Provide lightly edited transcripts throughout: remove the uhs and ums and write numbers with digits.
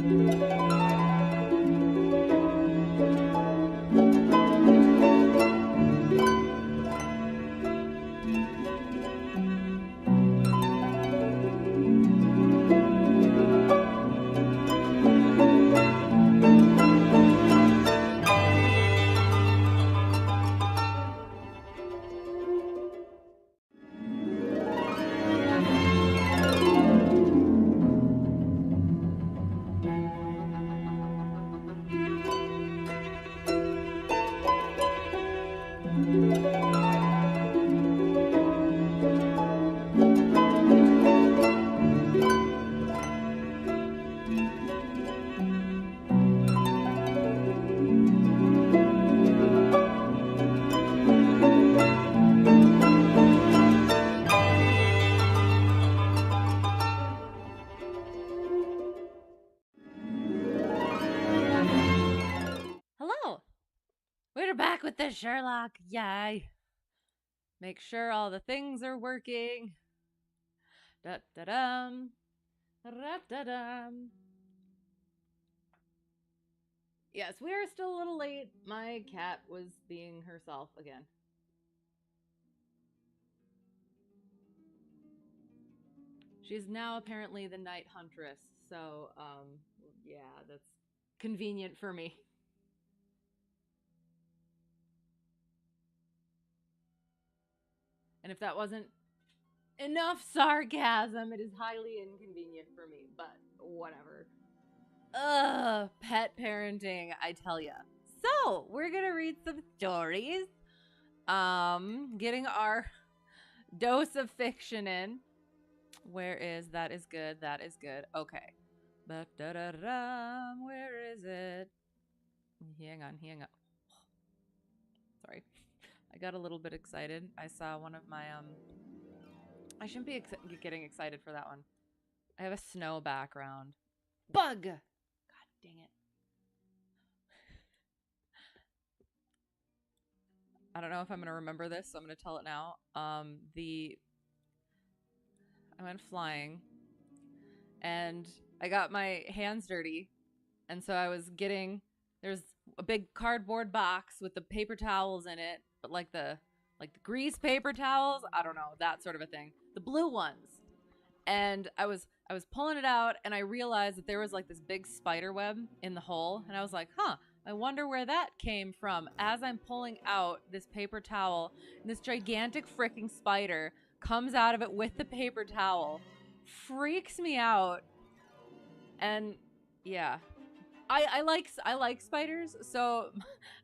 Hello! We're back with the Sherlock. Yay! Make sure all the things are working. Da da dum. Da da dum. Yes, we are still a little late. My cat was being herself again. She's now apparently the night huntress, so, yeah, that's convenient for me. And if that wasn't enough sarcasm, it is highly inconvenient for me, but whatever. Ugh, pet parenting, I tell ya. So, we're gonna read some stories. Getting our dose of fiction in. Where is that? Is good. That is good. Okay. Ba-da-da-da. Where is it? Hang on. Sorry. I got a little bit excited. I saw one of my, I shouldn't be getting excited for that one. I have a snow background. Bug! God dang it. I don't know if I'm going to remember this, so I'm going to tell it now. I went flying, and I got my hands dirty, and so I was getting, there's a big cardboard box with the paper towels in it, but like the grease paper towels, I don't know, that sort of a thing. The blue ones. And I was pulling it out, and I realized that there was like this big spider web in the hole, and I was like, huh, I wonder where that came from. As I'm pulling out this paper towel, and this gigantic freaking spider comes out of it with the paper towel, freaks me out. And yeah, I like spiders, so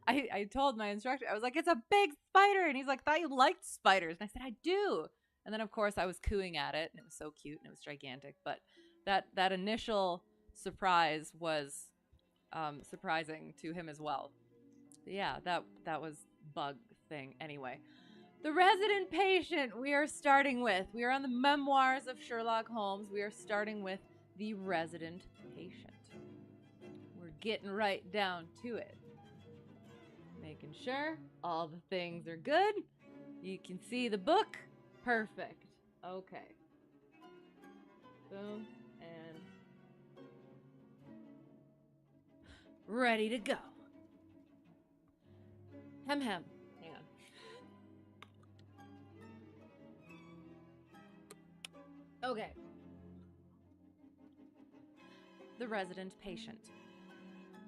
I told my instructor, I was like, it's a big spider, and he's like, thought you liked spiders, and I said, I do. And then of course I was cooing at it, and it was so cute, and it was gigantic. But that initial surprise was surprising to him as well. But yeah, that was bug thing. Anyway, the resident patient we are starting with. We are on the Memoirs of Sherlock Holmes. We are starting with the resident patient. We're getting right down to it. Making sure all the things are good. You can see the book. Perfect. Okay. Boom. And ready to go. Hem. Hang on. Okay. The resident patient.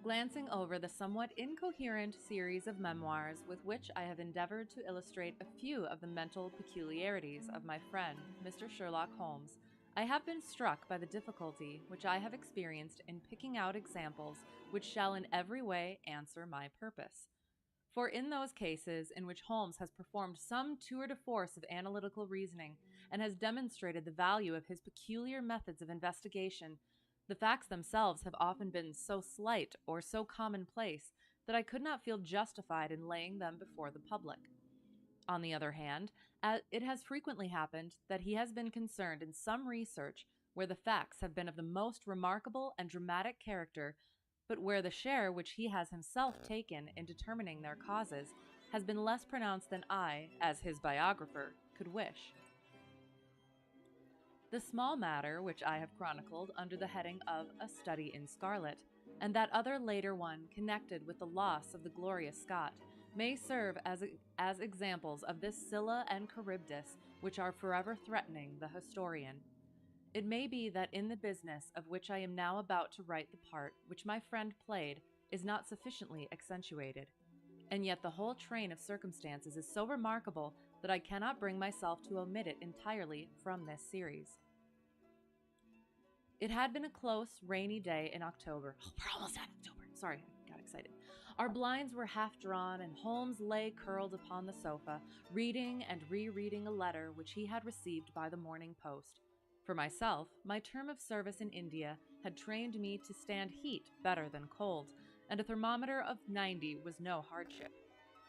Glancing over the somewhat incoherent series of memoirs with which I have endeavored to illustrate a few of the mental peculiarities of my friend, Mr. Sherlock Holmes, I have been struck by the difficulty which I have experienced in picking out examples which shall in every way answer my purpose. For in those cases in which Holmes has performed some tour de force of analytical reasoning and has demonstrated the value of his peculiar methods of investigation, the facts themselves have often been so slight or so commonplace that I could not feel justified in laying them before the public. On the other hand, it has frequently happened that he has been concerned in some research where the facts have been of the most remarkable and dramatic character, but where the share which he has himself taken in determining their causes has been less pronounced than I, as his biographer, could wish. The small matter which I have chronicled under the heading of A Study in Scarlet, and that other later one connected with the loss of the glorious Scot, may serve as examples of this Scylla and Charybdis which are forever threatening the historian. It may be that in the business of which I am now about to write the part which my friend played is not sufficiently accentuated, and yet the whole train of circumstances is so remarkable that I cannot bring myself to omit it entirely from this series. It had been a close, rainy day in October. Oh, we're almost at October. Sorry, I got excited. Our blinds were half drawn, and Holmes lay curled upon the sofa, reading and rereading a letter which he had received by the morning post. For myself, my term of service in India had trained me to stand heat better than cold, and a thermometer of 90 was no hardship.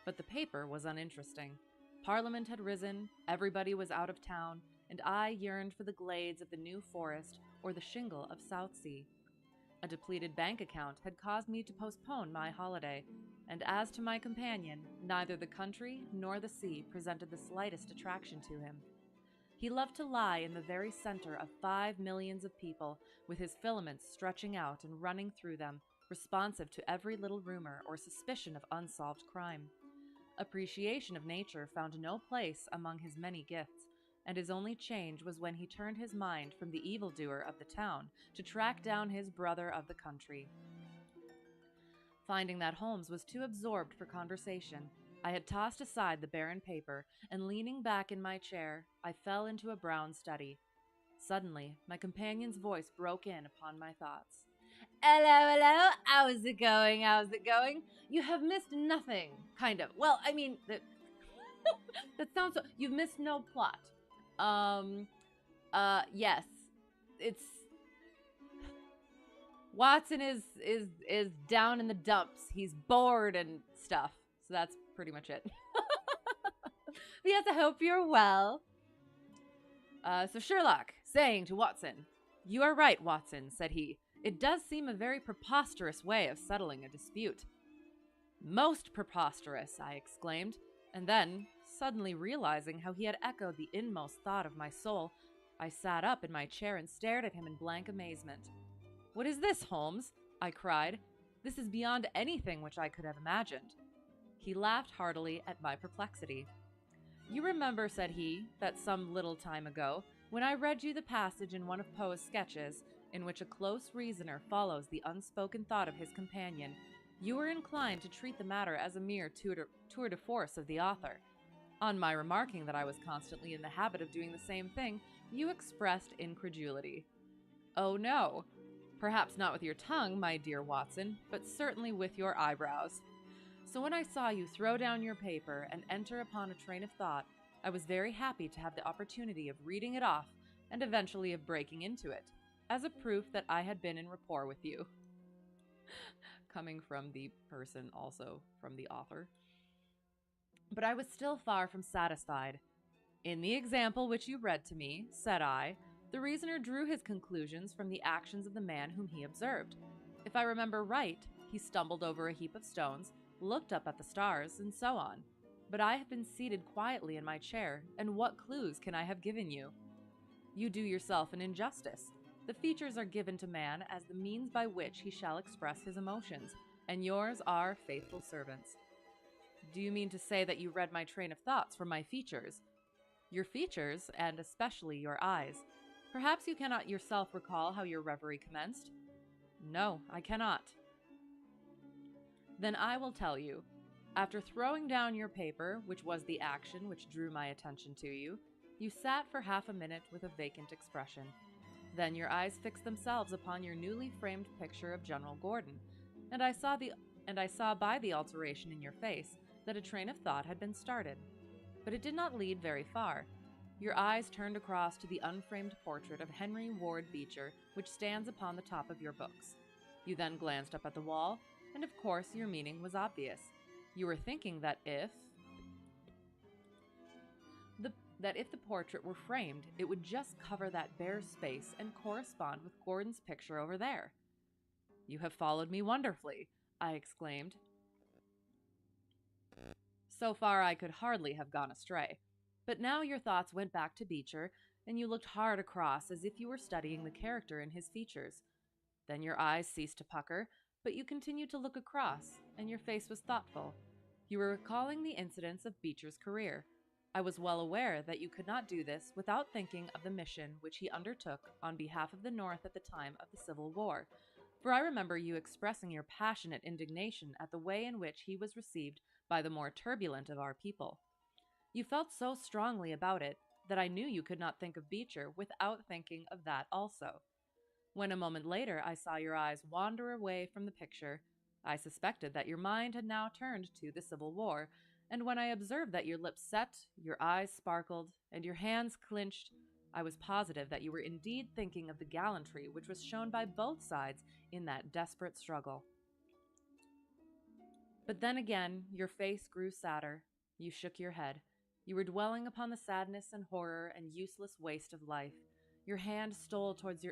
But the paper was uninteresting. Parliament had risen, everybody was out of town, and I yearned for the glades of the New Forest or the shingle of Southsea. A depleted bank account had caused me to postpone my holiday, and as to my companion, neither the country nor the sea presented the slightest attraction to him. He loved to lie in the very center of 5 millions of people, with his filaments stretching out and running through them, responsive to every little rumor or suspicion of unsolved crime. Appreciation of nature found no place among his many gifts, and his only change was when he turned his mind from the evildoer of the town to track down his brother of the country. Finding that Holmes was too absorbed for conversation, I had tossed aside the barren paper, and leaning back in my chair, I fell into a brown study. Suddenly, my companion's voice broke in upon my thoughts. Hello, hello, how's it going, You have missed nothing, kind of. Well, I mean, that sounds so, you've missed no plot. Yes, it's, Watson is down in the dumps. He's bored and stuff. So that's pretty much it. Yes, I hope you're well. So Sherlock, saying to Watson, "You are right, Watson," said he. "It does seem a very preposterous way of settling a dispute." "Most preposterous," I exclaimed, and then, suddenly realizing how he had echoed the inmost thought of my soul, I sat up in my chair and stared at him in blank amazement. "What is this, Holmes?" I cried. "This is beyond anything which I could have imagined." He laughed heartily at my perplexity. "You remember," said he, "that some little time ago, when I read you the passage in one of Poe's sketches, in which a close reasoner follows the unspoken thought of his companion, you were inclined to treat the matter as a mere tour de force of the author. On my remarking that I was constantly in the habit of doing the same thing, you expressed incredulity. Oh no, perhaps not with your tongue, my dear Watson, but certainly with your eyebrows. So when I saw you throw down your paper and enter upon a train of thought, I was very happy to have the opportunity of reading it off and eventually of breaking into it, as a proof that I had been in rapport with you." Coming from the person, also from the author. But I was still far from satisfied. "In the example which you read to me," said I, "the reasoner drew his conclusions from the actions of the man whom he observed. If I remember right, he stumbled over a heap of stones, looked up at the stars, and so on. But I have been seated quietly in my chair, and what clues can I have given you? You do yourself an injustice. The features are given to man as the means by which he shall express his emotions, and yours are faithful servants." "Do you mean to say that you read my train of thoughts from my features?" "Your features, and especially your eyes. Perhaps you cannot yourself recall how your reverie commenced?" "No, I cannot." "Then I will tell you. After throwing down your paper, which was the action which drew my attention to you, you sat for half a minute with a vacant expression. Then your eyes fixed themselves upon your newly framed picture of General Gordon, and I saw by the alteration in your face that a train of thought had been started. But it did not lead very far. Your eyes turned across to the unframed portrait of Henry Ward Beecher, which stands upon the top of your books. You then glanced up at the wall, and of course your meaning was obvious. You were thinking that if the portrait were framed, it would just cover that bare space and correspond with Gordon's picture over there." "You have followed me wonderfully," I exclaimed. So far I could hardly have gone astray. But now your thoughts went back to Beecher, and you looked hard across as if you were studying the character in his features. Then your eyes ceased to pucker, but you continued to look across, and your face was thoughtful. You were recalling the incidents of Beecher's career. I was well aware that you could not do this without thinking of the mission which he undertook on behalf of the North at the time of the Civil War, for I remember you expressing your passionate indignation at the way in which he was received by the more turbulent of our people. You felt so strongly about it that I knew you could not think of Beecher without thinking of that also. When a moment later I saw your eyes wander away from the picture, I suspected that your mind had now turned to the Civil War, and when I observed that your lips set, your eyes sparkled, and your hands clinched, I was positive that you were indeed thinking of the gallantry which was shown by both sides in that desperate struggle. But then again, your face grew sadder. You shook your head. You were dwelling upon the sadness and horror and useless waste of life. Your hand stole towards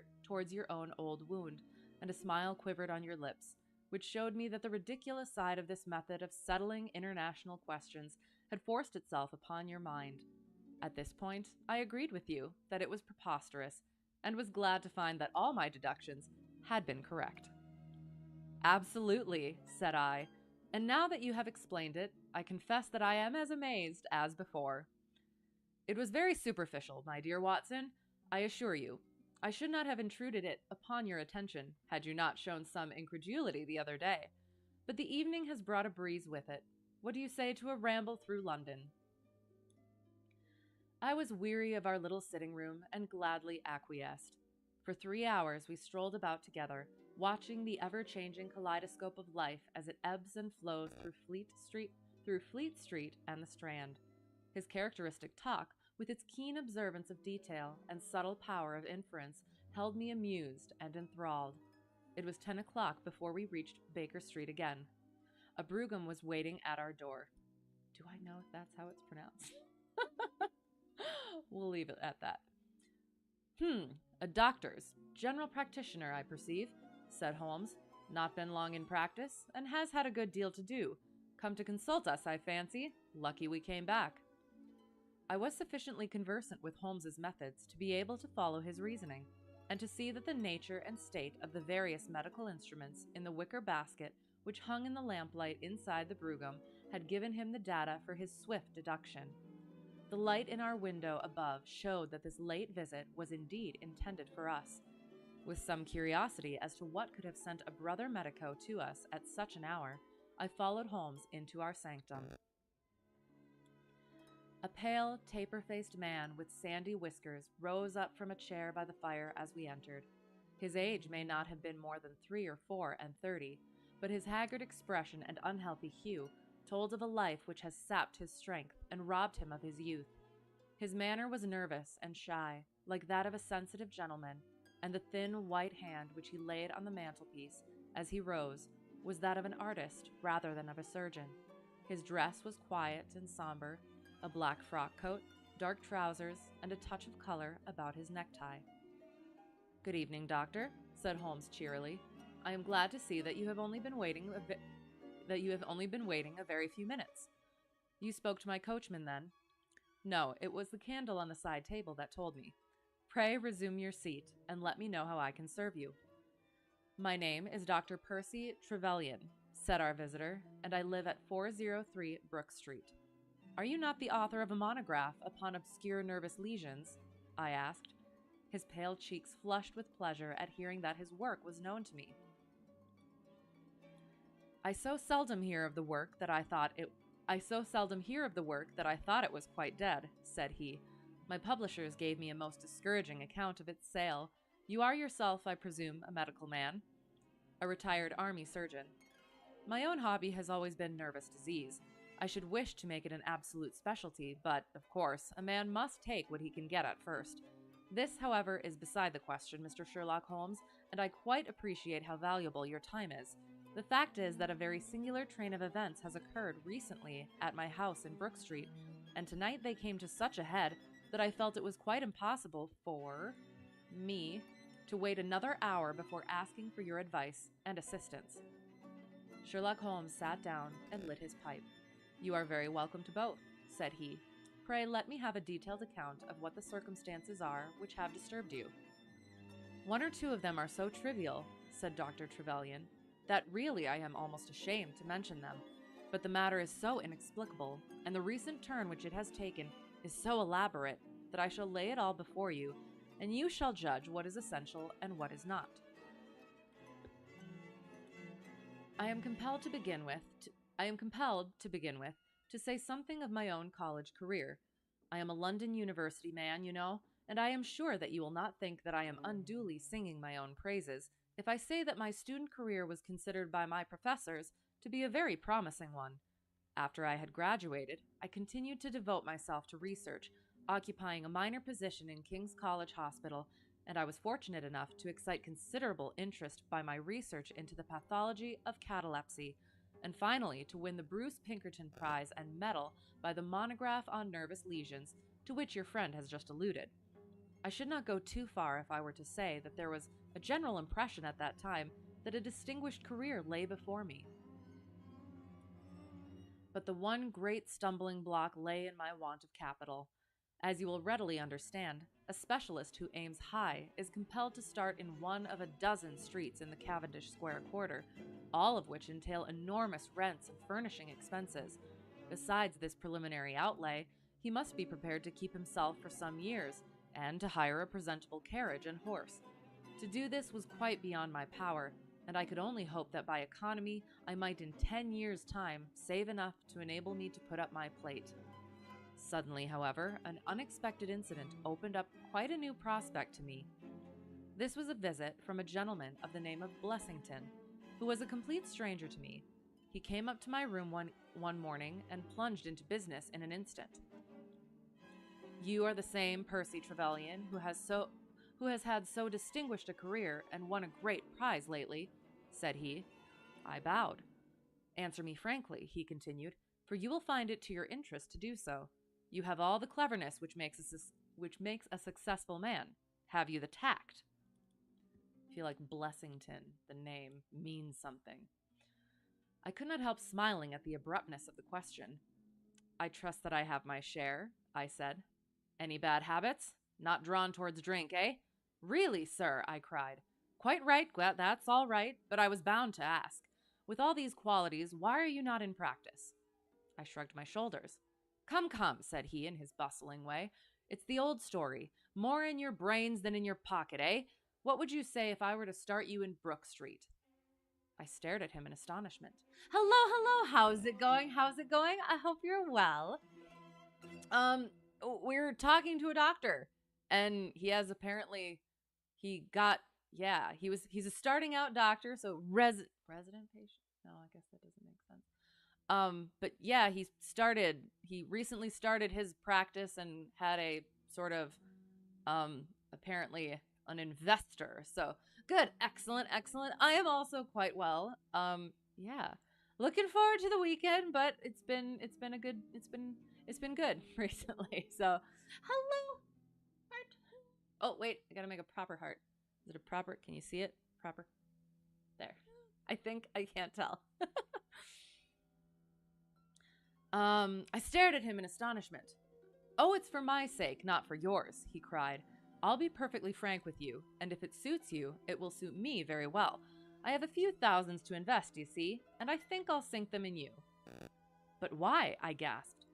your own old wound, and a smile quivered on your lips, which showed me that the ridiculous side of this method of settling international questions had forced itself upon your mind. At this point, I agreed with you that it was preposterous, and was glad to find that all my deductions had been correct. Absolutely, said I, and now that you have explained it, I confess that I am as amazed as before. It was very superficial, my dear Watson, I assure you. I should not have intruded it upon your attention had you not shown some incredulity the other day. But the evening has brought a breeze with it. What do you say to a ramble through London? I was weary of our little sitting room and gladly acquiesced. For 3 hours we strolled about together, watching the ever-changing kaleidoscope of life as it ebbs and flows through Fleet Street and the Strand. His characteristic talk, with its keen observance of detail and subtle power of inference, held me amused and enthralled. It was 10 o'clock before we reached Baker Street again. A brougham was waiting at our door. Do I know if that's how it's pronounced? We'll leave it at that. A doctor's. General practitioner, I perceive, said Holmes. Not been long in practice, and has had a good deal to do. Come to consult us, I fancy. Lucky we came back. I was sufficiently conversant with Holmes's methods to be able to follow his reasoning, and to see that the nature and state of the various medical instruments in the wicker basket which hung in the lamplight inside the brougham had given him the data for his swift deduction. The light in our window above showed that this late visit was indeed intended for us. With some curiosity as to what could have sent a brother medico to us at such an hour, I followed Holmes into our sanctum. A pale, taper-faced man with sandy whiskers rose up from a chair by the fire as we entered. His age may not have been more than 3 or 4 and 30, but his haggard expression and unhealthy hue told of a life which has sapped his strength and robbed him of his youth. His manner was nervous and shy, like that of a sensitive gentleman, and the thin, white hand which he laid on the mantelpiece as he rose was that of an artist rather than of a surgeon. His dress was quiet and somber, a black frock coat, dark trousers, and a touch of color about his necktie. "Good evening, Doctor," said Holmes cheerily. "I am glad to see that you have only been waiting a very few minutes. You spoke to my coachman, then?" "No, it was the candle on the side table that told me. Pray resume your seat, and let me know how I can serve you." "My name is Dr. Percy Trevelyan," said our visitor, "and I live at 403 Brook Street." "Are you not the author of a monograph upon obscure nervous lesions?" I asked. His pale cheeks flushed with pleasure at hearing that his work was known to me. I so seldom hear of the work that I thought it was quite dead," said he. "My publishers gave me a most discouraging account of its sale. You are yourself, I presume, a medical man?" "A retired army surgeon." "My own hobby has always been nervous disease. I should wish to make it an absolute specialty, but, of course, a man must take what he can get at first. This, however, is beside the question, Mr. Sherlock Holmes, and I quite appreciate how valuable your time is. The fact is that a very singular train of events has occurred recently at my house in Brook Street, and tonight they came to such a head that I felt it was quite impossible for me to wait another hour before asking for your advice and assistance." Sherlock Holmes sat down and lit his pipe. "You are very welcome to both," said he. pray let me have a detailed account of what the circumstances are which have disturbed you." "One or two of them are so trivial," said Dr. Trevelyan, "that really I am almost ashamed to mention them. But the matter is so inexplicable, and the recent turn which it has taken is so elaborate, that I shall lay it all before you, and you shall judge what is essential and what is not. I am compelled to begin with to say something of my own college career. I am a London University man, you know, and I am sure that you will not think that I am unduly singing my own praises if I say that my student career was considered by my professors to be a very promising one. After I had graduated, I continued to devote myself to research, occupying a minor position in King's College Hospital, and I was fortunate enough to excite considerable interest by my research into the pathology of catalepsy, and finally to win the Bruce Pinkerton Prize and medal by the monograph on nervous lesions, to which your friend has just alluded. I should not go too far if I were to say that there was a general impression at that time that a distinguished career lay before me. But the one great stumbling block lay in my want of capital. As you will readily understand, a specialist who aims high is compelled to start in one of a dozen streets in the Cavendish Square quarter, all of which entail enormous rents and furnishing expenses. Besides this preliminary outlay, he must be prepared to keep himself for some years, and to hire a presentable carriage and horse. To do this was quite beyond my power, and I could only hope that by economy I might in 10 years' time save enough to enable me to put up my plate. Suddenly, however, an unexpected incident opened up quite a new prospect to me. This was a visit from a gentleman of the name of Blessington, who was a complete stranger to me. He came up to my room one morning and plunged into business in an instant. "You are the same Percy Trevelyan who has had so distinguished a career and won a great prize lately," said he. I bowed. "Answer me frankly," he continued, "for you will find it to your interest to do so. You have all the cleverness which makes a successful man. Have you the tact?" I feel like Blessington, the name, means something. I could not help smiling at the abruptness of the question. "I trust that I have my share," I said. "Any bad habits? Not drawn towards drink, eh?" "Really, sir," I cried. "Quite right, that's all right, but I was bound to ask. With all these qualities, why are you not in practice?" I shrugged my shoulders. Come," said he in his bustling way. "It's the old story. More in your brains than in your pocket, eh? What would you say if I were to start you in Brook Street?" I stared at him in astonishment. Hello, how's it going? I hope you're well. We're talking to a doctor, and he has apparently, he's a starting out doctor, so resident patient? No, I guess that doesn't make sense. But yeah, he recently started his practice and had a sort of, apparently an investor. So good, excellent. I am also quite well. Yeah, looking forward to the weekend, but it's been good recently. So hello, heart. Oh wait, I gotta make a proper heart. Is it a proper? Can you see it? Proper. There. I think I can't tell. I stared at him in astonishment. "Oh, it's for my sake, not for yours," he cried. "I'll be perfectly frank with you, and if it suits you, it will suit me very well. I have a few thousands to invest, you see, and I think I'll sink them in you." "But why?" I gasped.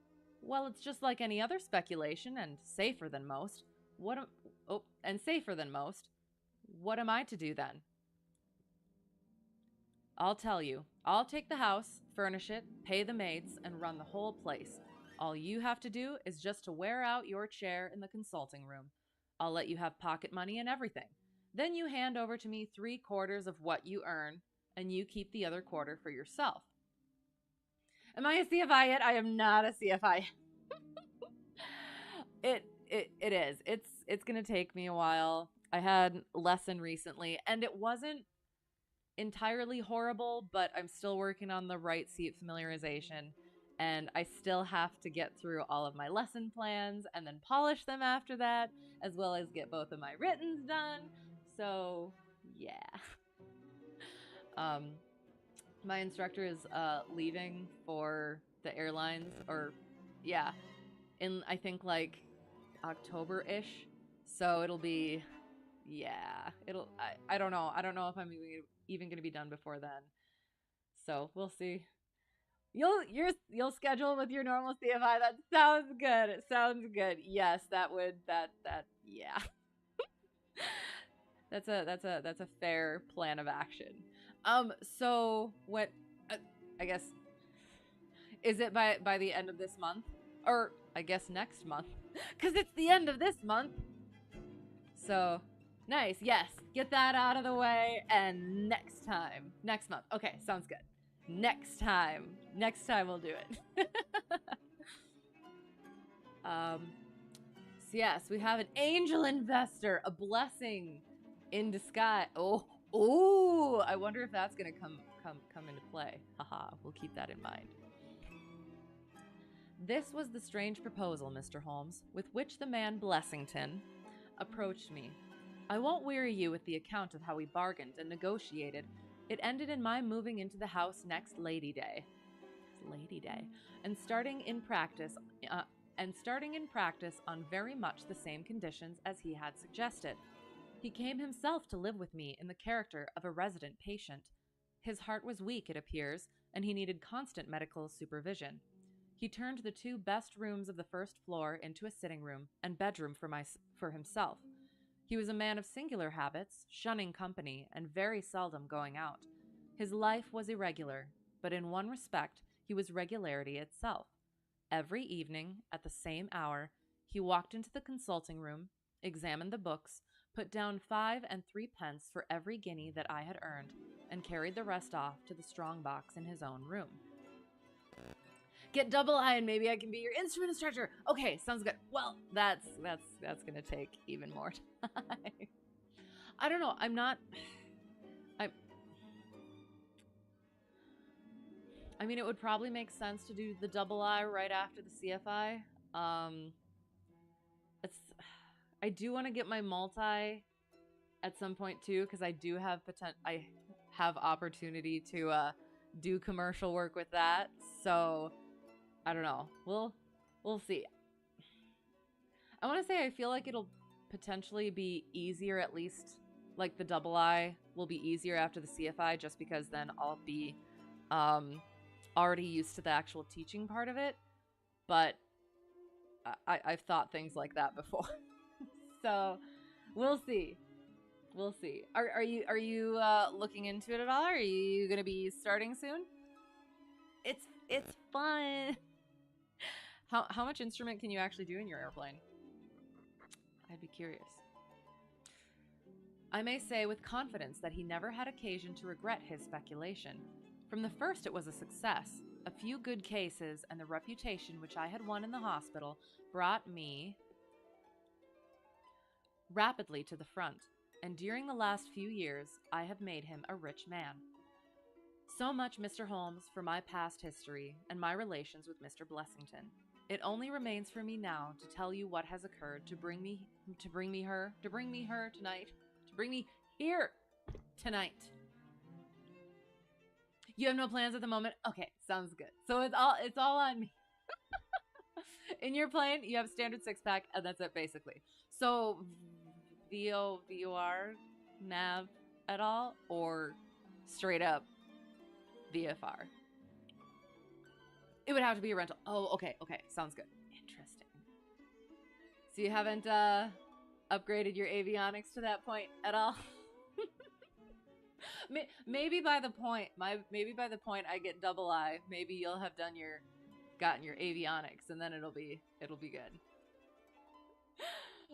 "Well, it's just like any other speculation, and safer than most. Safer than most. What am I to do then?" "I'll tell you. I'll take the house, furnish it, pay the maids, and run the whole place. All you have to do is just to wear out your chair in the consulting room. I'll let you have pocket money and everything. Then you hand over to me 3/4 of what you earn, and you keep the other quarter for yourself." Am I a CFI yet? I am not a CFI. It is. It's gonna take me a while. I had a lesson recently, and it wasn't entirely horrible, but I'm still working on the right seat familiarization, and I still have to get through all of my lesson plans and then polish them after that, as well as get both of my writtens done. So yeah. My instructor is leaving for the airlines, or yeah, in I think like October-ish. So it'll be yeah, I don't know. I don't know if I'm even going to be done before then. So, we'll see. You'll schedule with your normal CFI. That sounds good. It sounds good. Yes, that yeah. That's a fair plan of action. So what uh, I guess is it by the end of this month, or I guess next month, cuz it's the end of this month. So, nice. Yes. Get that out of the way and next month. Okay, sounds good. Next time we'll do it. um So yes, we have an angel investor, a blessing in disguise. Oh, I wonder if that's gonna come into play. Haha, we'll keep that in mind. This was the strange proposal, Mr. Holmes, with which the man Blessington approached me. I won't weary you with the account of how we bargained and negotiated. It ended in my moving into the house next Lady Day. Lady Day, and starting in practice on very much the same conditions as he had suggested. He came himself to live with me in the character of a resident patient. His heart was weak, it appears, and he needed constant medical supervision. He turned the two best rooms of the first floor into a sitting room and bedroom for himself. He was a man of singular habits, shunning company, and very seldom going out. His life was irregular, but in one respect he was regularity itself. Every evening, at the same hour, he walked into the consulting room, examined the books, put down 5 and 3 pence for every guinea that I had earned, and carried the rest off to the strong box in his own room. Get double I and maybe I can be your instrument instructor. Okay, sounds good. Well, that's gonna take even more time. I don't know. I mean, it would probably make sense to do the double I right after the CFI. It's I do want to get my multi at some point too, because I do have I have opportunity to do commercial work with that. So I don't know. We'll see. I want to say I feel like it'll potentially be easier, at least like the double I will be easier after the CFI, just because then I'll be already used to the actual teaching part of it. But I've thought things like that before. So we'll see. We'll see. Are you looking into it at all? Are you gonna be starting soon? It's fun. How much instrument can you actually do in your airplane? I'd be curious. I may say with confidence that he never had occasion to regret his speculation. From the first it was a success. A few good cases and the reputation which I had won in the hospital brought me rapidly to the front, and during the last few years I have made him a rich man. So much, Mr. Holmes, for my past history and my relations with Mr. Blessington. It only remains for me now to tell you what has occurred to bring me here tonight. You have no plans at the moment? Okay, sounds good. So it's all on me. In your plane, you have standard 6-pack, and that's it basically. So VOR nav at all, or straight up VFR? It would have to be a rental. Oh, okay, sounds good. Interesting. So you haven't upgraded your avionics to that point at all? Maybe by the point I get double I, maybe you'll have gotten your avionics, and then it'll be good.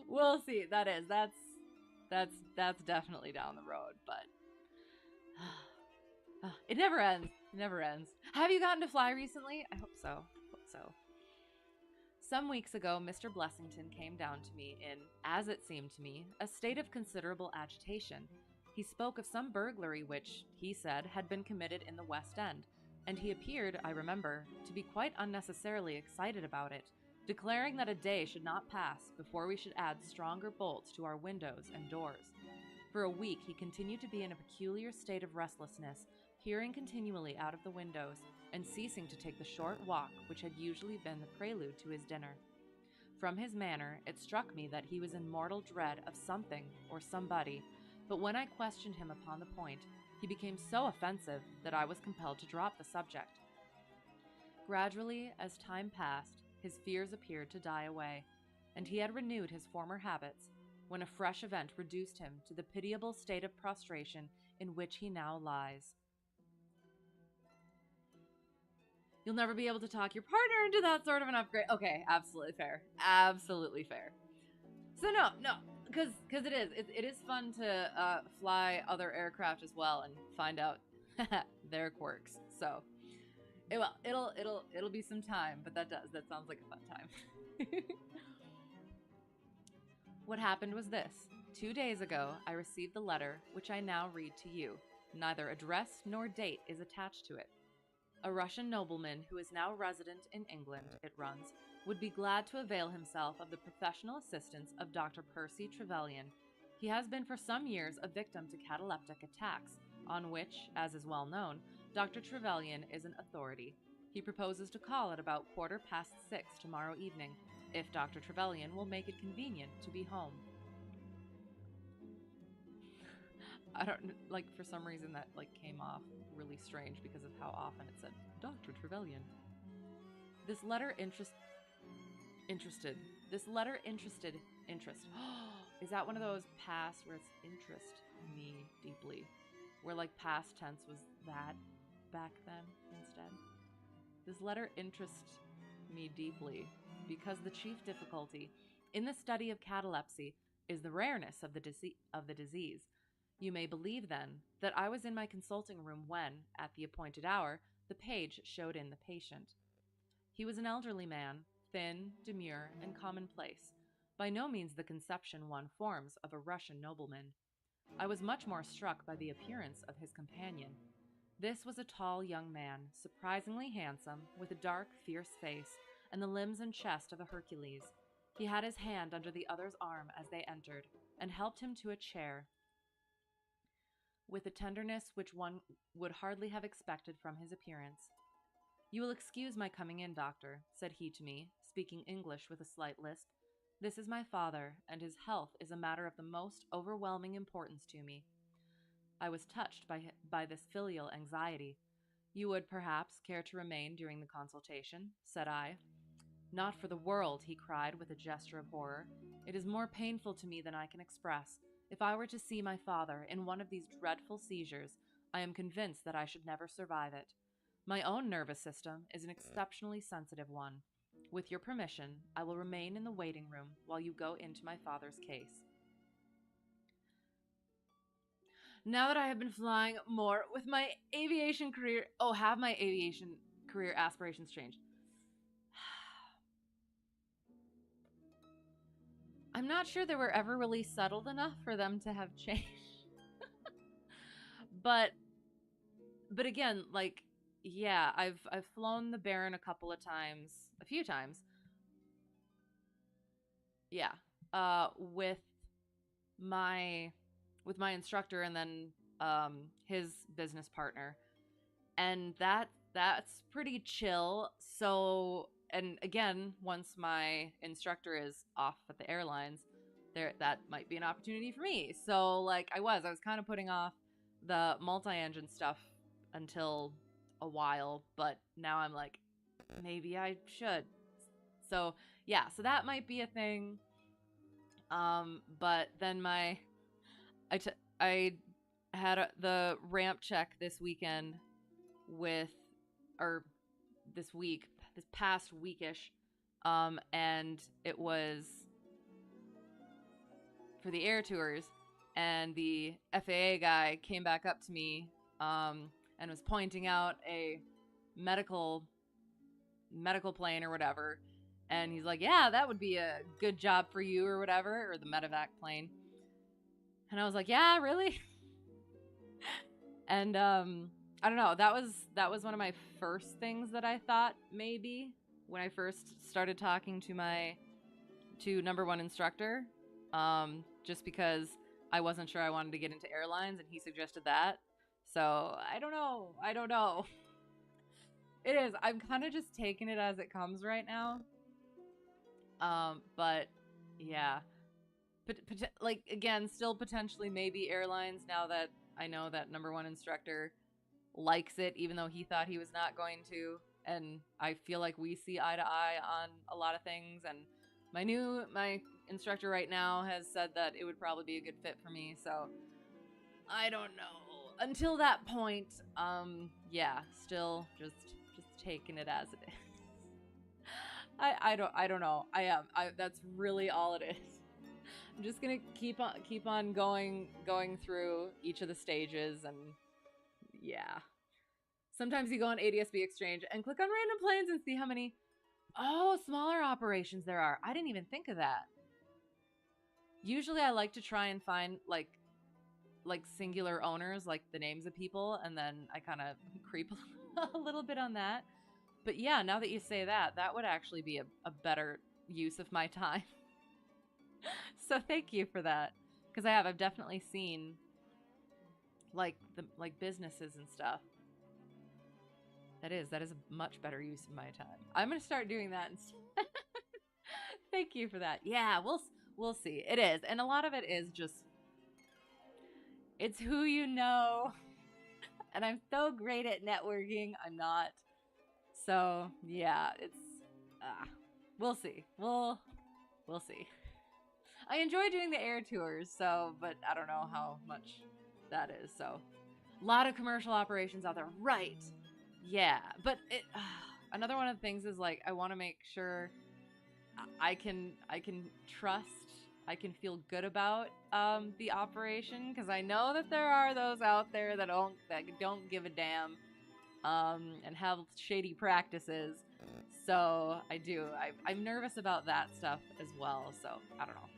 We'll see. That's definitely down the road, but it never ends. It never ends. Have you gotten to fly recently? I hope so. Some weeks ago, Mr. Blessington came down to me in, as it seemed to me, a state of considerable agitation. He spoke of some burglary which, he said, had been committed in the West End, and he appeared, I remember, to be quite unnecessarily excited about it, declaring that a day should not pass before we should add stronger bolts to our windows and doors. For a week he continued to be in a peculiar state of restlessness, peering continually out of the windows, and ceasing to take the short walk which had usually been the prelude to his dinner. From his manner, it struck me that he was in mortal dread of something or somebody, but when I questioned him upon the point, he became so offensive that I was compelled to drop the subject. Gradually, as time passed, his fears appeared to die away, and he had renewed his former habits, when a fresh event reduced him to the pitiable state of prostration in which he now lies. You'll never be able to talk your partner into that sort of an upgrade. Okay, absolutely fair. Absolutely fair. So no, because it is fun to fly other aircraft as well and find out their quirks. So it'll be some time, but that sounds like a fun time. What happened was this. 2 days ago, I received the letter, which I now read to you. Neither address nor date is attached to it. A Russian nobleman who is now resident in England, it runs, would be glad to avail himself of the professional assistance of Dr. Percy Trevelyan. He has been for some years a victim to cataleptic attacks, on which, as is well known, Dr. Trevelyan is an authority. He proposes to call at about 6:15 tomorrow evening, if Dr. Trevelyan will make it convenient to be home. I don't, for some reason that, came off really strange because of how often it said, Dr. Trevelyan. This letter interested. Is that one of those past where it's interest me deeply? Where, past tense was that back then instead? This letter interests me deeply because the chief difficulty in the study of catalepsy is the rareness of the disease. You may believe, then, that I was in my consulting room when, at the appointed hour, the page showed in the patient. He was an elderly man, thin, demure, and commonplace, by no means the conception one forms of a Russian nobleman. I was much more struck by the appearance of his companion. This was a tall young man, surprisingly handsome, with a dark, fierce face, and the limbs and chest of a Hercules. He had his hand under the other's arm as they entered, and helped him to a chair, with a tenderness which one would hardly have expected from his appearance. You will excuse my coming in, doctor, said he to me, speaking English with a slight lisp. This is my father, and his health is a matter of the most overwhelming importance to me. I was touched by this filial anxiety. You would, perhaps, care to remain during the consultation, said I. Not for the world, he cried with a gesture of horror. It is more painful to me than I can express. If I were to see my father in one of these dreadful seizures, I am convinced that I should never survive it. My own nervous system is an exceptionally sensitive one. With your permission, I will remain in the waiting room while you go into my father's case. Now that I have been flying more with my aviation career... Oh, have my aviation career aspirations changed? I'm not sure they were ever really settled enough for them to have changed. But again, yeah, I've flown the Baron a few times. Yeah. With my instructor and then his business partner. And that's pretty chill. So, and again, once my instructor is off at the airlines, that might be an opportunity for me. So I was kind of putting off the multi-engine stuff until a while, but now I'm maybe I should. So yeah, so that might be a thing. But then I had the ramp check this weekend this past weekish, and it was for the air tours, and the FAA guy came back up to me, and was pointing out a medical plane or whatever, and he's like, yeah, that would be a good job for you or whatever, or the medevac plane. And I was like, yeah, really? And I don't know, that was one of my first things that I thought maybe when I first started talking to number one instructor, just because I wasn't sure I wanted to get into airlines, and he suggested that. So I don't know. It is. I'm kind of just taking it as it comes right now. But yeah, like again, still potentially maybe airlines now that I know that number one instructor likes it, even though he thought he was not going to. And I feel like we see eye to eye on a lot of things. And my instructor right now has said that it would probably be a good fit for me. So I don't know. Until that point, yeah, still just taking it as it is. I don't know. That's really all it is. I'm just gonna keep on going through each of the stages, and yeah. Sometimes you go on ADSB Exchange and click on random planes and see how many smaller operations there are. I didn't even think of that. Usually I like to try and find like singular owners, like the names of people, and then I kind of creep a little bit on that. But yeah, now that you say that, that would actually be a better use of my time. So thank you for that. Because I've definitely seen like businesses and stuff. That is a much better use of my time. I'm gonna start doing that instead. Thank you for that. Yeah, we'll see. It is, and a lot of it is just it's who you know. And I'm so great at networking. I'm not. So yeah, it's we'll see. We'll see. I enjoy doing the air tours, so but I don't know how much that is. So a lot of commercial operations out there, right? Yeah, but another one of the things is like I want to make sure I can trust, I can feel good about the operation, because I know that there are those out there that don't give a damn and have shady practices. So I'm nervous about that stuff as well. So I don't know.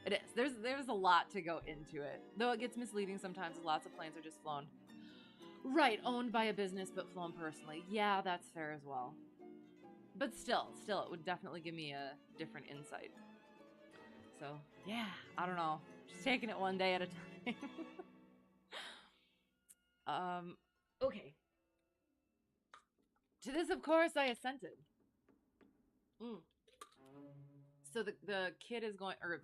It is. There's a lot to go into it, though it gets misleading sometimes. Lots of planes are just flown. Right, owned by a business but flown personally. Yeah, that's fair as well. But still, it would definitely give me a different insight. So, yeah, I don't know. Just taking it one day at a time. Okay. To this, of course, I assented. So the kid is going, or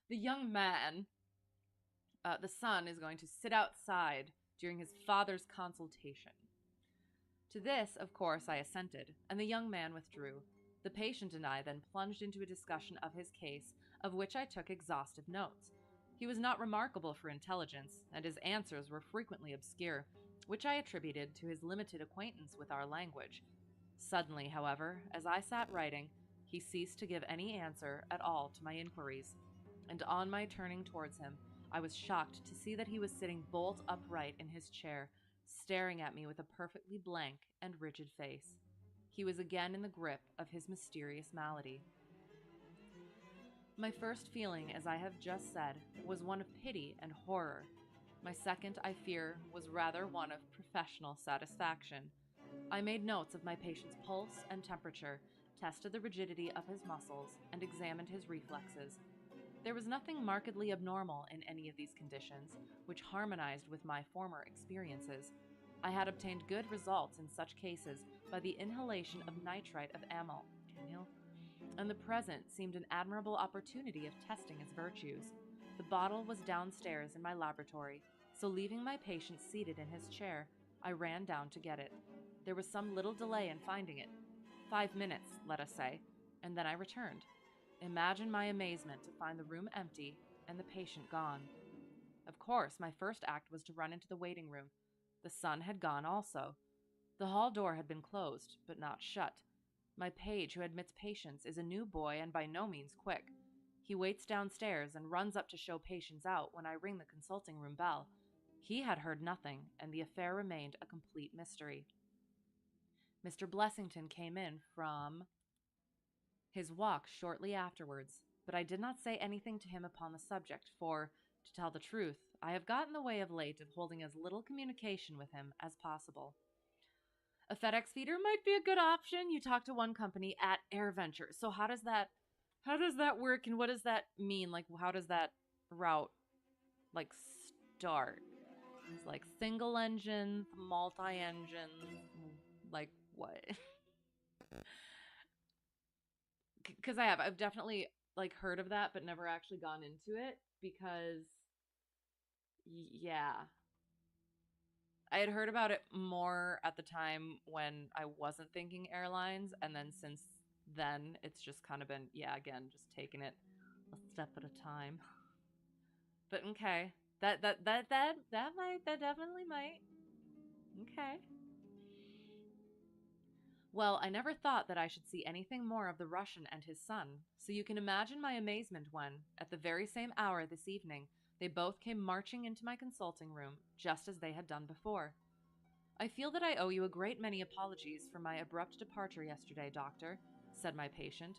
the young man, the son is going to sit outside during his father's consultation. To this, of course, I assented, and the young man withdrew. The patient and I then plunged into a discussion of his case, of which I took exhaustive notes. He was not remarkable for intelligence, and his answers were frequently obscure, which I attributed to his limited acquaintance with our language. Suddenly, however, as I sat writing, he ceased to give any answer at all to my inquiries, and on my turning towards him, I was shocked to see that he was sitting bolt upright in his chair, staring at me with a perfectly blank and rigid face. He was again in the grip of his mysterious malady. My first feeling, as I have just said, was one of pity and horror. My second, I fear, was rather one of professional satisfaction. I made notes of my patient's pulse and temperature, tested the rigidity of his muscles, and examined his reflexes. There was nothing markedly abnormal in any of these conditions, which harmonized with my former experiences. I had obtained good results in such cases by the inhalation of nitrite of amyl, and the present seemed an admirable opportunity of testing its virtues. The bottle was downstairs in my laboratory, so leaving my patient seated in his chair, I ran down to get it. There was some little delay in finding it, 5 minutes, let us say, and then I returned. Imagine my amazement to find the room empty and the patient gone. Of course, my first act was to run into the waiting room. The son had gone also. The hall door had been closed, but not shut. My page who admits patients is a new boy and by no means quick. He waits downstairs and runs up to show patients out when I ring the consulting room bell. He had heard nothing, and the affair remained a complete mystery. Mr. Blessington came in from his walk shortly afterwards, but I did not say anything to him upon the subject, for, to tell the truth, I have got in the way of late of holding as little communication with him as possible. A FedEx feeder might be a good option. You talk to one company at AirVenture. So how does that work, and what does that mean? Like, how does that route like start? It's like single engine, multi-engine, like what? because I've definitely like heard of that, but never actually gone into it because, yeah, I had heard about it more at the time when I wasn't thinking airlines, and then since then, it's just kind of been, yeah, again, just taking it a step at a time. But okay, that definitely might. Okay. Well, I never thought that I should see anything more of the Russian and his son, so you can imagine my amazement when, at the very same hour this evening, they both came marching into my consulting room, just as they had done before. I feel that I owe you a great many apologies for my abrupt departure yesterday, doctor, said my patient.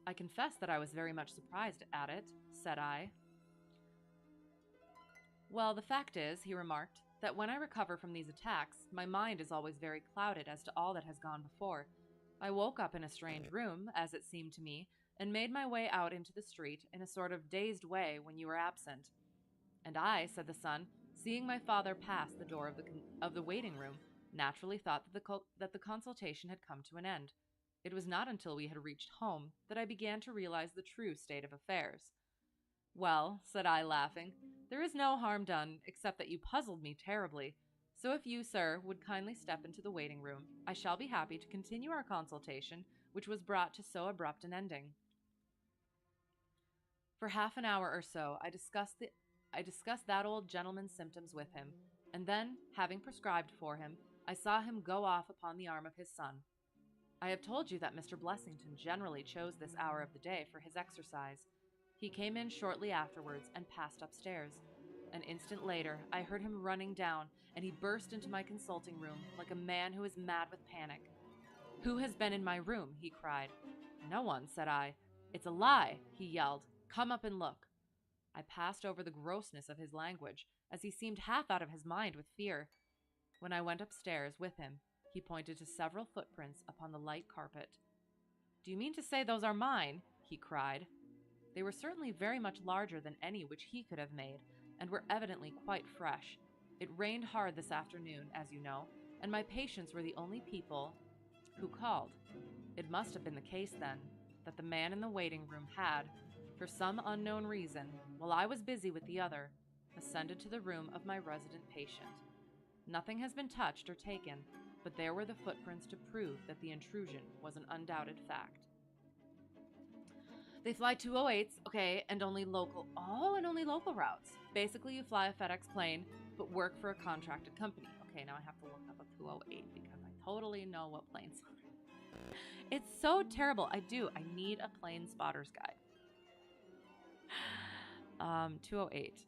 I confess that I was very much surprised at it, said I. Well, the fact is, he remarked, that when I recover from these attacks, my mind is always very clouded as to all that has gone before. I woke up in a strange room, as it seemed to me, and made my way out into the street in a sort of dazed way when you were absent. And I, said the son, seeing my father pass the door of the waiting room, naturally thought that the consultation had come to an end. It was not until we had reached home that I began to realize the true state of affairs. Well, said I, laughing, there is no harm done, except that you puzzled me terribly. So if you, sir, would kindly step into the waiting room, I shall be happy to continue our consultation, which was brought to so abrupt an ending. For half an hour or so, I discussed that old gentleman's symptoms with him, and then, having prescribed for him, I saw him go off upon the arm of his son. I have told you that Mr. Blessington generally chose this hour of the day for his exercise. He came in shortly afterwards and passed upstairs. An instant later, I heard him running down, and he burst into my consulting room like a man who is mad with panic. Who has been in my room? He cried. No one, said I. It's a lie, he yelled. Come up and look. I passed over the grossness of his language, as he seemed half out of his mind with fear. When I went upstairs with him, he pointed to several footprints upon the light carpet. Do you mean to say those are mine? He cried. They were certainly very much larger than any which he could have made, and were evidently quite fresh. It rained hard this afternoon, as you know, and my patients were the only people who called. It must have been the case, then, that the man in the waiting room had, for some unknown reason, while I was busy with the other, ascended to the room of my resident patient. Nothing has been touched or taken, but there were the footprints to prove that the intrusion was an undoubted fact. They fly 208s, okay, and only local routes. Basically, you fly a FedEx plane, but work for a contracted company. Okay, now I have to look up a 208 because I totally know what planes are. It's so terrible. I need a plane spotter's guide. 208.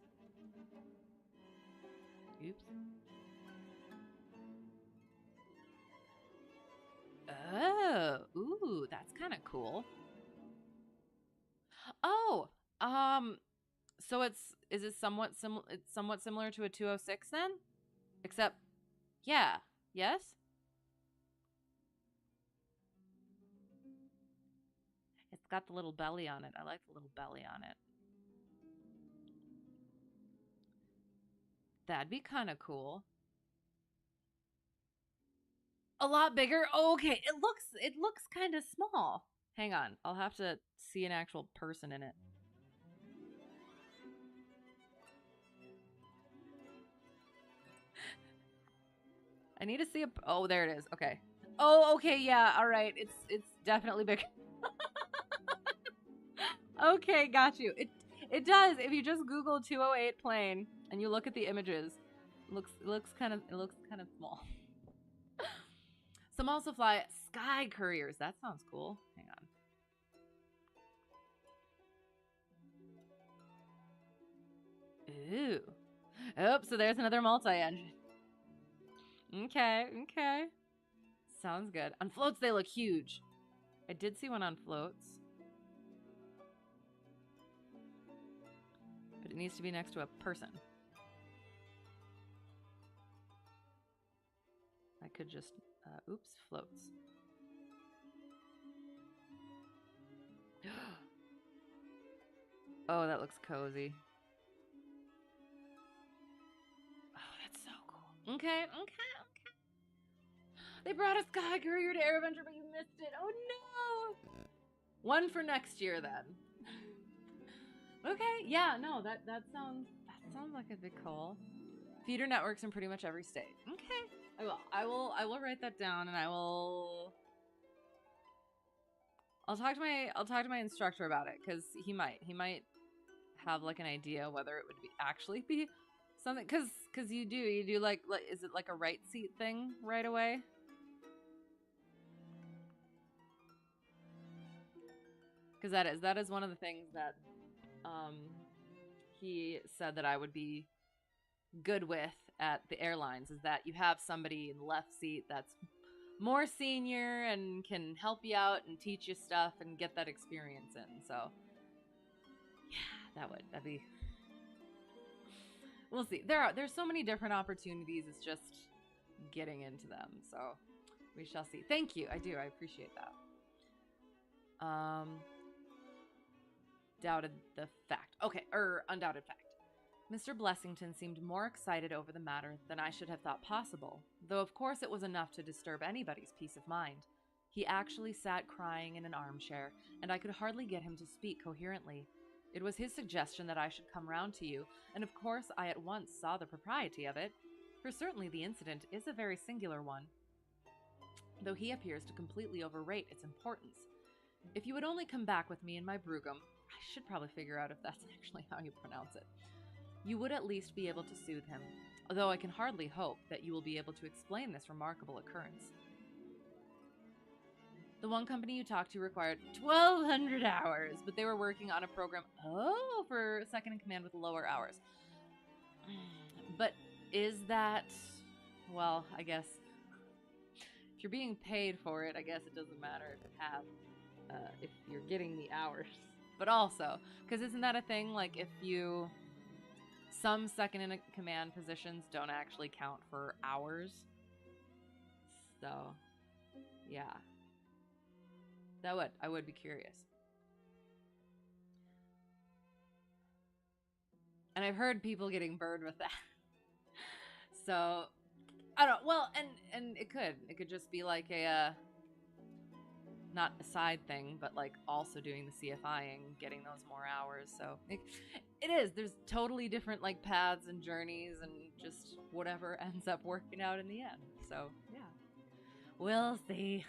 Oops. Oh, ooh, that's kind of cool. Oh, so is it somewhat similar to a 206 then? Except, yeah, yes? It's got the little belly on it. I like the little belly on it. That'd be kind of cool. A lot bigger? Oh, okay. It looks kind of small. Hang on. I'll have to see an actual person in it. I need to see a oh, there it is. Okay. Oh, okay. Yeah. All right. It's definitely big. Okay, got you. It does. If you just Google 208 plane and you look at the images, it looks kind of small. Some also fly sky couriers. That sounds cool. Hang on. Ooh. Oh, so there's another multi-engine. Okay, okay. Sounds good. On floats, they look huge. I did see one on floats. But it needs to be next to a person. I could just, oops, floats. Oh, that looks cozy. Oh, that's so cool. Okay, okay. They brought a sky courier to AirAdventure, but you missed it. Oh no! One for next year then. Okay, yeah, no, that sounds like it'd be cool. Feeder networks in pretty much every state. Okay. I will write that down and I'll talk to my instructor about it cuz he might have like an idea whether it would be actually be something cuz you do like is it like a right seat thing right away? Cuz that is one of the things that um he said that I would be good with at the airlines is that you have somebody in the left seat that's more senior and can help you out and teach you stuff and get that experience in. So yeah, that'd be. We'll see. There's so many different opportunities. It's just getting into them. So we shall see. Thank you. I do. I appreciate that. Um, doubted the fact. Okay, undoubted fact. Mr. Blessington seemed more excited over the matter than I should have thought possible, though of course it was enough to disturb anybody's peace of mind. He actually sat crying in an armchair, and I could hardly get him to speak coherently. It was his suggestion that I should come round to you, and of course I at once saw the propriety of it, for certainly the incident is a very singular one, though he appears to completely overrate its importance. If you would only come back with me in my brougham, I should probably figure out if that's actually how you pronounce it, you would at least be able to soothe him, although I can hardly hope that you will be able to explain this remarkable occurrence. The one company you talked to required 1,200 hours, but they were working on a program, for second in command with lower hours. But is that, well, I guess, if you're being paid for it, I guess it doesn't matter if you're getting the hours. But also, because isn't that a thing, like some second in command positions don't actually count for hours? So, yeah. I would be curious. And I've heard people getting burned with that. So, I don't, well, and it could just be like a, not a side thing, but like also doing the CFIing, getting those more hours. So it is. There's totally different like paths and journeys, and just whatever ends up working out in the end. So yeah, we'll see.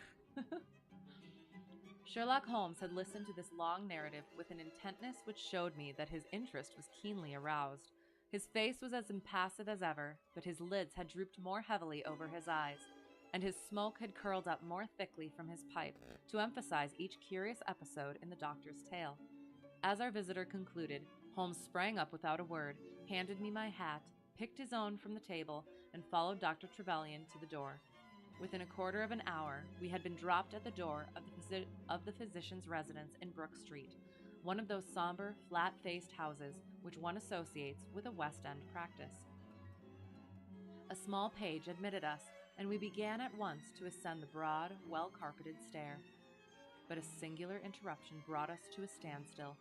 Sherlock Holmes had listened to this long narrative with an intentness which showed me that his interest was keenly aroused. His face was as impassive as ever, but his lids had drooped more heavily over his eyes, and his smoke had curled up more thickly from his pipe to emphasize each curious episode in the doctor's tale. As our visitor concluded, Holmes sprang up without a word, handed me my hat, picked his own from the table, and followed Dr. Trevelyan to the door. Within a quarter of an hour, we had been dropped at the door of the physician's residence in Brook Street, one of those somber, flat-faced houses which one associates with a West End practice. A small page admitted us, and we began at once to ascend the broad, well-carpeted stair. But a singular interruption brought us to a standstill.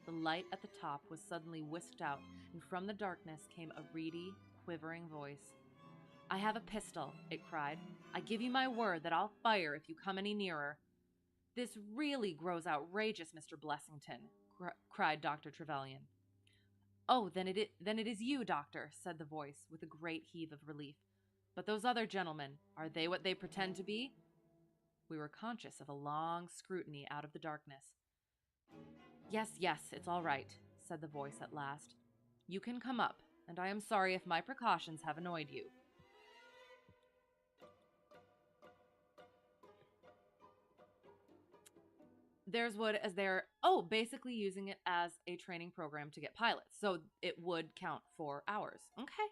The light at the top was suddenly whisked out, and from the darkness came a reedy, quivering voice. "I have a pistol," it cried. "I give you my word that I'll fire if you come any nearer." "This really grows outrageous, Mr. Blessington," cried Dr. Trevelyan. "Oh, then it is you, doctor," said the voice, with a great heave of relief. "But those other gentlemen, are they what they pretend to be?" We were conscious of a long scrutiny out of the darkness. Yes, it's all right," said the voice at last. "You can come up, and I am sorry if my precautions have annoyed you." There's wood as they're basically using it as a training program to get pilots, so it would count for hours. Okay,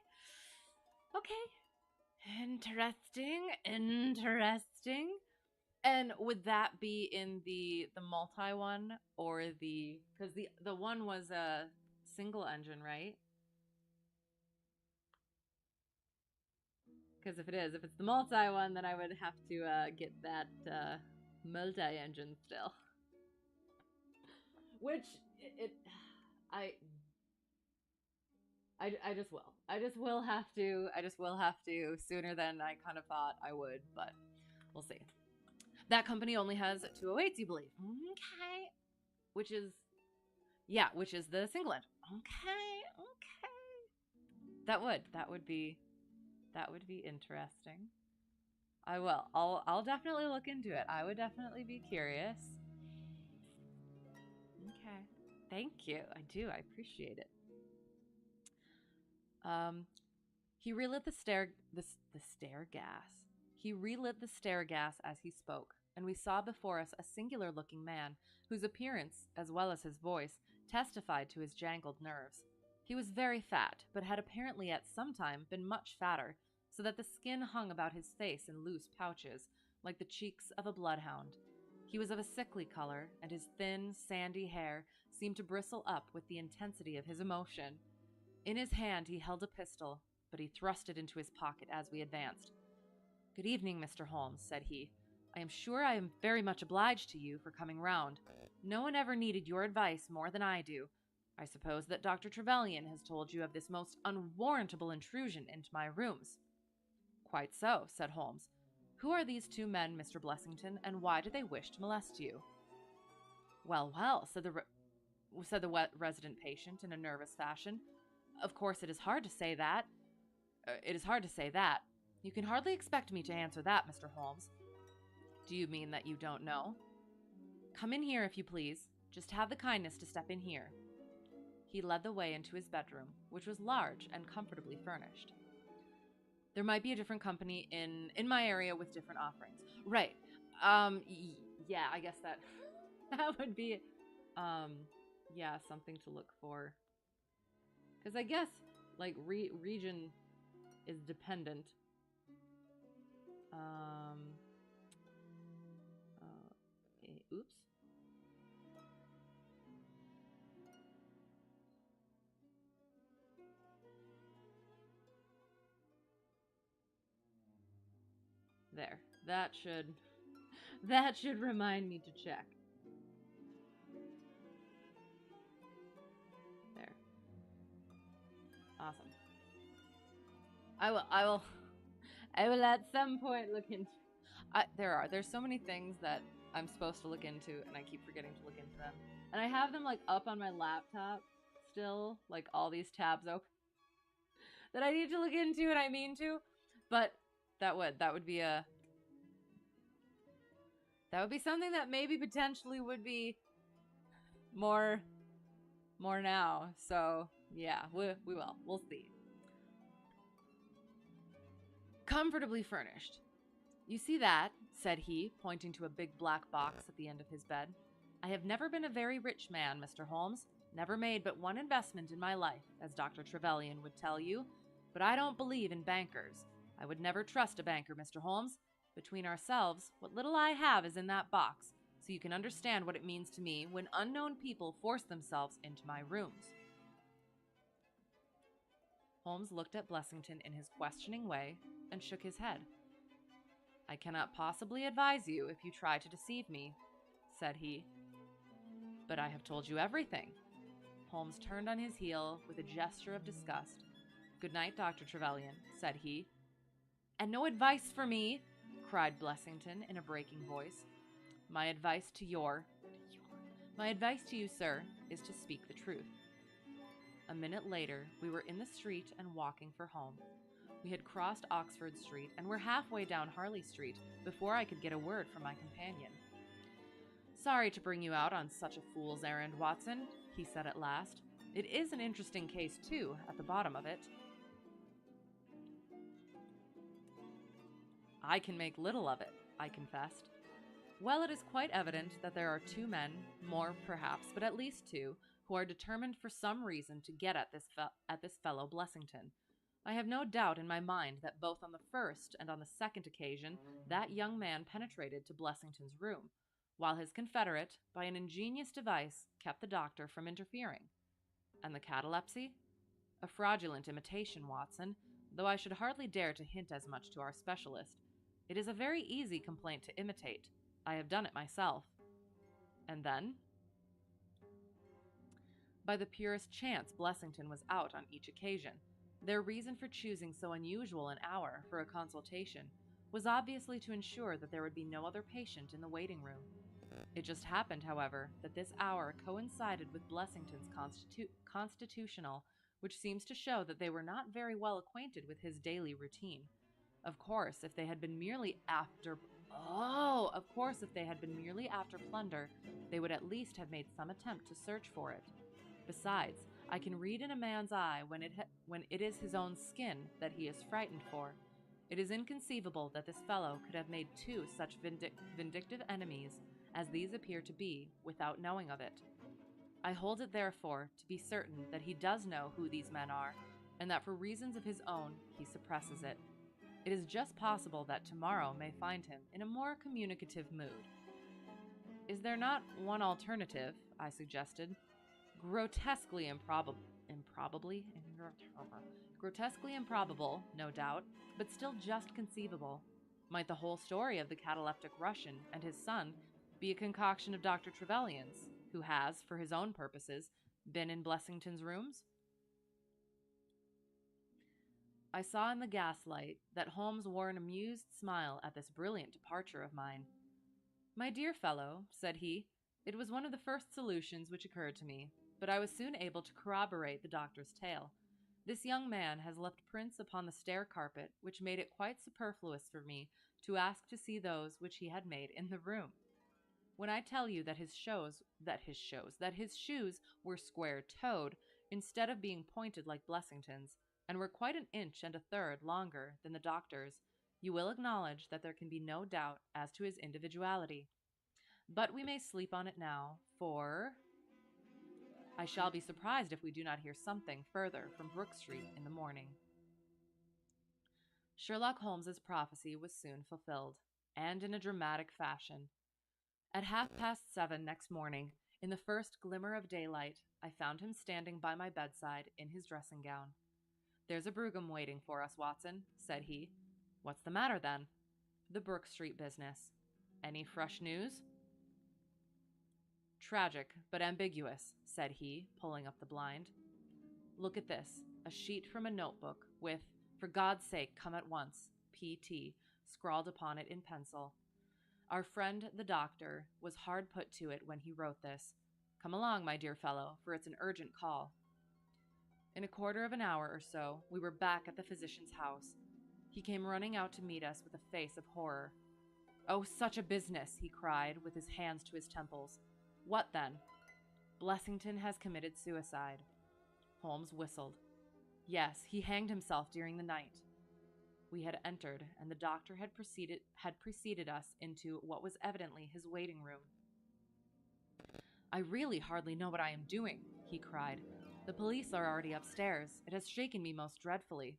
interesting. And would that be in the multi one, or because the one was a single engine, right? Because if it's the multi one, then I would have to get that multi engine still. Which it I I just will. I just will have to. I just will have to sooner than I kind of thought I would, but we'll see. That company only has 208s, you believe. Okay. Which is, yeah, which is the single engine. Okay, okay. That would be interesting. I will. I'll definitely look into it. I would definitely be curious. Okay. Thank you. I do. I appreciate it. Um, he relit the stair gas. He relit the stair gas as he spoke, and we saw before us a singular looking man, whose appearance, as well as his voice, testified to his jangled nerves. He was very fat, but had apparently at some time been much fatter, so that the skin hung about his face in loose pouches, like the cheeks of a bloodhound. He was of a sickly color, and his thin, sandy hair seemed to bristle up with the intensity of his emotion. In his hand he held a pistol, but he thrust it into his pocket as we advanced. "Good evening, Mr. Holmes," said he. "I am sure I am very much obliged to you for coming round. No one ever needed your advice more than I do. I suppose that Dr. Trevelyan has told you of this most unwarrantable intrusion into my rooms." "Quite so," said Holmes. "Who are these two men, Mr. Blessington, and why do they wish to molest you?" "Well, well," said the resident patient in a nervous fashion. "Of course, it is hard to say that. It is hard to say that. You can hardly expect me to answer that, Mr. Holmes." "Do you mean that you don't know?" "Come in here, if you please. Just have the kindness to step in here." He led the way into his bedroom, which was large and comfortably furnished. "There might be a different company in my area with different offerings." "Right. Yeah, I guess that that would be yeah, something to look for. Cuz I guess like region is dependent. Oops. There. That should remind me to check. There. Awesome. I will at some point look into there's so many things that I'm supposed to look into and I keep forgetting to look into them. And I have them like up on my laptop still, like all these tabs open that I need to look into and I mean to, but that would be something that maybe potentially would be more now. So, yeah, we will. We'll see. "Comfortably furnished. You see that," said he, pointing to a big black box at the end of his bed. "I have never been a very rich man, Mr. Holmes. Never made but one investment in my life, as Dr. Trevelyan would tell you. But I don't believe in bankers. I would never trust a banker, Mr. Holmes. Between ourselves, what little I have is in that box, so you can understand what it means to me when unknown people force themselves into my rooms." Holmes looked at Blessington in his questioning way and shook his head. "I cannot possibly advise you if you try to deceive me," said he. "But I have told you everything." Holmes turned on his heel with a gesture of disgust. "Good night, Dr. Trevelyan," said he. "And no advice for me?" cried Blessington in a breaking voice. My advice to you, sir, is to speak the truth." A minute later, we were in the street and walking for home. We had crossed Oxford Street and were halfway down Harley Street before I could get a word from my companion. "Sorry to bring you out on such a fool's errand, Watson," he said at last. "It is an interesting case, too, at the bottom of it." "I can make little of it," I confessed. "Well, it is quite evident that there are two men, more perhaps, but at least two, who are determined for some reason to get at this fellow Blessington. I have no doubt in my mind that both on the first and on the second occasion that young man penetrated to Blessington's room, while his confederate, by an ingenious device, kept the doctor from interfering. And the catalepsy? A fraudulent imitation, Watson, though I should hardly dare to hint as much to our specialist. It is a very easy complaint to imitate. I have done it myself." "And then?" "By the purest chance, Blessington was out on each occasion. Their reason for choosing so unusual an hour for a consultation was obviously to ensure that there would be no other patient in the waiting room. It just happened, however, that this hour coincided with Blessington's constitutional, which seems to show that they were not very well acquainted with his daily routine. Of course, if they had been merely after plunder, they would at least have made some attempt to search for it. Besides, I can read in a man's eye when it is his own skin that he is frightened for. It is inconceivable that this fellow could have made two such vindictive enemies as these appear to be without knowing of it. I hold it, therefore, to be certain that he does know who these men are, and that for reasons of his own he suppresses it. It is just possible that tomorrow may find him in a more communicative mood. Is there not one alternative, I suggested, grotesquely improbable, no doubt, but still just conceivable? Might the whole story of the cataleptic Russian and his son be a concoction of Dr. Trevelyan's, who has, for his own purposes, been in Blessington's rooms? I saw in the gaslight that Holmes wore an amused smile at this brilliant departure of mine. "My dear fellow," said he, "it was one of the first solutions which occurred to me, but I was soon able to corroborate the doctor's tale. This young man has left prints upon the stair carpet which made it quite superfluous for me to ask to see those which he had made in the room. When I tell you that his shoes were square-toed instead of being pointed like Blessington's, and were quite an inch and a third longer than the doctor's, you will acknowledge that there can be no doubt as to his individuality. But we may sleep on it now, for I shall be surprised if we do not hear something further from Brook Street in the morning." Sherlock Holmes's prophecy was soon fulfilled, and in a dramatic fashion. At 7:30 next morning, in the first glimmer of daylight, I found him standing by my bedside in his dressing gown. "There's a brougham waiting for us, Watson," said he. "What's the matter, then?" "The Brook Street business." "Any fresh news?" "Tragic, but ambiguous," said he, pulling up the blind. "Look at this, a sheet from a notebook with, 'For God's sake, come at once, P.T.,' scrawled upon it in pencil. Our friend, the doctor, was hard put to it when he wrote this. Come along, my dear fellow, for it's an urgent call." In a quarter of an hour or so, we were back at the physician's house. He came running out to meet us with a face of horror. "Oh, such a business!" he cried, with his hands to his temples. "What then?" "Blessington has committed suicide." Holmes whistled. "Yes, he hanged himself during the night." We had entered, and the doctor had preceded us into what was evidently his waiting room. "I really hardly know what I am doing," he cried. "The police are already upstairs. It has shaken me most dreadfully."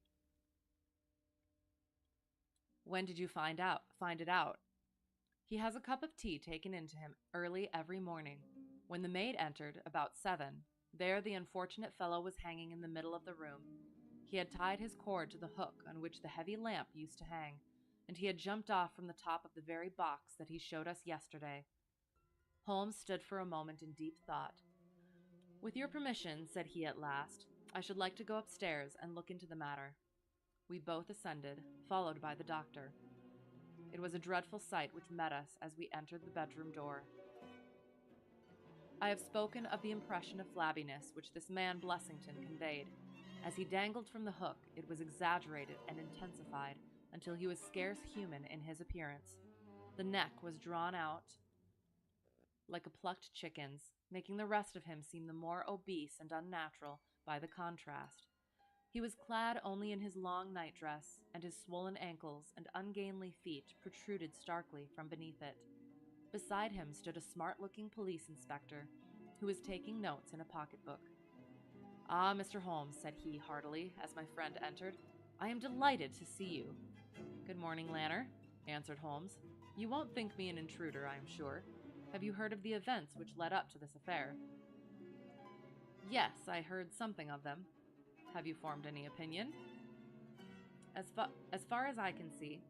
"When did you find it out?" "He has a cup of tea taken in to him early every morning. When the maid entered, about 7, there the unfortunate fellow was hanging in the middle of the room. He had tied his cord to the hook on which the heavy lamp used to hang, and he had jumped off from the top of the very box that he showed us yesterday." Holmes stood for a moment in deep thought. "With your permission," said he at last, "I should like to go upstairs and look into the matter." We both ascended, followed by the doctor. It was a dreadful sight which met us as we entered the bedroom door. I have spoken of the impression of flabbiness which this man Blessington conveyed. As he dangled from the hook, it was exaggerated and intensified until he was scarce human in his appearance. The neck was drawn out like a plucked chicken's, making the rest of him seem the more obese and unnatural by the contrast. He was clad only in his long nightdress, and his swollen ankles and ungainly feet protruded starkly from beneath it. Beside him stood a smart-looking police inspector, who was taking notes in a pocketbook. "Ah, Mr. Holmes," said he heartily, as my friend entered, "I am delighted to see you." "Good morning, Lanner," answered Holmes. "You won't think me an intruder, I am sure. Have you heard of the events which led up to this affair?" "Yes, I heard something of them." "Have you formed any opinion?" As far as I can see,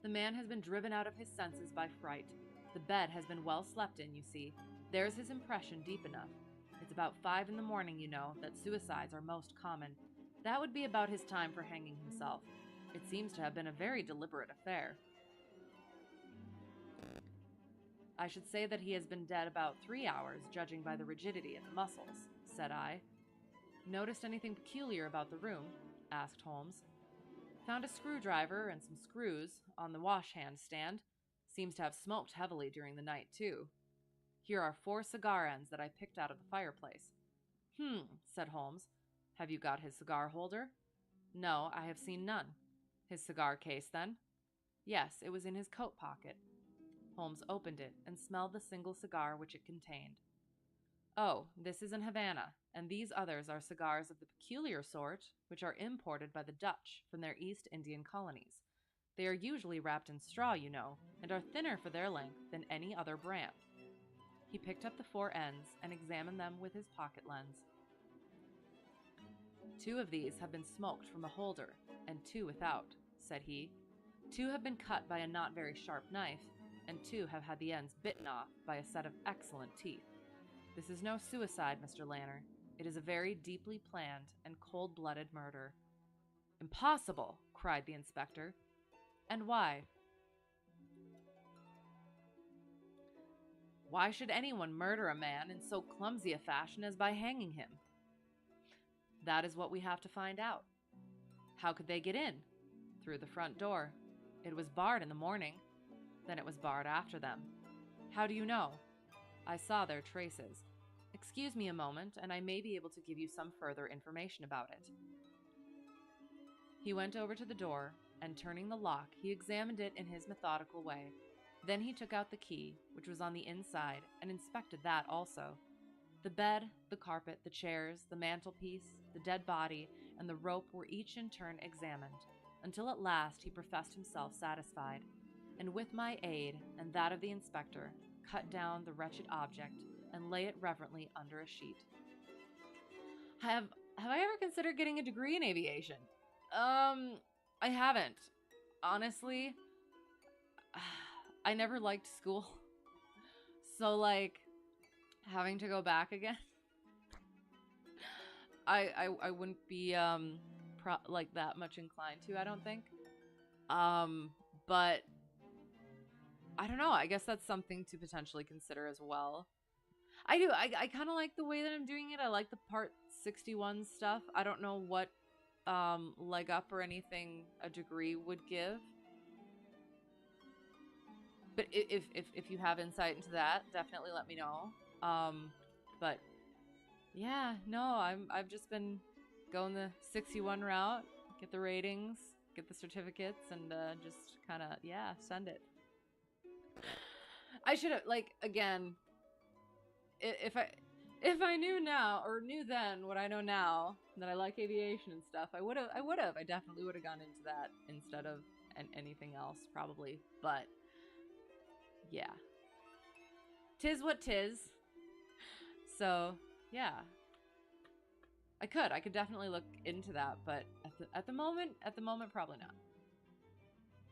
the man has been driven out of his senses by fright. The bed has been well slept in, you see. There's his impression deep enough. It's about 5 in the morning, you know, that suicides are most common. That would be about his time for hanging himself. It seems to have been a very deliberate affair. I should say that he has been dead about 3 hours, judging by the rigidity of the muscles, said I. Noticed anything peculiar about the room? Asked Holmes. Found a screwdriver and some screws on the wash-hand stand. Seems to have smoked heavily during the night, too. Here are 4 cigar ends that I picked out of the fireplace. Said Holmes. Have you got his cigar holder? No, I have seen none. His cigar case, then? Yes, it was in his coat pocket. Holmes opened it and smelled the single cigar which it contained. Oh, this is an Havana, and these others are cigars of the peculiar sort which are imported by the Dutch from their East Indian colonies. They are usually wrapped in straw, you know, and are thinner for their length than any other brand. He picked up the 4 ends and examined them with his pocket lens. 2 of these have been smoked from a holder, and 2 without, said he. 2 have been cut by a not very sharp knife, and 2 have had the ends bitten off by a set of excellent teeth. This is no suicide, Mr. Lanner. It is a very deeply planned and cold-blooded murder. Impossible, cried the inspector. And why? Why should anyone murder a man in so clumsy a fashion as by hanging him? That is what we have to find out. How could they get in? Through the front door. It was barred in the morning. Then it was barred after them. How do you know? I saw their traces. Excuse me a moment, and I may be able to give you some further information about it. He went over to the door, and turning the lock, he examined it in his methodical way. Then he took out the key, which was on the inside, and inspected that also. The bed, the carpet, the chairs, the mantelpiece, the dead body, and the rope were each in turn examined, until at last he professed himself satisfied, and with my aid and that of the inspector, cut down the wretched object and lay it reverently under a sheet. Have I ever considered getting a degree in aviation? I haven't. Honestly, I never liked school. So, like, having to go back again, I wouldn't be, like, that much inclined to, I don't think. But I don't know. I guess that's something to potentially consider as well. I do. I kind of like the way that I'm doing it. I like the Part 61 stuff. I don't know what leg up or anything a degree would give. But if you have insight into that, definitely let me know. But yeah, no, I've just been going the 61 route, get the ratings, get the certificates, and just kind of, yeah, send it. I should have, like, again, if I knew now, or knew then what I know now, that I like aviation and stuff, I definitely would have gone into that instead of anything else, probably. But yeah, 'tis what 'tis. So yeah, I could definitely look into that, but at the moment, probably not.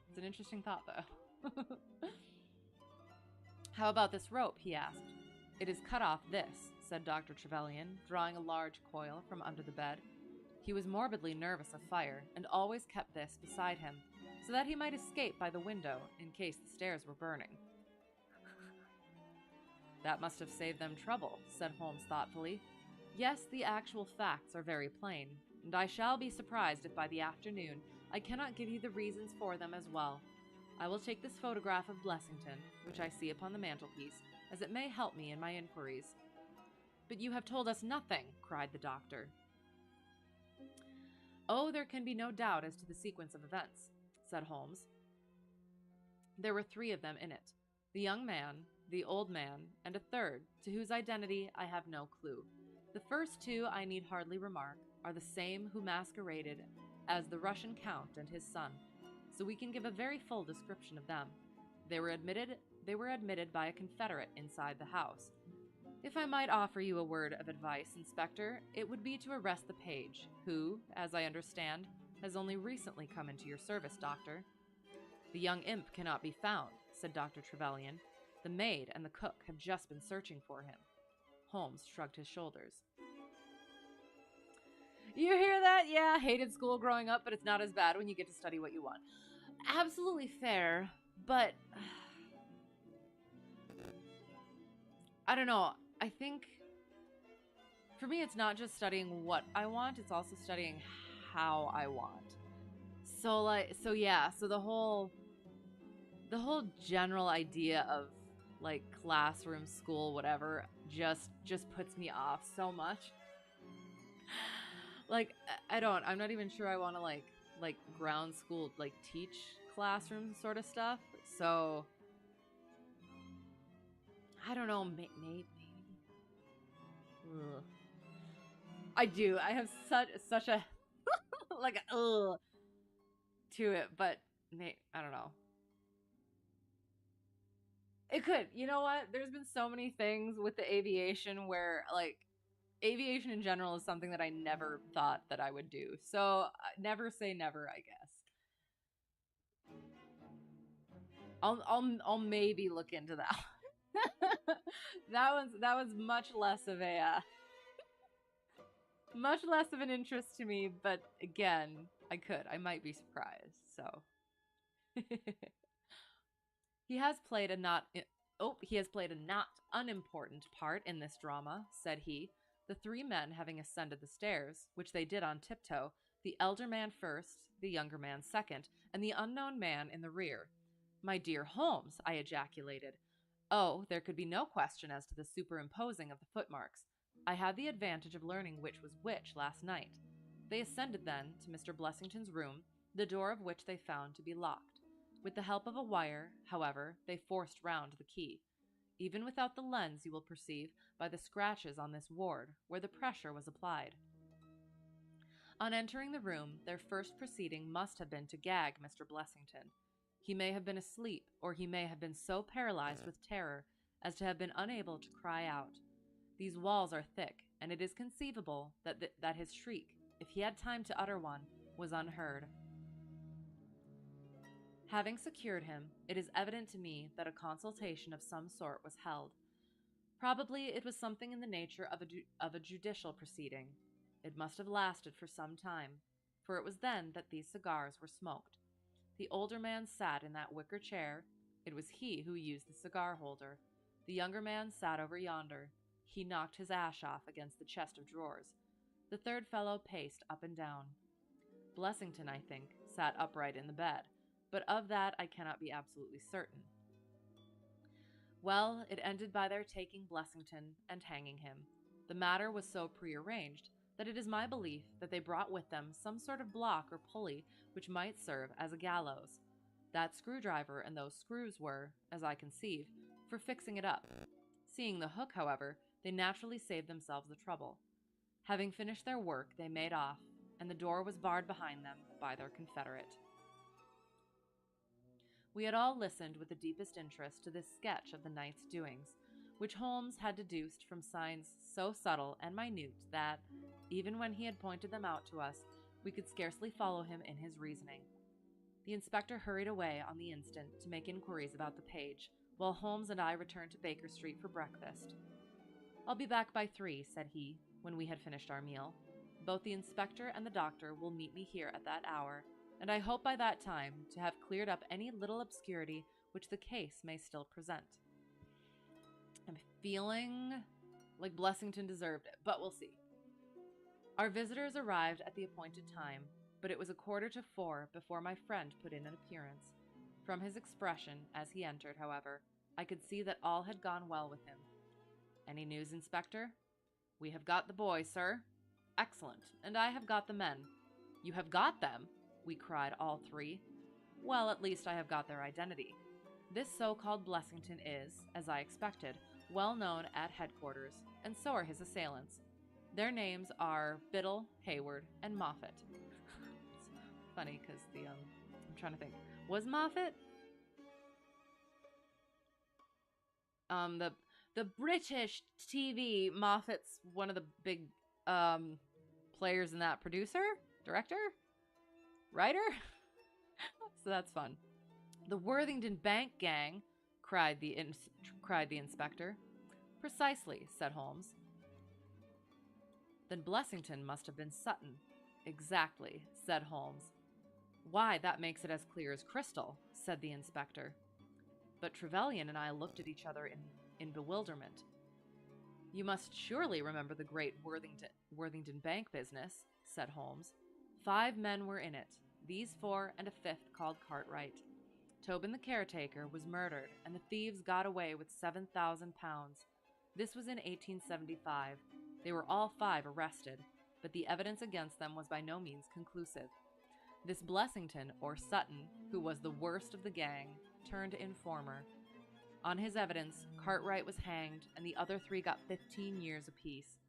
It's an interesting thought, though. How about this rope? He asked. It is cut off this, said Dr. Trevelyan, drawing a large coil from under the bed. He was morbidly nervous of fire, and always kept this beside him, so that he might escape by the window in case the stairs were burning. That must have saved them trouble, said Holmes thoughtfully. Yes, the actual facts are very plain, and I shall be surprised if by the afternoon I cannot give you the reasons for them as well. I will take this photograph of Blessington, which I see upon the mantelpiece, as it may help me in my inquiries. But you have told us nothing, cried the doctor. Oh, there can be no doubt as to the sequence of events, said Holmes. There were 3 of them in it, the young man, the old man, and a third, to whose identity I have no clue. The first 2, I need hardly remark, are the same who masqueraded as the Russian count and his son, so we can give a very full description of them. They were admitted by a Confederate inside the house. If I might offer you a word of advice, Inspector, it would be to arrest the page, who, as I understand, has only recently come into your service, Doctor. The young imp cannot be found, said Dr. Trevelyan. The maid and the cook have just been searching for him. Holmes shrugged his shoulders. You hear that? Yeah, hated school growing up, but it's not as bad when you get to study what you want. Absolutely fair, but I don't know. I think for me, it's not just studying what I want, it's also studying how I want. So the whole general idea of like classroom, school, whatever, just puts me off so much. Like I'm not even sure I want to like ground school like teach classroom sort of stuff. So I don't know, maybe. Ugh. I do. I have such a like ugh to it, but I don't know. It could. You know what? There's been so many things with the aviation where like aviation in general is something that I never thought that I would do. So never say never, I guess. I'll maybe look into that. That was much less of an interest to me, but again, I might be surprised. So he has played a not he has played a not unimportant part in this drama, said he, the three men having ascended the stairs, which they did on tiptoe, the elder man first, the younger man second, and the unknown man in the rear. My dear Holmes, I ejaculated. Oh, there could be no question as to the superimposing of the footmarks. I had the advantage of learning which was which last night. They ascended then to Mr. Blessington's room, the door of which they found to be locked. With the help of a wire, however, they forced round the key. Even without the lens, you will perceive by the scratches on this ward, where the pressure was applied. On entering the room, their first proceeding must have been to gag Mr. Blessington. He may have been asleep, or he may have been so paralyzed with terror as to have been unable to cry out. These walls are thick, and it is conceivable that his shriek, if he had time to utter one, was unheard. Having secured him, it is evident to me that a consultation of some sort was held. Probably it was something in the nature of a judicial proceeding. It must have lasted for some time, for it was then that these cigars were smoked. The older man sat in that wicker chair. It was he who used the cigar holder. The younger man sat over yonder. He knocked his ash off against the chest of drawers. The third fellow paced up and down. Blessington, I think, sat upright in the bed, but of that I cannot be absolutely certain. Well, it ended by their taking Blessington and hanging him. The matter was so prearranged that it is my belief that they brought with them some sort of block or pulley which might serve as a gallows. That screwdriver and those screws were, as I conceive, for fixing it up. Seeing the hook, however, they naturally saved themselves the trouble. Having finished their work, they made off, and the door was barred behind them by their confederate. We had all listened with the deepest interest to this sketch of the night's doings, which Holmes had deduced from signs so subtle and minute that, even when he had pointed them out to us, we could scarcely follow him in his reasoning. The inspector hurried away on the instant to make inquiries about the page, while Holmes and I returned to Baker Street for breakfast. "I'll be back by 3, said he, when we had finished our meal. "Both the inspector and the doctor will meet me here at that hour, and I hope by that time to have cleared up any little obscurity which the case may still present." I'm feeling like Blessington deserved it, but we'll see. Our visitors arrived at the appointed time, but it was 3:45 before my friend put in an appearance. From his expression as he entered, however, I could see that all had gone well with him. "Any news, Inspector?" "We have got the boy, sir." "Excellent, and I have got the men." "You have got them?" we cried all three. "Well, at least I have got their identity. This so-called Blessington is, as I expected, well known at headquarters, and so are his assailants. Their names are Biddle, Hayward, and Moffat." It's funny because I'm trying to think. Was Moffat? The British TV, Moffat's one of the big players in that. Producer? Director? Writer? So that's fun. "The Worthington Bank gang," cried the inspector. "Precisely," said Holmes. Then Blessington must have been Sutton. Exactly, said Holmes. Why, that makes it as clear as crystal, said the inspector. But Trevelyan and I looked at each other in bewilderment. You must surely remember the great Worthington Bank business, said Holmes. 5 men were in it, these 4 and a 5th called Cartwright. Tobin the caretaker was murdered, and the thieves got away with £7,000. This was in 1875. They were all 5 arrested, but the evidence against them was by no means conclusive. This Blessington, or Sutton, who was the worst of the gang, turned informer. On his evidence, Cartwright was hanged, and the other 3 got 15 years apiece.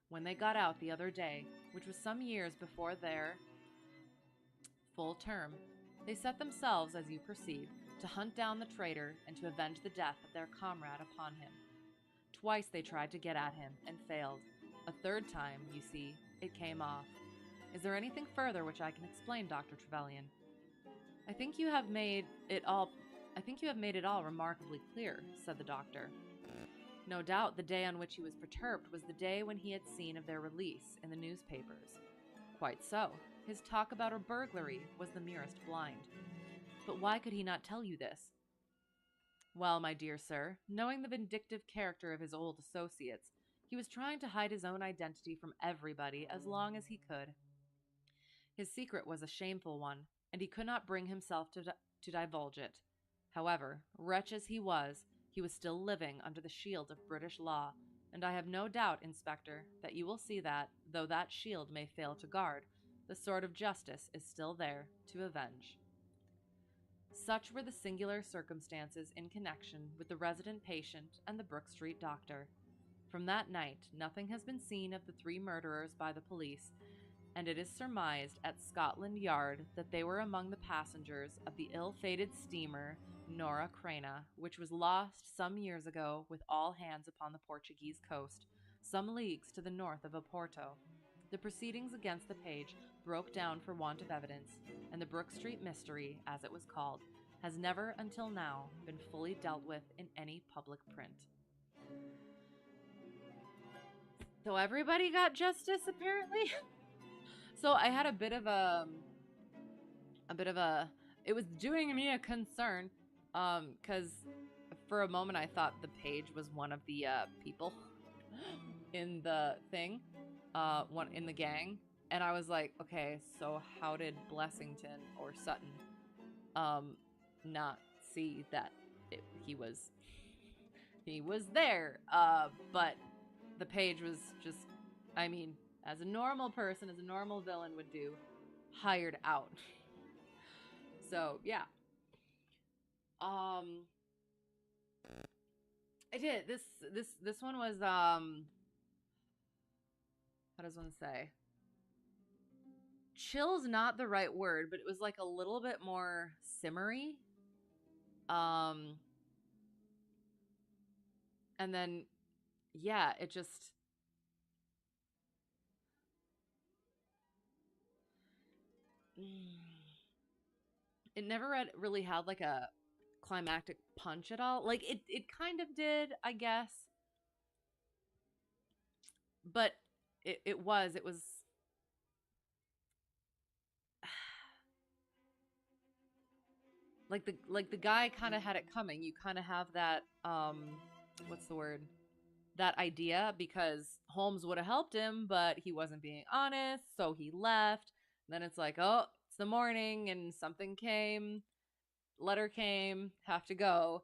When they got out the other day, which was some years before their full term, they set themselves, as you perceive, to hunt down the traitor and to avenge the death of their comrade upon him. Twice they tried to get at him and failed. A 3rd time, you see, it came off. Is there anything further which I can explain, Dr. Trevelyan? I think you have made it all remarkably clear, said the doctor. No doubt the day on which he was perturbed was the day when he had seen of their release in the newspapers. Quite so. His talk about a burglary was the merest blind. But why could he not tell you this? Well, my dear sir, knowing the vindictive character of his old associates, he was trying to hide his own identity from everybody as long as he could. His secret was a shameful one, and he could not bring himself to divulge it. However, wretch as he was still living under the shield of British law, and I have no doubt, Inspector, that you will see that, though that shield may fail to guard, the sword of justice is still there to avenge. Such were the singular circumstances in connection with the resident patient and the Brook Street doctor. From that night, nothing has been seen of the 3 murderers by the police, and it is surmised at Scotland Yard that they were among the passengers of the ill-fated steamer Nora Creina, which was lost some years ago with all hands upon the Portuguese coast, some leagues to the north of Oporto. The proceedings against the page broke down for want of evidence, and the Brook Street mystery, as it was called, has never until now been fully dealt with in any public print. So everybody got justice, apparently? So I had a bit of a, it was doing me a concern, because for a moment I thought the page was one of the people in the thing, one in the gang, and I was like, okay, so how did Blessington or Sutton not see that he was there? But the page was just, I mean, as a normal person, as a normal villain would do, hired out. So yeah. I did this one was how does one say? Chill's not the right word, but it was like a little bit more simmery. And then yeah, it just it never really had like a climactic punch at all. Like it kind of did, I guess. But it was like the guy kind of had it coming. You kind of have that what's the word? That idea, because Holmes would have helped him, but he wasn't being honest, so he left. And then it's like, oh, it's the morning and something came, letter came, have to go.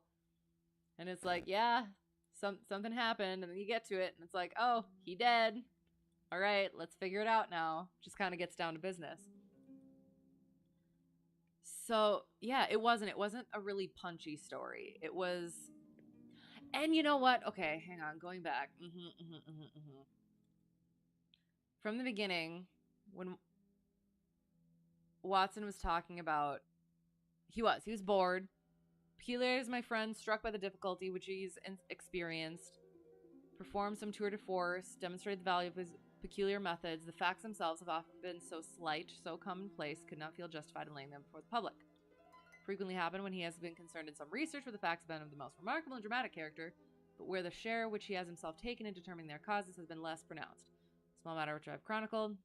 And it's like, yeah, something happened, and then you get to it and it's like, oh, he dead. All right, let's figure it out now. Just kind of gets down to business. So, yeah, it wasn't a really punchy story. It was, and you know what? Okay, hang on, going back. From the beginning, when Watson was talking about, he was bored. Peculiar is my friend, struck by the difficulty which he's experienced, performed some tour de force, demonstrated the value of his peculiar methods. The facts themselves have often been so slight, so commonplace, could not feel justified in laying them before the public. Frequently happen when he has been concerned in some research where the facts have been of the most remarkable and dramatic character, but where the share which he has himself taken in determining their causes has been less pronounced. Small matter which I've chronicled.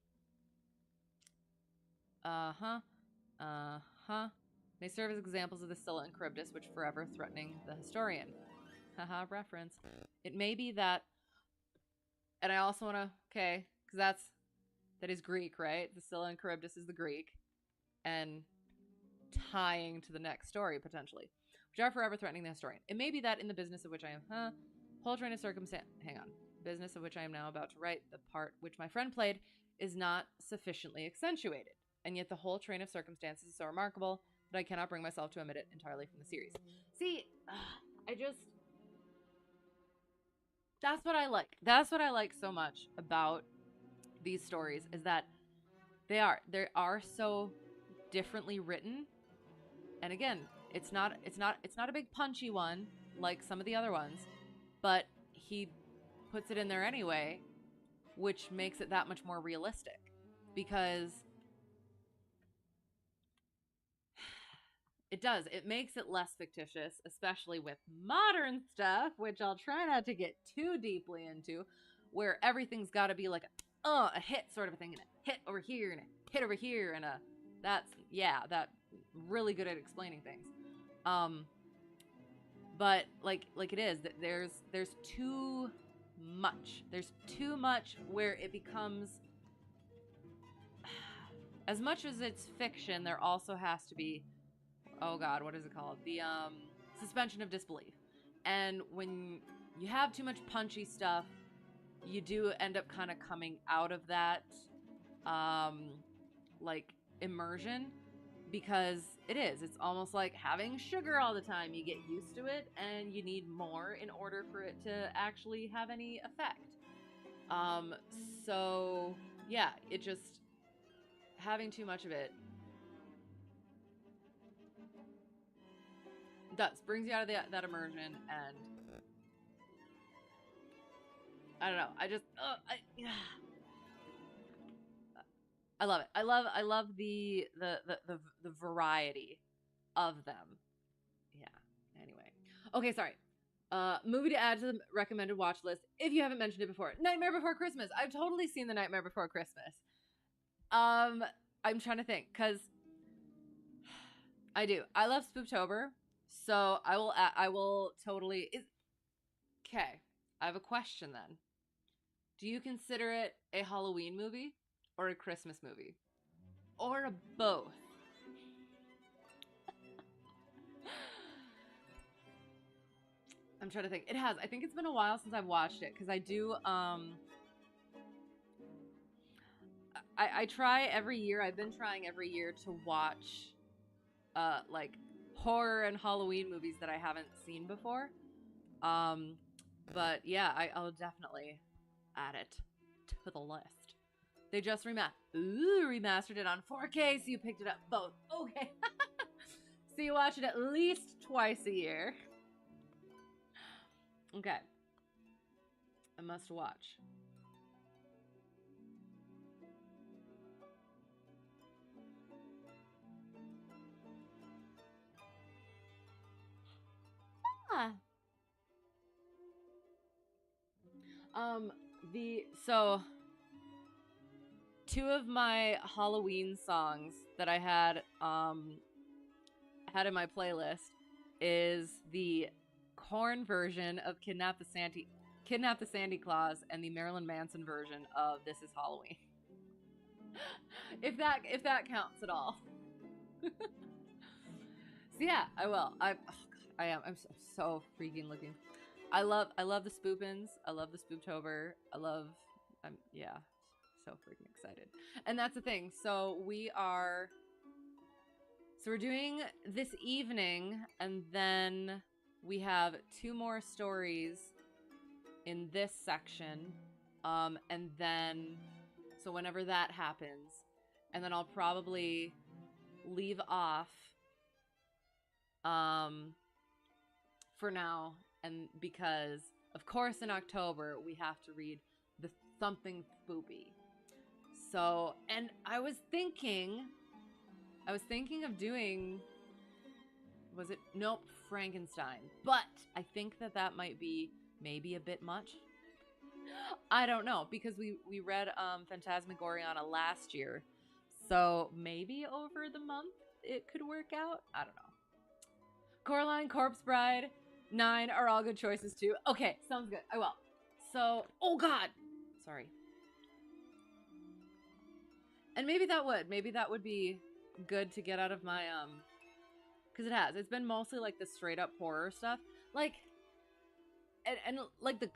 May serve as examples of the Scylla and Charybdis, which forever threatening the historian. Haha, reference. It may be that, and I also want to, okay, because that is Greek, right? The Scylla and Charybdis is the Greek, and tying to the next story, potentially, which are forever threatening the historian. It may be that in the business of which I am, whole train of circumstance, hang on, business of which I am now about to write, the part which my friend played is not sufficiently accentuated, and yet the whole train of circumstances is so remarkable that I cannot bring myself to omit it entirely from the series. See, that's what I like. That's what I like so much about these stories, is that they are so differently written. And again, it's not a big punchy one like some of the other ones, but he puts it in there anyway, which makes it that much more realistic, because it makes it less fictitious, especially with modern stuff, which I'll try not to get too deeply into, where everything's got to be like a hit sort of a thing, and a hit over here and a hit over here, and that really good at explaining things. But like it is that there's too much. There's too much where it becomes, as much as it's fiction, there also has to be, oh God, what is it called? The suspension of disbelief. And when you have too much punchy stuff, you do end up kind of coming out of that like immersion, because it's almost like having sugar all the time. You get used to it and you need more in order for it to actually have any effect. So yeah, it just, having too much of it brings you out of that immersion, and I don't know. I love it. I love the variety of them. Yeah. Anyway. Okay, sorry. Movie to add to the recommended watch list, if you haven't mentioned it before. Nightmare Before Christmas. I've totally seen The Nightmare Before Christmas. I'm trying to think, because I do. I love Spooktober, so I will totally. Okay. I have a question then. Do you consider it a Halloween movie or a Christmas movie? Or a both? I'm trying to think. It has. I think it's been a while since I've watched it, because I do, I try every year. I've been trying every year to watch, like, horror and Halloween movies that I haven't seen before. But yeah, I'll definitely add it to the list. They just remastered it on 4K, so you picked it up both. Okay. So you watch it at least twice a year. Okay. A must watch. Ah. So two of my Halloween songs that I had in my playlist is the Korn version of Kidnap the Sandy Claus, and the Marilyn Manson version of This Is Halloween. if that counts at all. So yeah, I will. I'm so freaking looking. I love the Spoopins. I love the Spooptober. I'm so freaking excited. And that's the thing. So we're doing this evening, and then we have 2 more stories in this section. And then, so whenever that happens, and then I'll probably leave off for now, and because of course in October we have to read the Something Spoopy. So, and I was thinking of doing, Frankenstein, but I think that might be maybe a bit much. I don't know because we read Phantasmagoriana last year, so maybe over the month it could work out. I don't know. Coraline, Corpse Bride, 9 are all good choices too. Okay, sounds good. I will. So, oh God, sorry. And maybe that would be good to get out of my because it's been mostly like the straight up horror stuff, like and like the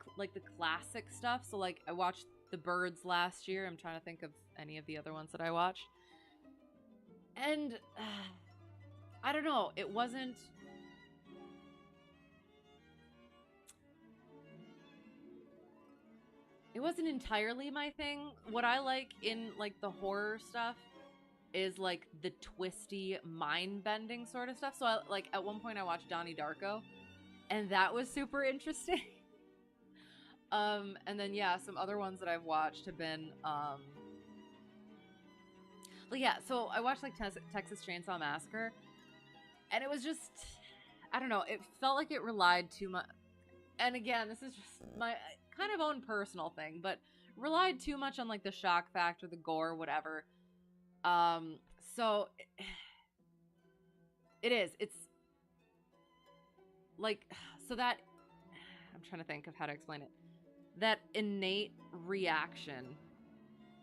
classic stuff. So like I watched The Birds last year. I'm trying to think of any of the other ones that I watched, and I don't know. It wasn't entirely my thing. What I like in like the horror stuff is like the twisty, mind-bending sort of stuff. So I, like at one point I watched Donnie Darko, and that was super interesting. And then yeah, some other ones that I've watched have been like yeah. So I watched like Texas Chainsaw Massacre, and it was just I don't know. It felt like it relied too much. And again, this is just my kind of own personal thing, but relied too much on like the shock factor, the gore, whatever. So it's like, so that I'm trying to think of how to explain it. That innate reaction,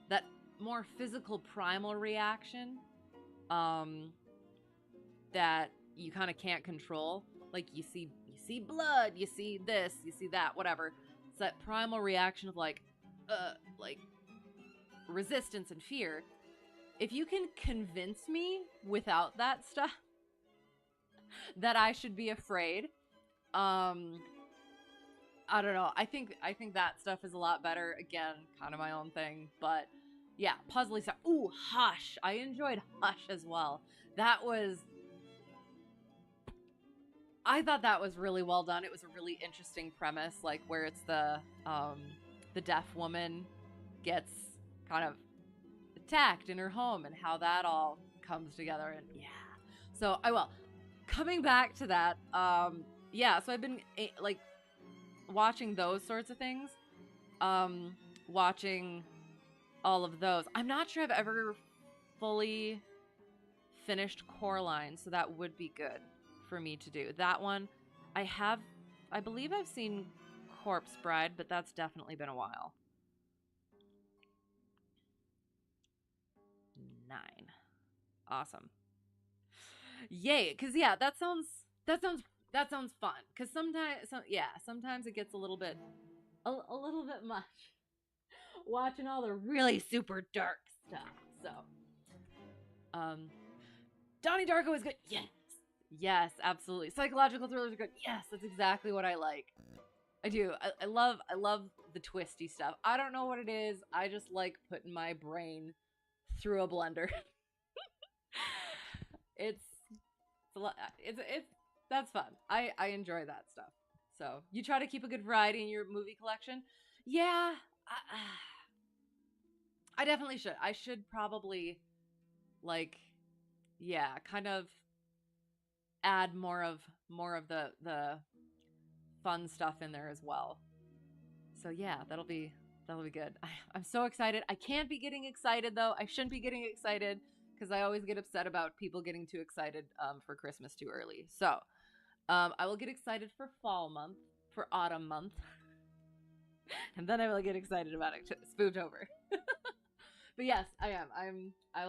that more physical primal reaction, that you kind of can't control. Like you see blood, you see this, you see that, whatever. It's that primal reaction of like resistance and fear. If you can convince me without that stuff that I should be afraid, I don't know. I think that stuff is a lot better. Again, kind of my own thing, but yeah, puzzly stuff. Ooh, Hush. I enjoyed Hush as well. I thought that was really well done. It was a really interesting premise, like where it's the deaf woman gets kind of attacked in her home and how that all comes together. And yeah, so I will. Coming back to that, yeah. So I've been like watching those sorts of things, watching all of those. I'm not sure I've ever fully finished Coraline, so that would be good for me to do. That one, I believe I've seen Corpse Bride, but that's definitely been a while. 9. Awesome. Yay, because yeah, that sounds fun. Because sometimes it gets a little bit much watching all the really super dark stuff. So, Donnie Darko is good. Yes, absolutely. Psychological thrillers are good. Yes, that's exactly what I like. I do. I love the twisty stuff. I don't know what it is. I just like putting my brain through a blender. it's a lot. It's that's fun. I enjoy that stuff. So you try to keep a good variety in your movie collection. Yeah, I definitely should. I should probably like, yeah, kind of add more of the fun stuff in there as well. So yeah, that'll be good. I'm so excited. I can't be getting excited though. I shouldn't be getting excited because I always get upset about people getting too excited for Christmas too early. So I will get excited for fall month, for autumn month, and then I will get excited about it, Spooktober. But yes, I am. I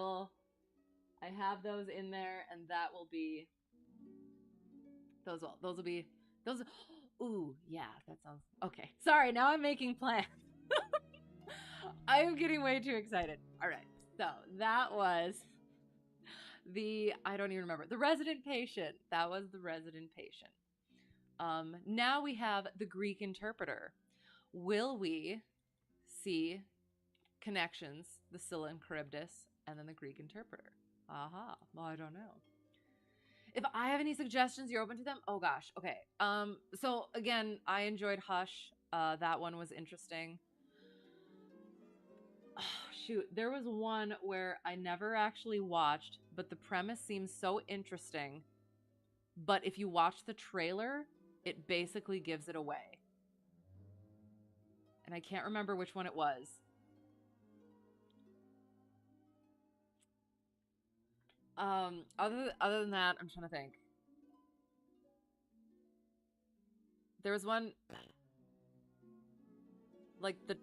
have those in there, and that will be those will be those. Ooh, yeah, that sounds okay. Sorry, now I'm making plans. I am getting way too excited. All right, so that was I don't even remember, the Resident Patient. That was the Resident Patient. Now we have the Greek Interpreter. Will we see connections, the Scylla and Charybdis, and then the Greek Interpreter? Aha, well, I don't know. If I have any suggestions, you're open to them? Oh gosh, okay. So again, I enjoyed Hush. That one was interesting. Oh, shoot, there was one where I never actually watched, but the premise seems so interesting. But if you watch the trailer, it basically gives it away. and I can't remember which one it was. Other than that, I'm trying to think. There was one like the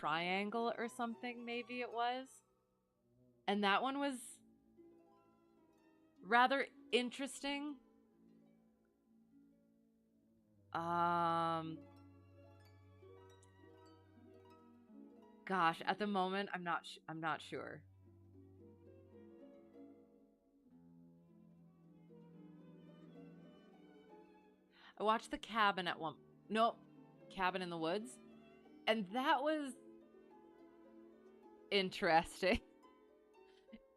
triangle or something, maybe it was. And that one was rather interesting. Um Gosh, at the moment I'm not sure. I watched The Cabin at one. Nope, Cabin in the Woods, and that was interesting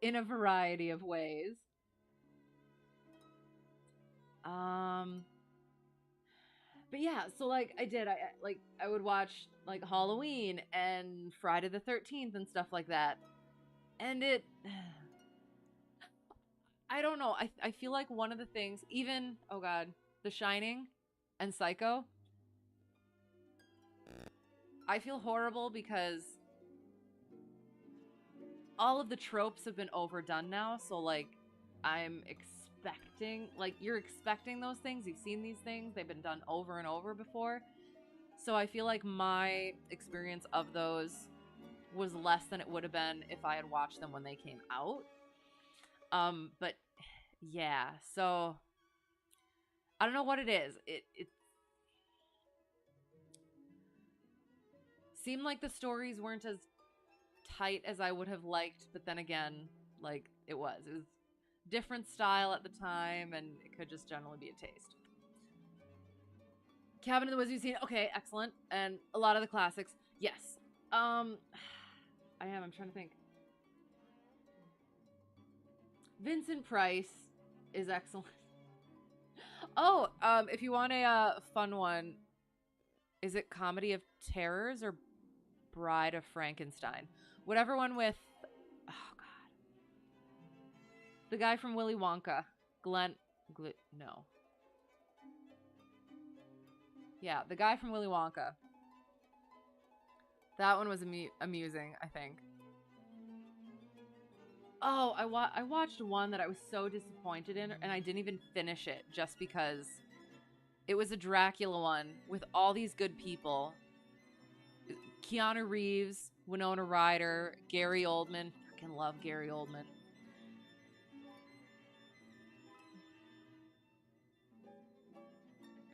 in a variety of ways. Um, but yeah, so like I would watch like Halloween and Friday the 13th and stuff like that, and it. I don't know. I feel like one of the things, even oh god, The Shining and Psycho. I feel horrible because all of the tropes have been overdone now. So like I'm expecting like you're expecting those things. You've seen these things. They've been done over and over before. So I feel like my experience of those was less than it would have been if I had watched them when they came out. But yeah, so I don't know what it is. It seemed like the stories weren't as tight as I would have liked, but then again, like it was different style at the time, and it could just generally be a taste. Cabin in the Woods you've seen, okay, excellent, and a lot of the classics, yes. I'm trying to think. Vincent Price is excellent. Oh, if you want a fun one, is it Comedy of Terrors or Bride of Frankenstein? Whatever one with, oh god, the guy from Willy Wonka, no, yeah, the guy from Willy Wonka. That one was amusing, I think. Oh, I watched one that I was so disappointed in, and I didn't even finish it just because it was a Dracula one with all these good people. Keanu Reeves, Winona Ryder, Gary Oldman. Fucking love Gary Oldman.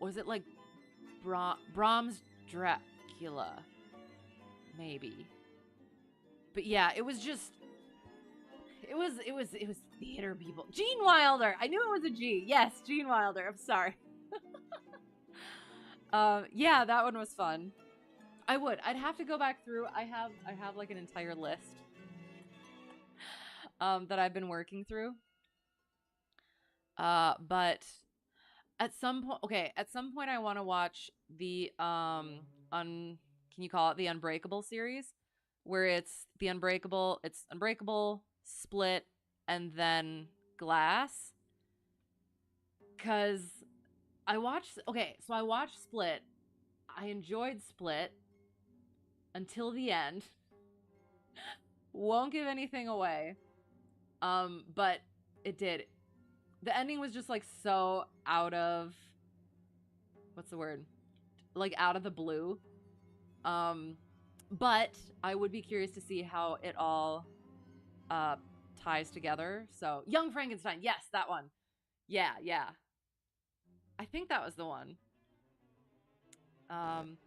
Was it like Brahms Dracula? Maybe. But yeah, it was just it was theater people. Gene Wilder. I knew it was a G. Yes, Gene Wilder. I'm sorry. Yeah, that one was fun. I'd have to go back through. I have like an entire list that I've been working through. But at some point, okay, at some point I want to watch the can you call it the Unbreakable series, where it's Unbreakable, Split, and then Glass. Cause I watched Split. I enjoyed Split until the end. Won't give anything away. But it did. The ending was just like so out of what's the word? Like out of the blue. But I would be curious to see how it all ties together. So, Young Frankenstein. Yes, that one. Yeah, yeah. I think that was the one. Um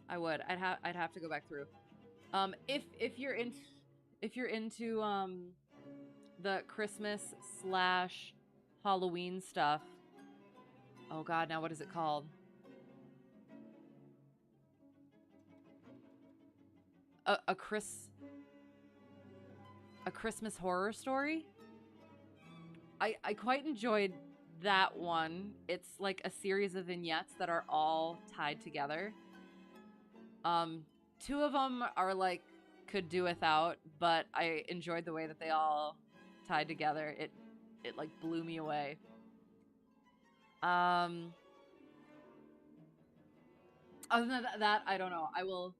I would. I'd have to go back through. If you're in if you're into the Christmas slash Halloween stuff. Oh god, now what is it called? A a Chris a Christmas Horror Story? I quite enjoyed that one. It's like a series of vignettes that are all tied together. Um, Two of them are like could do without, but I enjoyed the way that they all tied together. It like blew me away. Um, Other than that, I don't know. I will.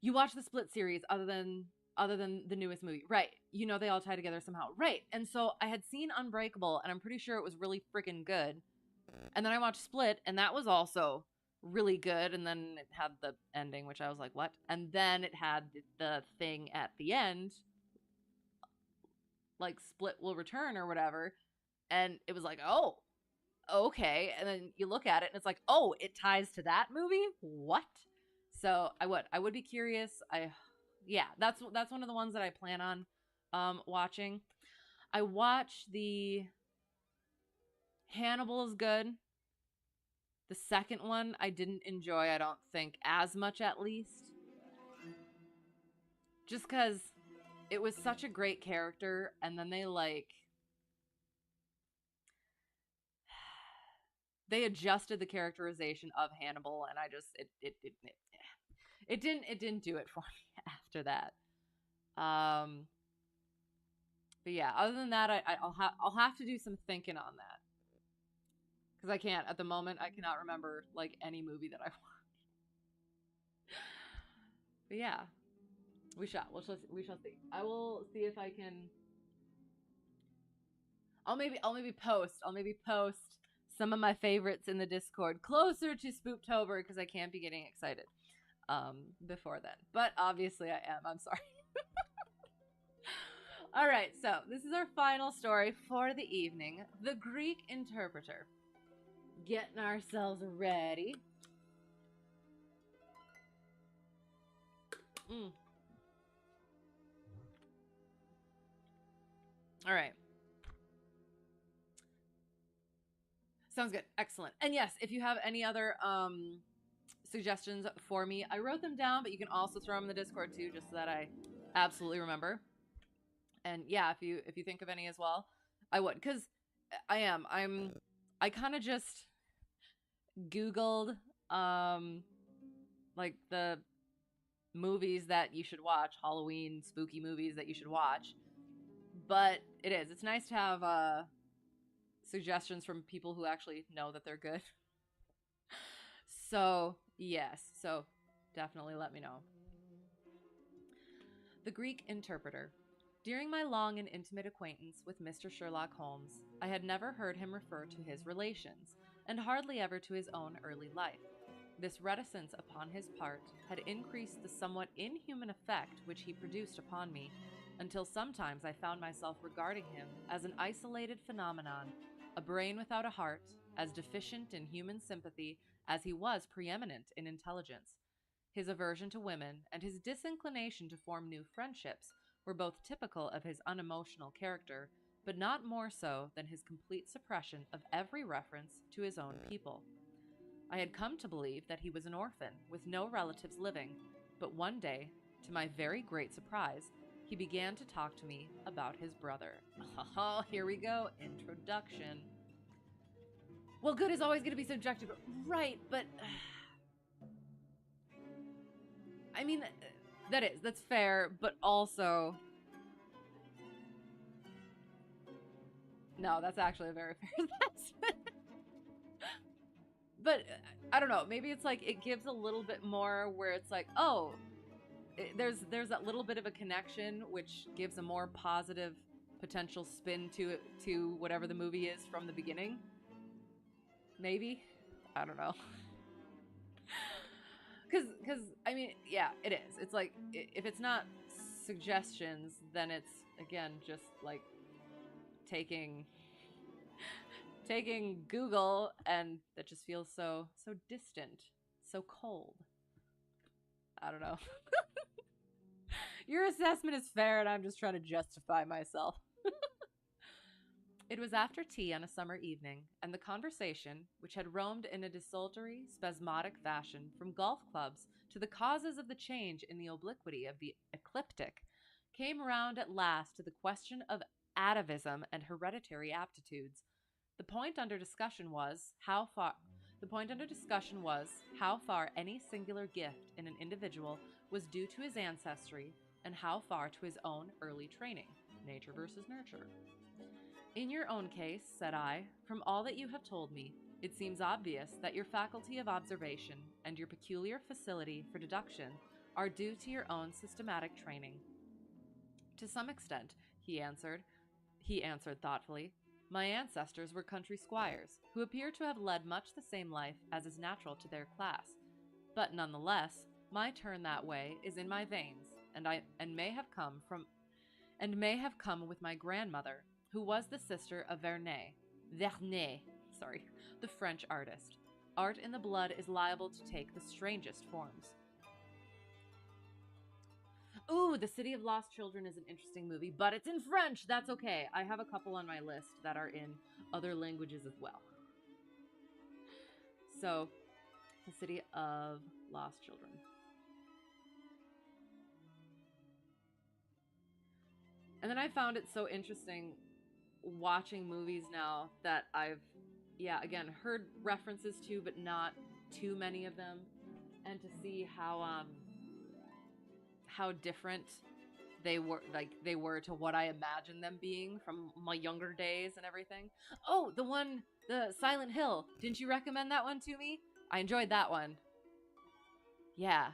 You watch the Split series other than the newest movie, right? You know they all tie together somehow, right? And so I had seen Unbreakable, and I'm pretty sure it was really freaking good. And then I watched Split, and that was also really good. And then it had the ending, which I was like, what? And then it had the thing at the end, like Split will return or whatever. And it was like, oh, okay. And then you look at it, and it's like, oh, it ties to that movie. What? So I would be curious. Yeah, that's one of the ones that I plan on watching. I watch the Hannibal is good. The second one I didn't enjoy, I don't think, as much at least. Just because it was such a great character, and then they adjusted the characterization of Hannibal, and I just it didn't do it for me after that. Um, but yeah, other than that, I'll have to do some thinking on that because I can't at the moment. I cannot remember like any movie that I watched. But yeah, we shall see. I will see if I can. I'll maybe post some of my favorites in the Discord closer to Spooktober because I can't be getting excited before then. But obviously I am. I'm sorry. All right, so this is our final story for the evening. The Greek Interpreter. Getting ourselves ready. All right. Sounds good. Excellent. And yes, if you have any other suggestions for me, I wrote them down, but you can also throw them in the Discord too, just so that I absolutely remember. And yeah, if you think of any as well, I would, because I kind of just Googled like the movies that you should watch, Halloween spooky movies that you should watch. But it's nice to have suggestions from people who actually know that they're good. So yes, so definitely let me know. The Greek Interpreter. During my long and intimate acquaintance with Mr. Sherlock Holmes, I had never heard him refer to his relations, and hardly ever to his own early life. This reticence upon his part had increased the somewhat inhuman effect which he produced upon me, until sometimes I found myself regarding him as an isolated phenomenon, a brain without a heart, as deficient in human sympathy as he was preeminent in intelligence. His aversion to women and his disinclination to form new friendships were both typical of his unemotional character, but not more so than his complete suppression of every reference to his own people. I had come to believe that he was an orphan, with no relatives living, but one day, to my very great surprise, he began to talk to me about his brother. Oh, here we go, introduction. Well, good is always going to be subjective, right, but... I mean, that's fair, but also... No, that's actually a very fair assessment. But, I don't know, maybe it's like, it gives a little bit more where it's like, oh, there's that little bit of a connection, which gives a more positive potential spin to whatever the movie is from the beginning. Maybe? I don't know. Because I mean, yeah, it is. It's like, if it's not suggestions, then it's, again, just like taking Google, and that just feels so distant, so cold. I don't know. Your assessment is fair, and I'm just trying to justify myself. It was after tea on a summer evening, and the conversation, which had roamed in a desultory, spasmodic fashion from golf clubs to the causes of the change in the obliquity of the ecliptic, came round at last to the question of atavism and hereditary aptitudes. The point under discussion was how far any singular gift in an individual was due to his ancestry, and how far to his own early training, nature versus nurture. In your own case, said I, from all that you have told me, It seems obvious that your faculty of observation and your peculiar facility for deduction are due to your own systematic training. To some extent, he answered. He answered thoughtfully. My ancestors were country squires, who appear to have led much the same life as is natural to their class. But nonetheless, my turn that way is in my veins, and may have come with my grandmother, who was the sister of Vernet, the French artist. Art in the blood is liable to take the strangest forms. Ooh, The City of Lost Children is an interesting movie, but it's in French. That's okay. I have a couple on my list that are in other languages as well. So, The City of Lost Children. And then I found it so interesting watching movies now that I've, again, heard references to, but not too many of them. And to see how different they were to what I imagined them being from my younger days and everything. Oh, the Silent Hill. Didn't you recommend that one to me? I enjoyed that one. Yeah.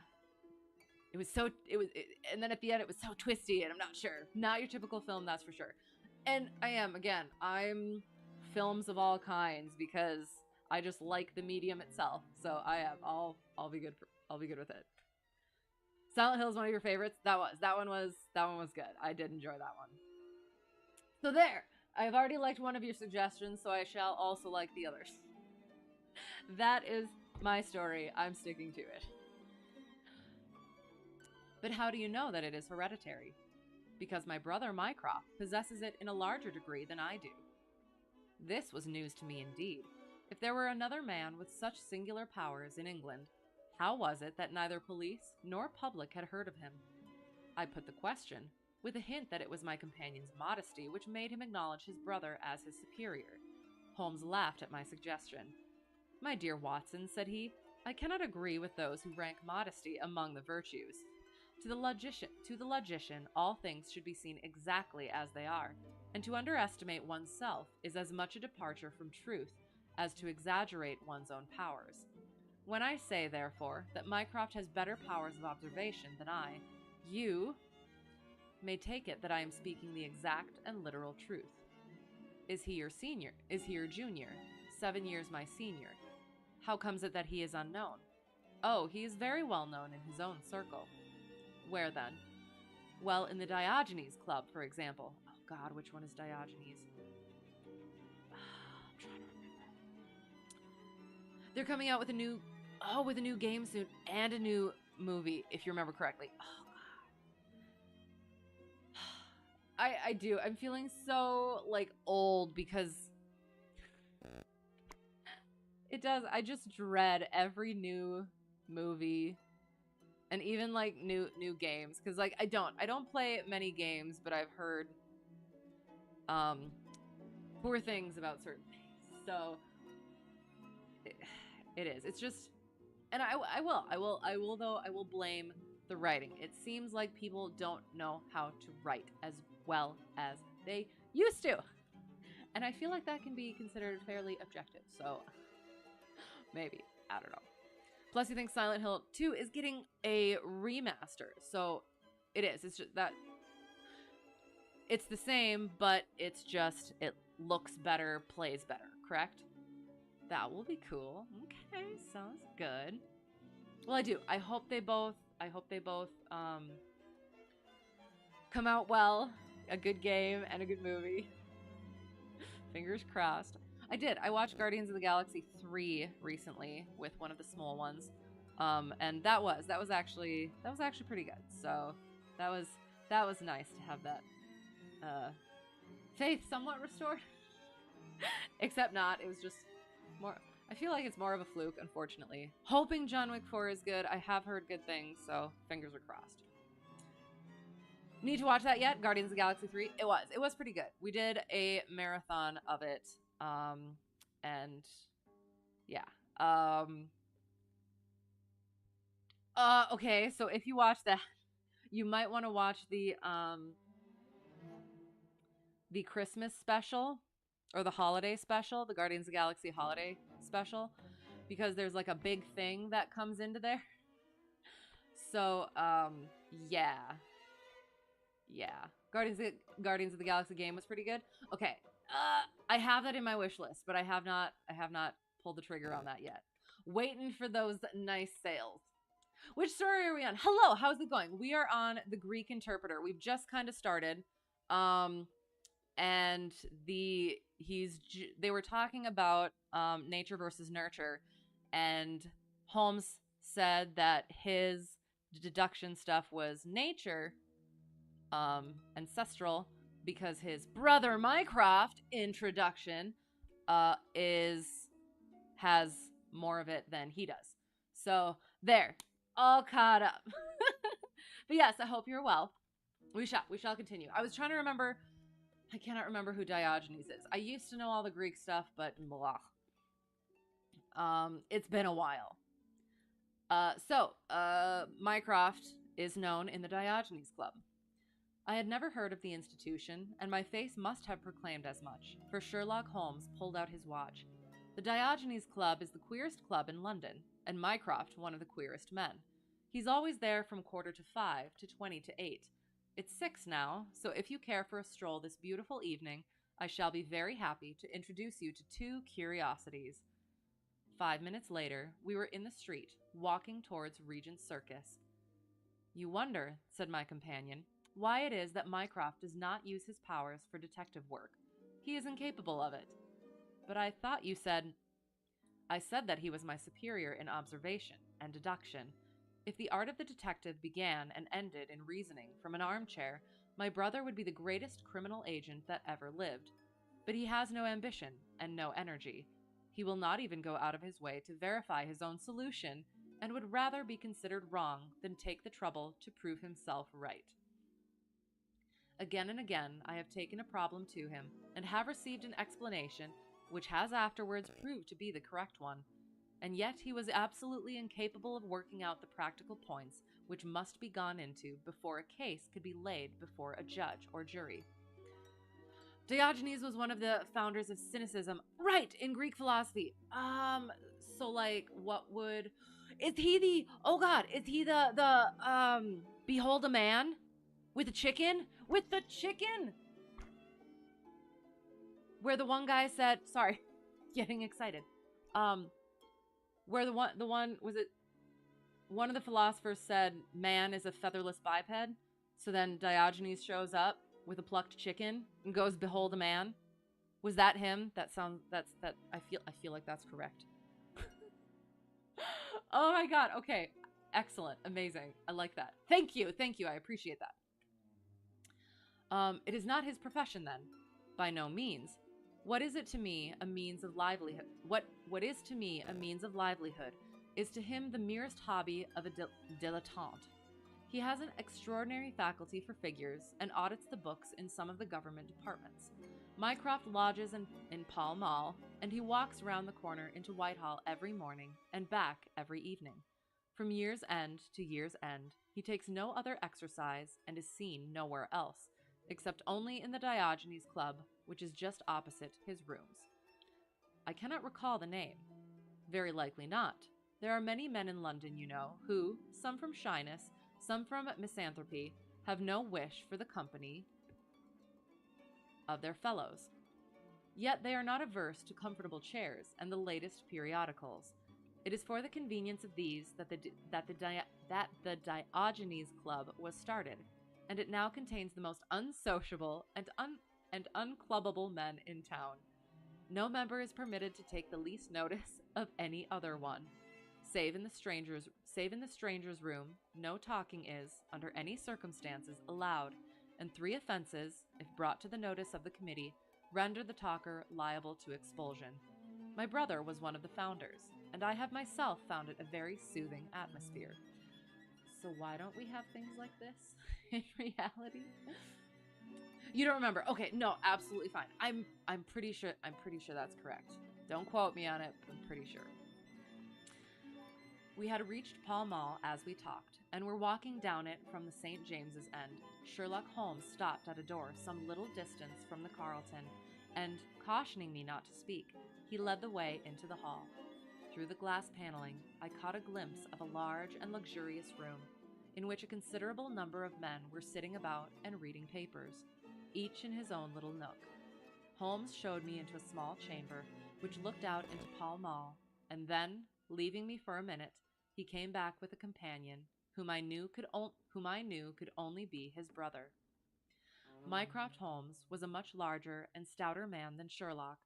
And then at the end it was so twisty and I'm not sure. Not your typical film, that's for sure. And I'm films of all kinds because I just like the medium itself. So I'll be good with it. Silent Hill is one of your favorites. That one was good. I did enjoy that one. So there, I've already liked one of your suggestions, so I shall also like the others. That is my story. I'm sticking to it. But how do you know that it is hereditary? Because my brother Mycroft possesses it in a larger degree than I do. This was news to me indeed. If there were another man with such singular powers in England, how was it that neither police nor public had heard of him? I put the question, with a hint that it was my companion's modesty which made him acknowledge his brother as his superior. Holmes laughed at my suggestion. My dear Watson, said he, I cannot agree with those who rank modesty among the virtues. To the logician, all things should be seen exactly as they are, and to underestimate oneself is as much a departure from truth as to exaggerate one's own powers. When I say, therefore, that Mycroft has better powers of observation than I, you may take it that I am speaking the exact and literal truth. Is he your senior? Is he your junior? 7 years my senior. How comes it that he is unknown? Oh, he is very well known in his own circle. Where then? Well, in the Diogenes Club, for example. Oh God, which one is Diogenes? I'm trying to remember. They're coming out with a new game soon and a new movie, if you remember correctly. Oh God. I do. I'm feeling so old because it does. I just dread every new movie. And even new games, because I don't play many games, but I've heard poor things about certain things. So it is. It's just, and I will blame the writing. It seems like people don't know how to write as well as they used to, and I feel like that can be considered fairly objective. So maybe, I don't know. Plus, you think Silent Hill 2 is getting a remaster. So, it is. It's just that it's the same, but it looks better, plays better, correct? That will be cool. Okay, sounds good. Well, I do. I hope they both come out well. A good game and a good movie. Fingers crossed. I watched Guardians of the Galaxy 3 recently with one of the small ones. And that was actually pretty good. So that was nice to have that faith somewhat restored. Except not. It was just more, I feel like it's more of a fluke, unfortunately. Hoping John Wick 4 is good. I have heard good things, so fingers are crossed. Need to watch that yet? Guardians of the Galaxy 3? It was pretty good. We did a marathon of it. And yeah. Okay, so if you watch that, you might want to watch the Christmas special or the holiday special, the Guardians of the Galaxy holiday special because there's like a big thing that comes into there. So, yeah. Yeah. Guardians of the Galaxy game was pretty good. Okay. I have that in my wish list, but I have not pulled the trigger on that yet. Waiting for those nice sales. Which story are we on? Hello, how's it going? We are on the Greek Interpreter. We've just kind of started. And they were talking about nature versus nurture, and Holmes said that his deduction stuff was nature, ancestral, because his brother Mycroft introduction has more of it than he does. So there, all caught up. But yes, I hope you're well. We shall continue. I was trying to remember. I cannot remember who Diogenes is. I used to know all the Greek stuff, but blah. It's been a while. Mycroft is known in the Diogenes Club. I had never heard of the institution, and my face must have proclaimed as much, for Sherlock Holmes pulled out his watch. The Diogenes Club is the queerest club in London, and Mycroft one of the queerest men. He's always there from 5:45 to 8:20. It's 6 now, so if you care for a stroll this beautiful evening, I shall be very happy to introduce you to 2 curiosities. 5 minutes later, we were in the street, walking towards Regent's Circus. You wonder, said my companion, why it is that Mycroft does not use his powers for detective work. He is incapable of it. But I thought you said... I said that he was my superior in observation and deduction. If the art of the detective began and ended in reasoning from an armchair, my brother would be the greatest criminal agent that ever lived. But he has no ambition and no energy. He will not even go out of his way to verify his own solution, and would rather be considered wrong than take the trouble to prove himself right. Again and again I have taken a problem to him, and have received an explanation which has afterwards proved to be the correct one. And yet he was absolutely incapable of working out the practical points which must be gone into before a case could be laid before a judge or jury. Diogenes was one of the founders of cynicism, right, in Greek philosophy. So like, what would... Is he the... Oh God, is he the behold a man with a chicken? With the chicken! Where the one guy said... Sorry, getting excited. Where the one was it? One of the philosophers said man is a featherless biped. So then Diogenes shows up with a plucked chicken and goes, "Behold a man." Was that him? That I feel like that's correct. Oh my God. Okay. Excellent. Amazing. I like that. Thank you. I appreciate that. It is not his profession then. By no means. What is it to me a means of livelihood? What is to me a means of livelihood is to him the merest hobby of a dilettante. He has an extraordinary faculty for figures and audits the books in some of the government departments. Mycroft lodges in Pall Mall, and he walks round the corner into Whitehall every morning and back every evening. From year's end to year's end, he takes no other exercise and is seen nowhere else, except only in the Diogenes Club, which is just opposite his rooms. I cannot recall the name. Very likely not. There are many men in London, you know, who, some from shyness, some from misanthropy, have no wish for the company of their fellows. Yet they are not averse to comfortable chairs and the latest periodicals. It is for the convenience of these that the Diogenes Club was started, and it now contains the most unsociable and unclubbable men in town. No member is permitted to take the least notice of any other one. Save in the stranger's room, no talking is, under any circumstances, allowed, and 3 offenses, if brought to the notice of the committee, render the talker liable to expulsion. My brother was one of the founders, and I have myself found it a very soothing atmosphere. So why don't we have things like this in reality? You don't remember? Okay, no, absolutely fine. I'm pretty sure that's correct. Don't quote me on it, but I'm pretty sure. We had reached Pall Mall as we talked, and were walking down it from the St. James's end. Sherlock Holmes stopped at a door some little distance from the Carlton, and, cautioning me not to speak, he led the way into the hall. Through the glass paneling, I caught a glimpse of a large and luxurious room, in which a considerable number of men were sitting about and reading papers, each in his own little nook. Holmes showed me into a small chamber, which looked out into Pall Mall, and then, leaving me for a minute, he came back with a companion, whom I knew could only be his brother. Mycroft Holmes was a much larger and stouter man than Sherlock.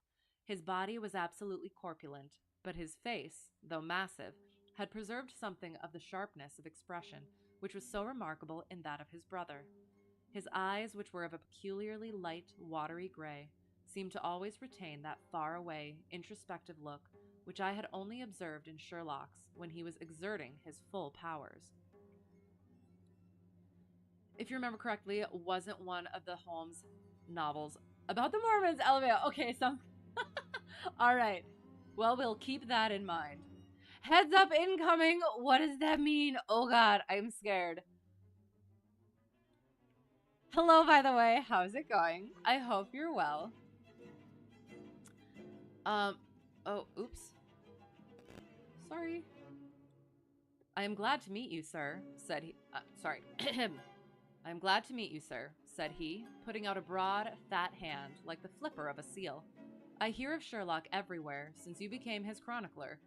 His body was absolutely corpulent, but his face, though massive, had preserved something of the sharpness of expression which was so remarkable in that of his brother. His eyes, which were of a peculiarly light, watery gray, seemed to always retain that far-away, introspective look which I had only observed in Sherlock's when he was exerting his full powers. If you remember correctly, it wasn't one of the Holmes novels about the Mormons. LMAO. Okay, so all right. Well, we'll keep that in mind. Heads up incoming. What does that mean? Oh God, I'm scared. Hello, by the way. How's it going? I hope you're well. Oh, oops. Sorry. I am glad to meet you, sir, said he. Sorry. I am glad to meet you, sir, said he, putting out a broad, fat hand like the flipper of a seal. I hear of Sherlock everywhere since you became his chronicler.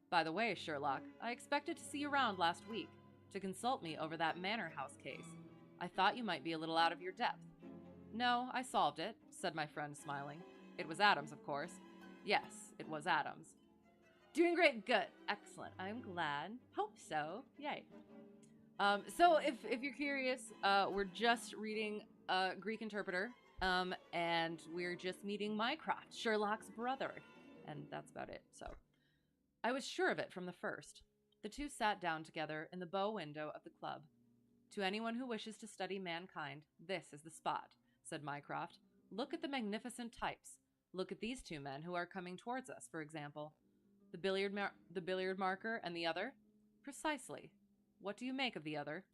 By the way, Sherlock, I expected to see you around last week to consult me over that Manor House case. I thought you might be a little out of your depth. No, I solved it, said my friend, smiling. It was Adams, of course. Yes, it was Adams. Doing great. Good. Excellent. I'm glad. Hope so. Yay. So if you're curious, we're just reading Greek Interpreter, and we're just meeting Mycroft, Sherlock's brother, and that's about it. So I was sure of it from the first. The two sat down together in the bow window of the club. To anyone who wishes to study mankind, this is the spot, said Mycroft. Look at the magnificent types. Look at these two men who are coming towards us, for example. The billiard marker and the other? Precisely. What do you make of the other?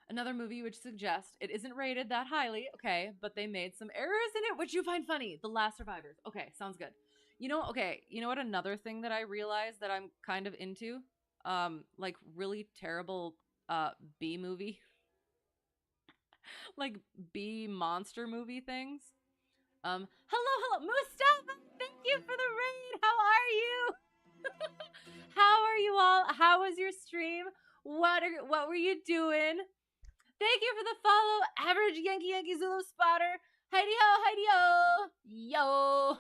Another movie which suggests it isn't rated that highly, okay, but they made some errors in it, which you find funny. The Last Survivors. Okay, sounds good. You know what another thing that I realized that I'm kind of into? Like really terrible B movie. Like B monster movie things. Hello, Mustafa! Thank you for the raid! How are you? How are you all? How was your stream? What were you doing? Thank you for the follow, Average Yankee Zulu Spotter. Heidi-ho, yo.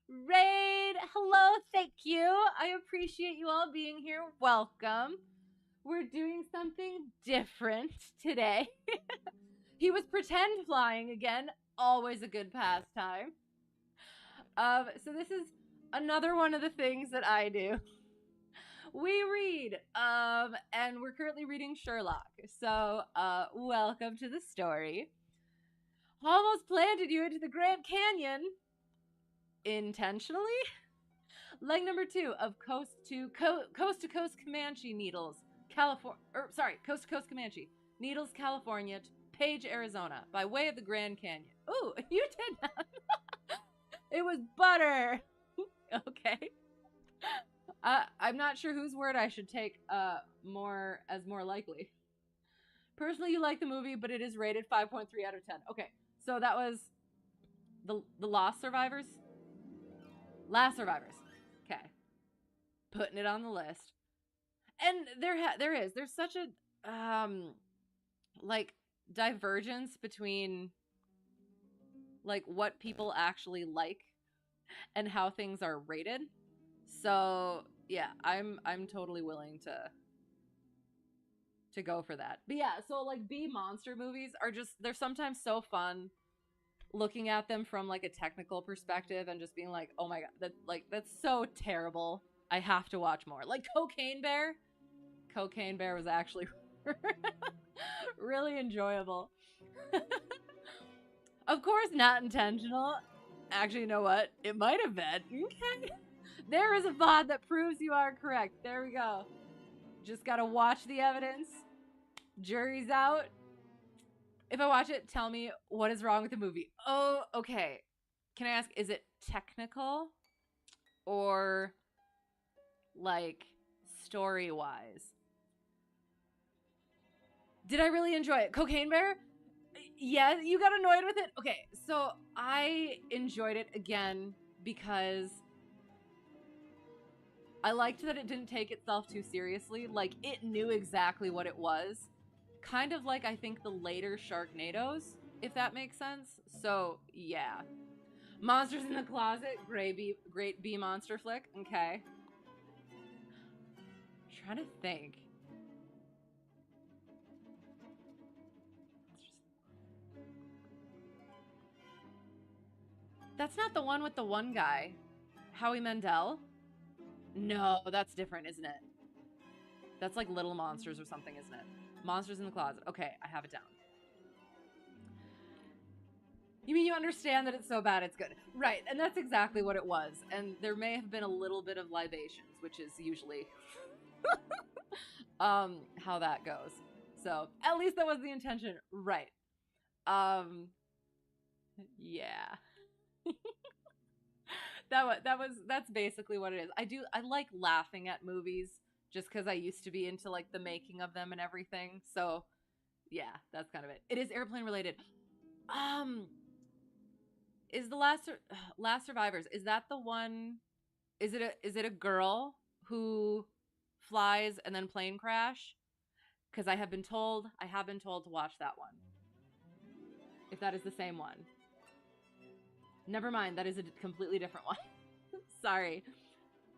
Raid, hello, thank you. I appreciate you all being here. Welcome. We're doing something different today. He was pretend flying again. Always a good pastime. So this is another one of the things that I do. We read, and we're currently reading Sherlock. So, welcome to the story. Almost planted you into the Grand Canyon. Intentionally? Leg number 2 of Coast to Coast Comanche Needles, Coast to Coast Comanche Needles, California to Page, Arizona, by way of the Grand Canyon. Ooh, you did that. It was butter. Okay. I'm not sure whose word I should take more likely. Personally, you like the movie, but it is rated 5.3 out of 10. Okay, so that was the Lost Survivors? Last Survivors. Okay. Putting it on the list. And there's such a like divergence between like what people actually like and how things are rated. So yeah, I'm totally willing to go for that. But yeah, so like B monster movies are just, they're sometimes so fun looking at them from like a technical perspective and just being like, oh my god, that's so terrible. I have to watch more. Like Cocaine Bear was actually really enjoyable. Of course, not intentional. Actually, you know what? It might have been. Okay. There is a VOD that proves you are correct. There we go. Just gotta watch the evidence. Jury's out. If I watch it, tell me what is wrong with the movie. Oh, okay. Can I ask, is it technical or like story wise? Did I really enjoy it? Cocaine Bear? Yeah, you got annoyed with it? Okay, so I enjoyed it again because I liked that it didn't take itself too seriously. Like, it knew exactly what it was. Kind of like, I think, the later Sharknadoes, if that makes sense. So, yeah. Monsters in the Closet, great B monster flick. Okay. I'm trying to think. That's not the one with the one guy. Howie Mandel? No, that's different, isn't it? That's like Little Monsters or something, isn't it? Monsters in the Closet. Okay, I have it down. You mean you understand that it's so bad it's good? Right, and that's exactly what it was. And there may have been a little bit of libations, which is usually how that goes. So, at least that was the intention. Right. Yeah. That's basically what it is. I like laughing at movies just because I used to be into like the making of them and everything. So yeah, that's kind of it. It is airplane related. Um, is the Last Survivors? Is that the one? Is it a girl who flies and then plane crash? Because I have been told to watch that one. If that is the same one, never mind. That is a completely different one. Sorry.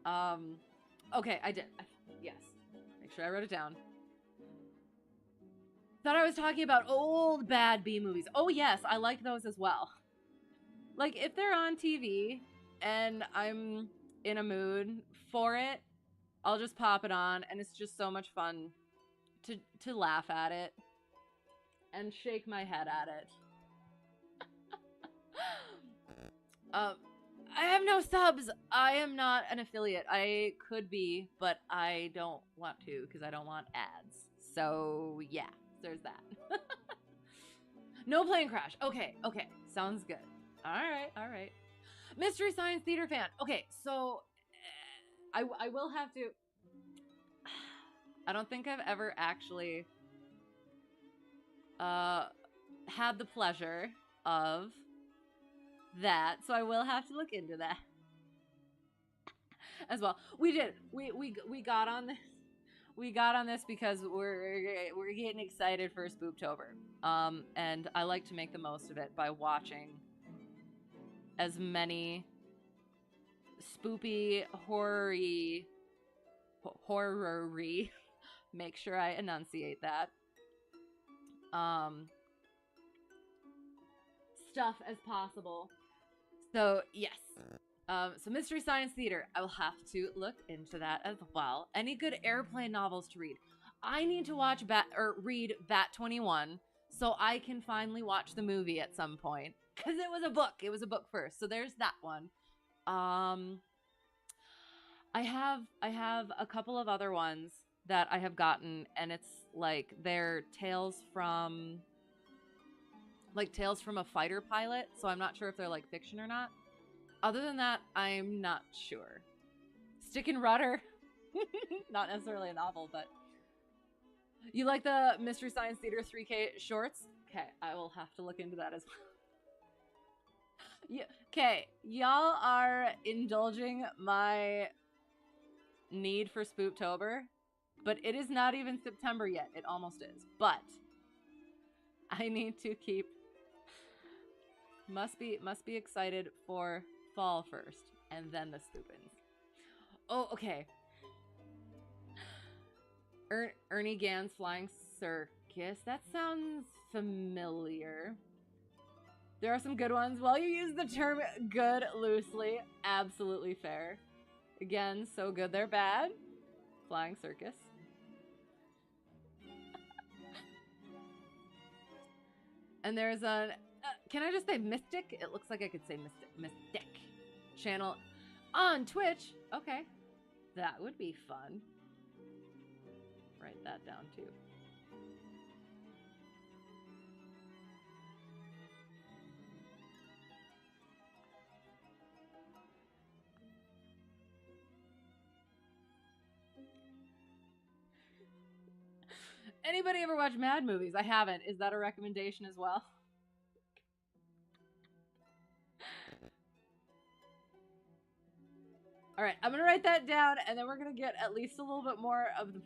Um, okay, I did. Yes. Make sure I wrote it down. Thought I was talking about old bad B movies. Oh, yes, I like those as well. Like, if they're on TV and I'm in a mood for it, I'll just pop it on, and it's just so much fun to laugh at it and shake my head at it. I have no subs. I am not an affiliate. I could be, but I don't want to because I don't want ads. So, yeah, there's that. No plane crash. Okay. Sounds good. All right. Mystery Science Theater fan. Okay, so I will have to. I don't think I've ever actually had the pleasure of that, so I will have to look into that as well. We did. We got on this. We got on this because we're getting excited for Spooptober. And I like to make the most of it by watching as many spoopy, horror-y, make sure I enunciate that, stuff as possible. So, yes. So Mystery Science Theater, I will have to look into that as well. Any good airplane novels to read? I need to watch read Bat 21 so I can finally watch the movie at some point. Because it was a book. It was a book first. So there's that one. I have a couple of other ones that I have gotten, and it's like they're tales from a fighter pilot, so I'm not sure if they're like fiction or not. Other than that, I'm not sure. Stick and Rudder. Not necessarily a novel, but you like the Mystery Science Theater 3K shorts? Okay, I will have to look into that as well. Okay, y'all are indulging my need for Spooptober, but it is not even September yet. It almost is, but I need to keep. Must be excited for fall first, and then the Spoopins. Oh, okay. Ernie Gann's Flying Circus. That sounds familiar. There are some good ones. Well, you use the term good loosely. Absolutely fair. Again, so good they're bad. Flying Circus. And there's a... can I just say Mystic? It looks like I could say Mystic. Channel on Twitch. Okay. That would be fun. Write that down too. Anybody ever watch Mad movies? I haven't. Is that a recommendation as well? All right, I'm gonna write that down, and then we're gonna get at least a little bit more of the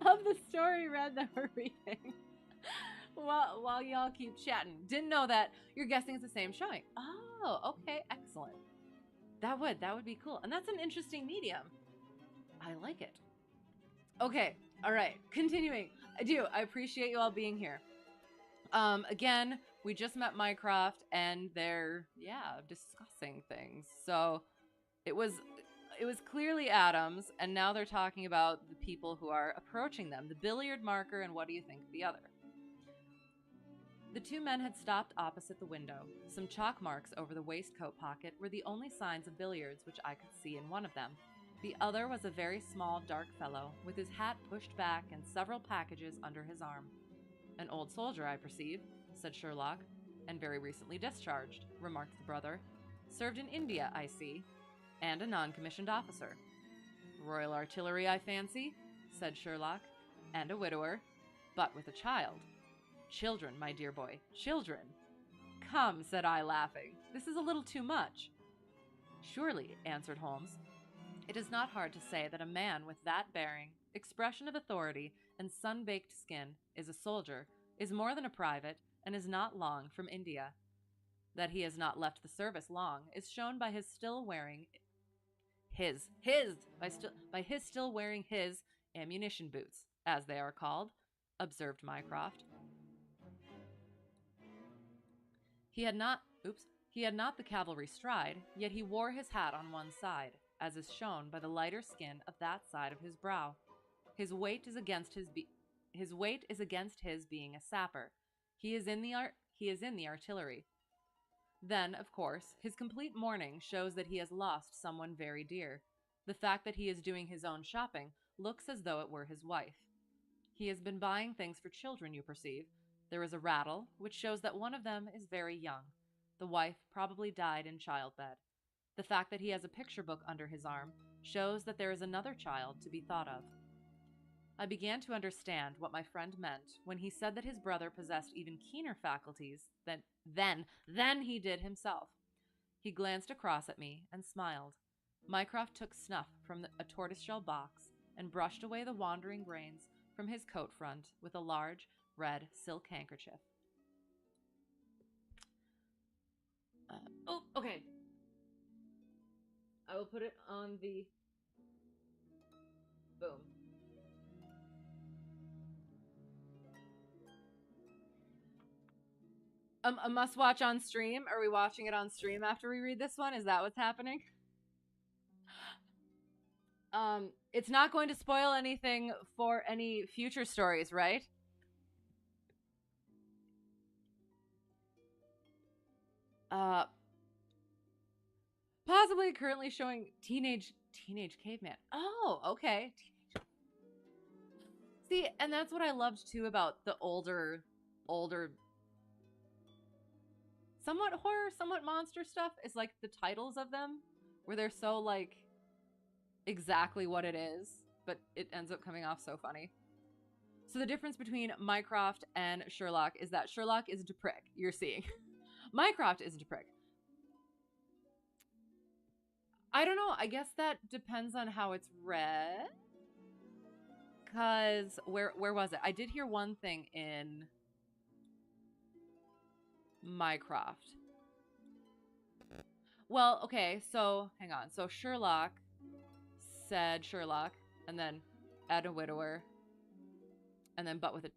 of the story read that we're reading. While y'all keep chatting. Didn't know that you're guessing it's the same showing. Oh, okay, excellent. That would be cool. And that's an interesting medium. I like it. Okay, all right, continuing. I appreciate you all being here. Again, we just met Mycroft and they're discussing things. So it was clearly Adams, and now they're talking about the people who are approaching them, the billiard marker, and what do you think of the other? The two men had stopped opposite the window. Some chalk marks over the waistcoat pocket were the only signs of billiards which I could see in one of them. The other was a very small, dark fellow, with his hat pushed back and several packages under his arm. An old soldier, I perceive, said Sherlock. And very recently discharged, remarked the brother. Served in India, I see, and a non-commissioned officer. Royal Artillery, I fancy, said Sherlock, and a widower, but with a child. Children, my dear boy, children. Come, said I, laughing, this is a little too much. Surely, answered Holmes. It is not hard to say that a man with that bearing, expression of authority, and sun-baked skin is a soldier, is more than a private, and is not long from India. That he has not left the service long is shown by his still wearing his ammunition boots, as they are called, observed Mycroft. He had not the cavalry stride, yet he wore his hat on one side, as is shown by the lighter skin of that side of his brow. His weight is against his being a sapper. He is in the artillery. Then, of course, his complete mourning shows that he has lost someone very dear. The fact that he is doing his own shopping looks as though it were his wife. He has been buying things for children, you perceive. There is a rattle, which shows that one of them is very young. The wife probably died in childbed. The fact that he has a picture book under his arm shows that there is another child to be thought of. I began to understand what my friend meant when he said that his brother possessed even keener faculties than he did himself. He glanced across at me and smiled. Mycroft took snuff from a tortoiseshell box and brushed away the wandering grains from his coat front with a large, red silk handkerchief. Okay. I will put it on the... Boom. A must-watch on stream? Are we watching it on stream after we read this one? Is that what's happening? It's not going to spoil anything for any future stories, right? Possibly currently showing teenage caveman. Oh, okay. See, and that's what I loved too about the older somewhat horror, somewhat monster stuff is like the titles of them where they're so like exactly what it is, but it ends up coming off so funny. So the difference between Mycroft and Sherlock is that Sherlock isn't a prick, you're seeing. Mycroft isn't a prick. I don't know. I guess that depends on how it's read. Because where was it? I did hear one thing in Mycroft. Well, okay, so hang on. So Sherlock said Sherlock, and then add a widower, and then but with a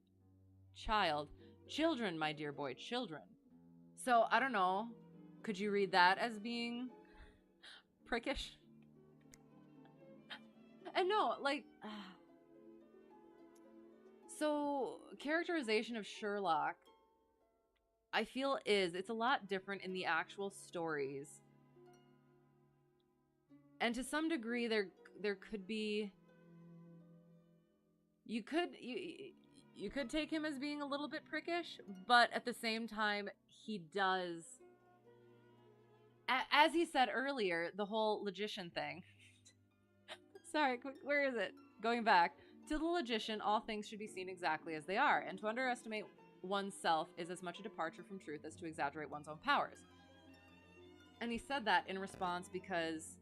child. Children, my dear boy, children. So I don't know. Could you read that as being prickish? And no, like, so characterization of Sherlock, I feel it's a lot different in the actual stories, and to some degree there could be, you could take him as being a little bit prickish, but at the same time he does, as he said earlier, the whole logician thing. Sorry, where is it? Going back To the logician, all things should be seen exactly as they are, and to underestimate oneself is as much a departure from truth as to exaggerate one's own powers. And he said that in response because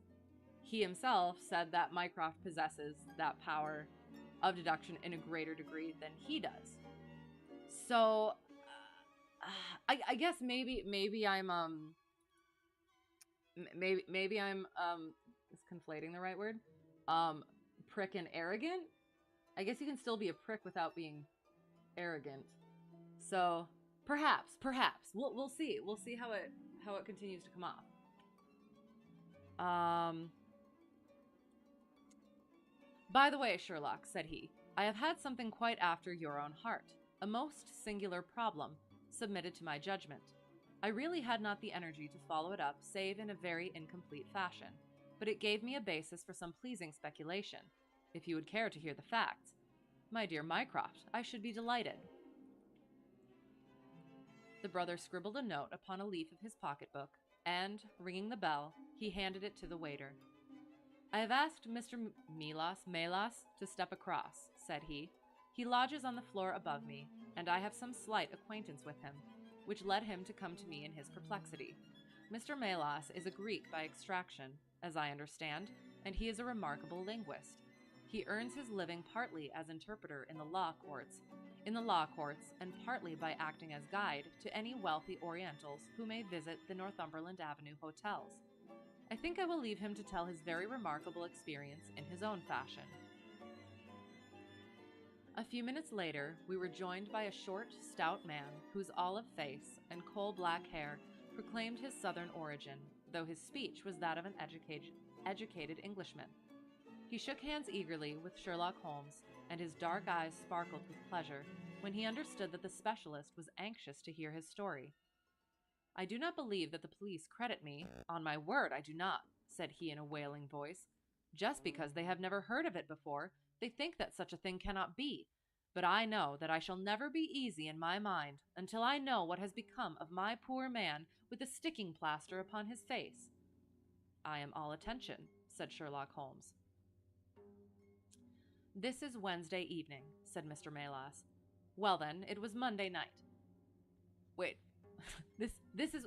he himself said that Mycroft possesses that power of deduction in a greater degree than he does. So, I guess maybe I'm maybe I'm is conflating the right word? Prick and arrogant. I guess you can still be a prick without being arrogant. So perhaps we'll see how it continues to come off. By the way, Sherlock, said he, I have had something quite after your own heart, a most singular problem, submitted to my judgment. I really had not the energy to follow it up, save in a very incomplete fashion, but it gave me a basis for some pleasing speculation. If you would care to hear the facts. My dear Mycroft, I should be delighted. The brother scribbled a note upon a leaf of his pocketbook, and, ringing the bell, he handed it to the waiter. I have asked Mr. Melas to step across, said he. He lodges on the floor above me, and I have some slight acquaintance with him, which led him to come to me in his perplexity. Mr. Melas is a Greek by extraction, as I understand, and he is a remarkable linguist. He earns his living partly as interpreter in the law courts, and partly by acting as guide to any wealthy Orientals who may visit the Northumberland Avenue hotels. I think I will leave him to tell his very remarkable experience in his own fashion. A few minutes later, we were joined by a short, stout man whose olive face and coal-black hair proclaimed his southern origin, though his speech was that of an educated Englishman. He shook hands eagerly with Sherlock Holmes, and his dark eyes sparkled with pleasure when he understood that the specialist was anxious to hear his story. I do not believe that the police credit me. On my word, I do not, said he in a wailing voice. Just because they have never heard of it before, they think that such a thing cannot be. But I know that I shall never be easy in my mind until I know what has become of my poor man with the sticking plaster upon his face. I am all attention, said Sherlock Holmes. This is Wednesday evening, said Mr. Melas. Well then, it was Monday night. Wait, this is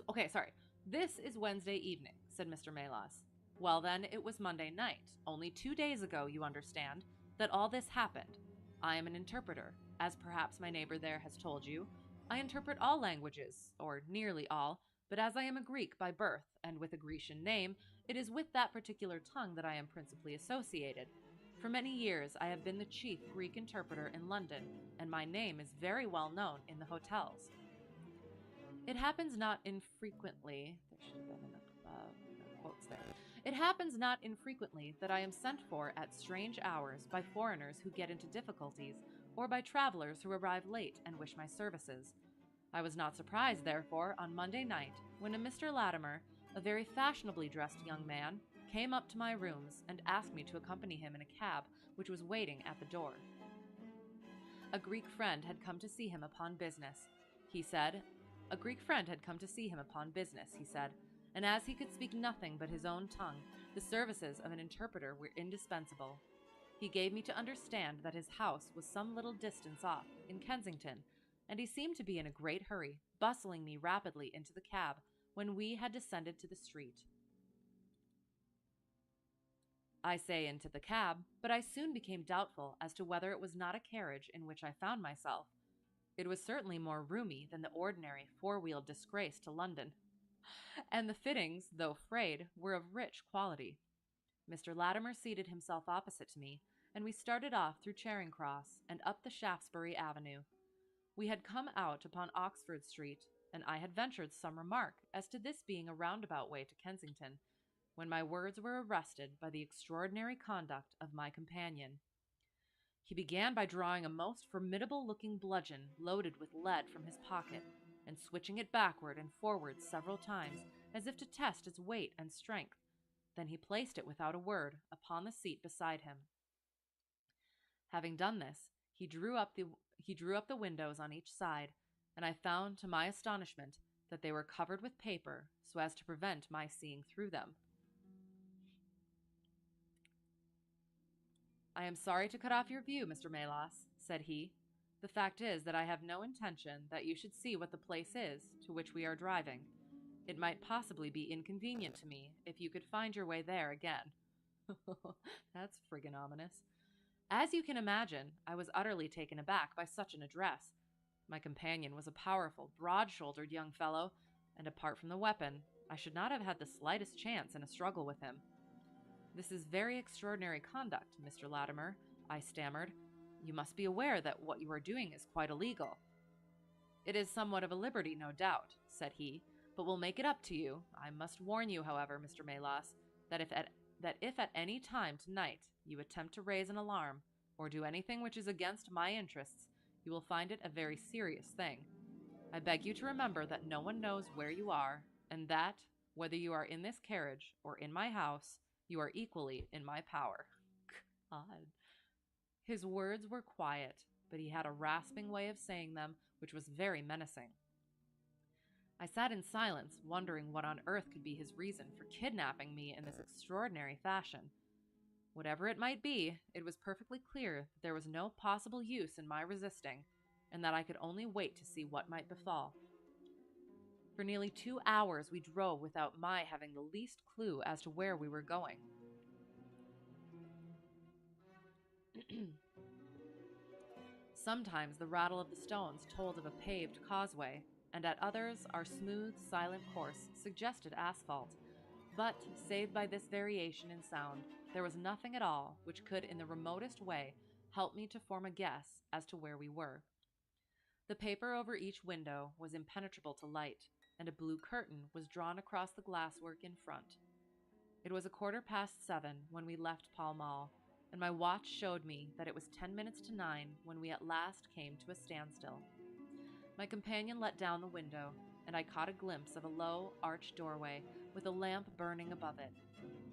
Wednesday evening, said Mr. Melas. Well then, it was Monday night, only 2 days ago, you understand, that all this happened. I am an interpreter, as perhaps my neighbor there has told you. I interpret all languages, or nearly all, but as I am a Greek by birth, and with a Grecian name, it is with that particular tongue that I am principally associated. For many years I have been the chief Greek interpreter in London, and my name is very well known in the hotels. It happens not infrequently, It happens not infrequently that I am sent for at strange hours by foreigners who get into difficulties, or by travelers who arrive late and wish my services. I was not surprised, therefore, on Monday night, when a Mr. Latimer, a very fashionably dressed young man, came up to my rooms and asked me to accompany him in a cab which was waiting at the door. A Greek friend had come to see him upon business, he said, and as he could speak nothing but his own tongue, the services of an interpreter were indispensable. He gave me to understand that his house was some little distance off, in Kensington, and he seemed to be in a great hurry, bustling me rapidly into the cab when we had descended to the street. I say into the cab, but I soon became doubtful as to whether it was not a carriage in which I found myself. It was certainly more roomy than the ordinary four-wheeled disgrace to London, and the fittings, though frayed, were of rich quality. Mr. Latimer seated himself opposite to me, and we started off through Charing Cross and up the Shaftesbury Avenue. We had come out upon Oxford Street, and I had ventured some remark as to this being a roundabout way to Kensington, when my words were arrested by the extraordinary conduct of my companion. He began by drawing a most formidable-looking bludgeon loaded with lead from his pocket, and switching it backward and forward several times, as if to test its weight and strength. Then he placed it without a word upon the seat beside him. Having done this, he drew up the windows on each side, and I found, to my astonishment, that they were covered with paper so as to prevent my seeing through them. I am sorry to cut off your view, Mr. Melas, said he. The fact is that I have no intention that you should see what the place is to which we are driving. It might possibly be inconvenient to me if you could find your way there again. That's friggin' ominous. As you can imagine, I was utterly taken aback by such an address. My companion was a powerful, broad-shouldered young fellow, and apart from the weapon, I should not have had the slightest chance in a struggle with him. This is very extraordinary conduct, Mr. Latimer, I stammered. You must be aware that what you are doing is quite illegal. It is somewhat of a liberty, no doubt, said he, but we'll make it up to you. I must warn you, however, Mr. Melas, that if at any time tonight you attempt to raise an alarm or do anything which is against my interests, you will find it a very serious thing. I beg you to remember that no one knows where you are, and that, whether you are in this carriage or in my house, you are equally in my power. God. His words were quiet, but he had a rasping way of saying them which was very menacing. I sat in silence, wondering what on earth could be his reason for kidnapping me in this extraordinary fashion. Whatever it might be, it was perfectly clear that there was no possible use in my resisting, and that I could only wait to see what might befall. For nearly 2 hours we drove without my having the least clue as to where we were going. Sometimes the rattle of the stones told of a paved causeway, and at others our smooth, silent course suggested asphalt. But, save by this variation in sound, there was nothing at all which could in the remotest way help me to form a guess as to where we were. The paper over each window was impenetrable to light, and a blue curtain was drawn across the glasswork in front. It was 7:15 when we left Pall Mall, and my watch showed me that it was 10 minutes to 9 when we at last came to a standstill. My companion let down the window, and I caught a glimpse of a low, arched doorway with a lamp burning above it.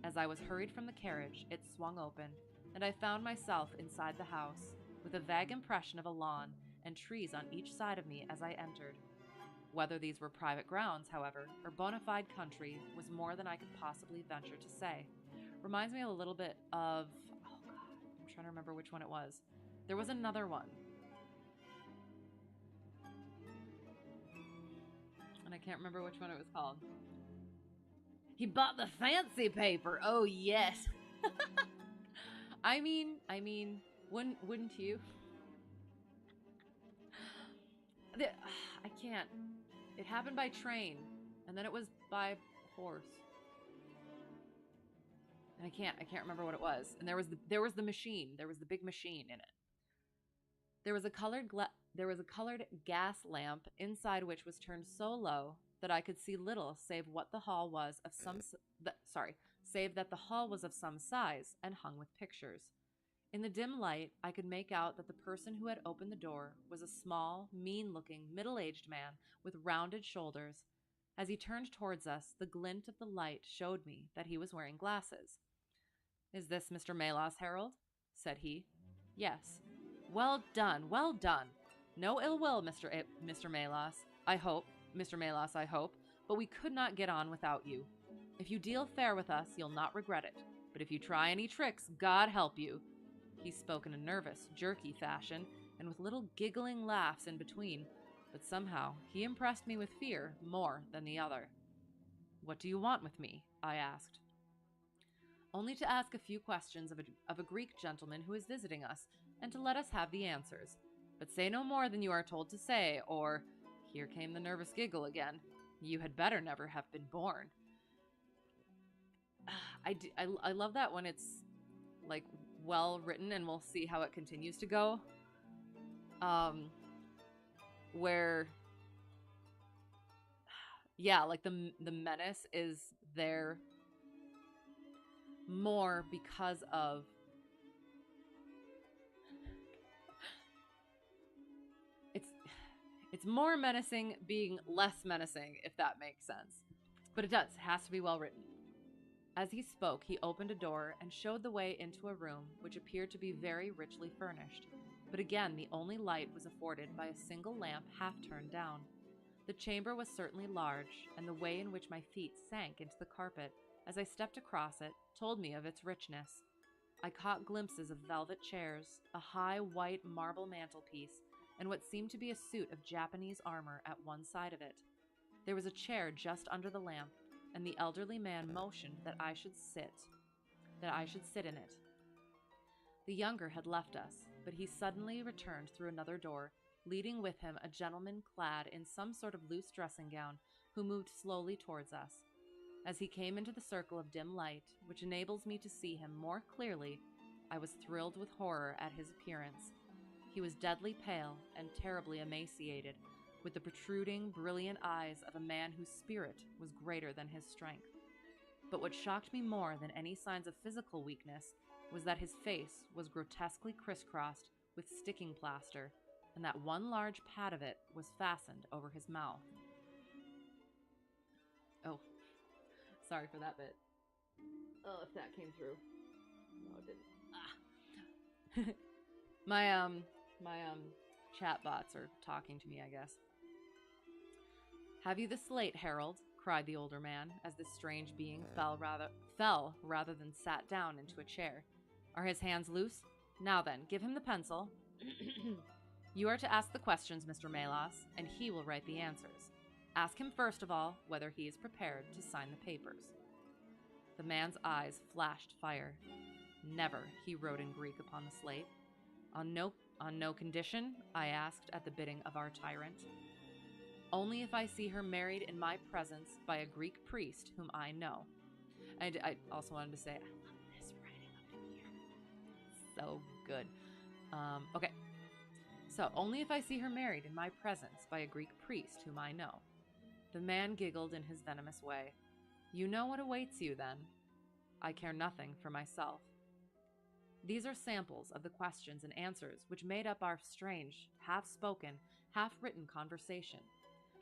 As I was hurried from the carriage, it swung open, and I found myself inside the house, with a vague impression of a lawn and trees on each side of me as I entered. Whether these were private grounds, however, or bona fide country was more than I could possibly venture to say. Reminds me a little bit of... oh God, I'm trying to remember which one it was. There was another one. And I can't remember which one it was called. He bought the fancy paper. Oh, yes. I mean, wouldn't you? I can't. It happened by train, and then it was by horse. And I can't remember what it was. And there was the machine. There was the big machine in it. There was a colored gas lamp inside which was turned so low that I could see little save that the hall was of some size and hung with pictures. In the dim light, I could make out that the person who had opened the door was a small, mean-looking, middle-aged man with rounded shoulders. As he turned towards us, the glint of the light showed me that he was wearing glasses. "Is this Mr. Melas, Harold?" said he. "Yes." Well done. No ill will, Mr. Melas, I hope, but we could not get on without you. If you deal fair with us, you'll not regret it, but if you try any tricks, God help you." He spoke in a nervous, jerky fashion, and with little giggling laughs in between, but somehow he impressed me with fear more than the other. "What do you want with me?" I asked. "Only to ask a few questions of a Greek gentleman who is visiting us, and to let us have the answers. But say no more than you are told to say, or," here came the nervous giggle again, "you had better never have been born." I love that when it's, like, well written, and we'll see how it continues to go. Where, yeah, like, the menace is there more because of it's more menacing being less menacing, if that makes sense. But it does. It has to be well written. As he spoke, he opened a door and showed the way into a room which appeared to be very richly furnished. But again, the only light was afforded by a single lamp half turned down. The chamber was certainly large, and the way in which my feet sank into the carpet as I stepped across it told me of its richness. I caught glimpses of velvet chairs, a high white marble mantelpiece, and what seemed to be a suit of Japanese armor at one side of it. There was a chair just under the lamp, and the elderly man motioned that I should sit in it. The younger had left us, but he suddenly returned through another door, leading with him a gentleman clad in some sort of loose dressing gown who moved slowly towards us. As he came into the circle of dim light, which enables me to see him more clearly, I was thrilled with horror at his appearance. He was deadly pale and terribly emaciated, with the protruding, brilliant eyes of a man whose spirit was greater than his strength. But what shocked me more than any signs of physical weakness was that his face was grotesquely crisscrossed with sticking plaster, and that one large pad of it was fastened over his mouth. Oh, sorry for that bit. Oh, if that came through. No, it didn't. My chat bots are talking to me, I guess. Have you the slate, Harold? Cried the older man, as this strange being fell rather than sat down into a chair. Are his hands loose? Now then, give him the pencil. You are to ask the questions, Mr. Melas, and he will write the answers. Ask him first of all whether he is prepared to sign the papers. The man's eyes flashed fire. Never, he wrote in Greek upon the slate. On no condition, I asked at the bidding of our tyrant. Only if I see her married in my presence by a Greek priest whom I know. I also wanted to say, I love this writing up in here. So good. Okay. So, only if I see her married in my presence by a Greek priest whom I know. The man giggled in his venomous way. You know what awaits you, then. I care nothing for myself. These are samples of the questions and answers which made up our strange, half-spoken, half-written conversation.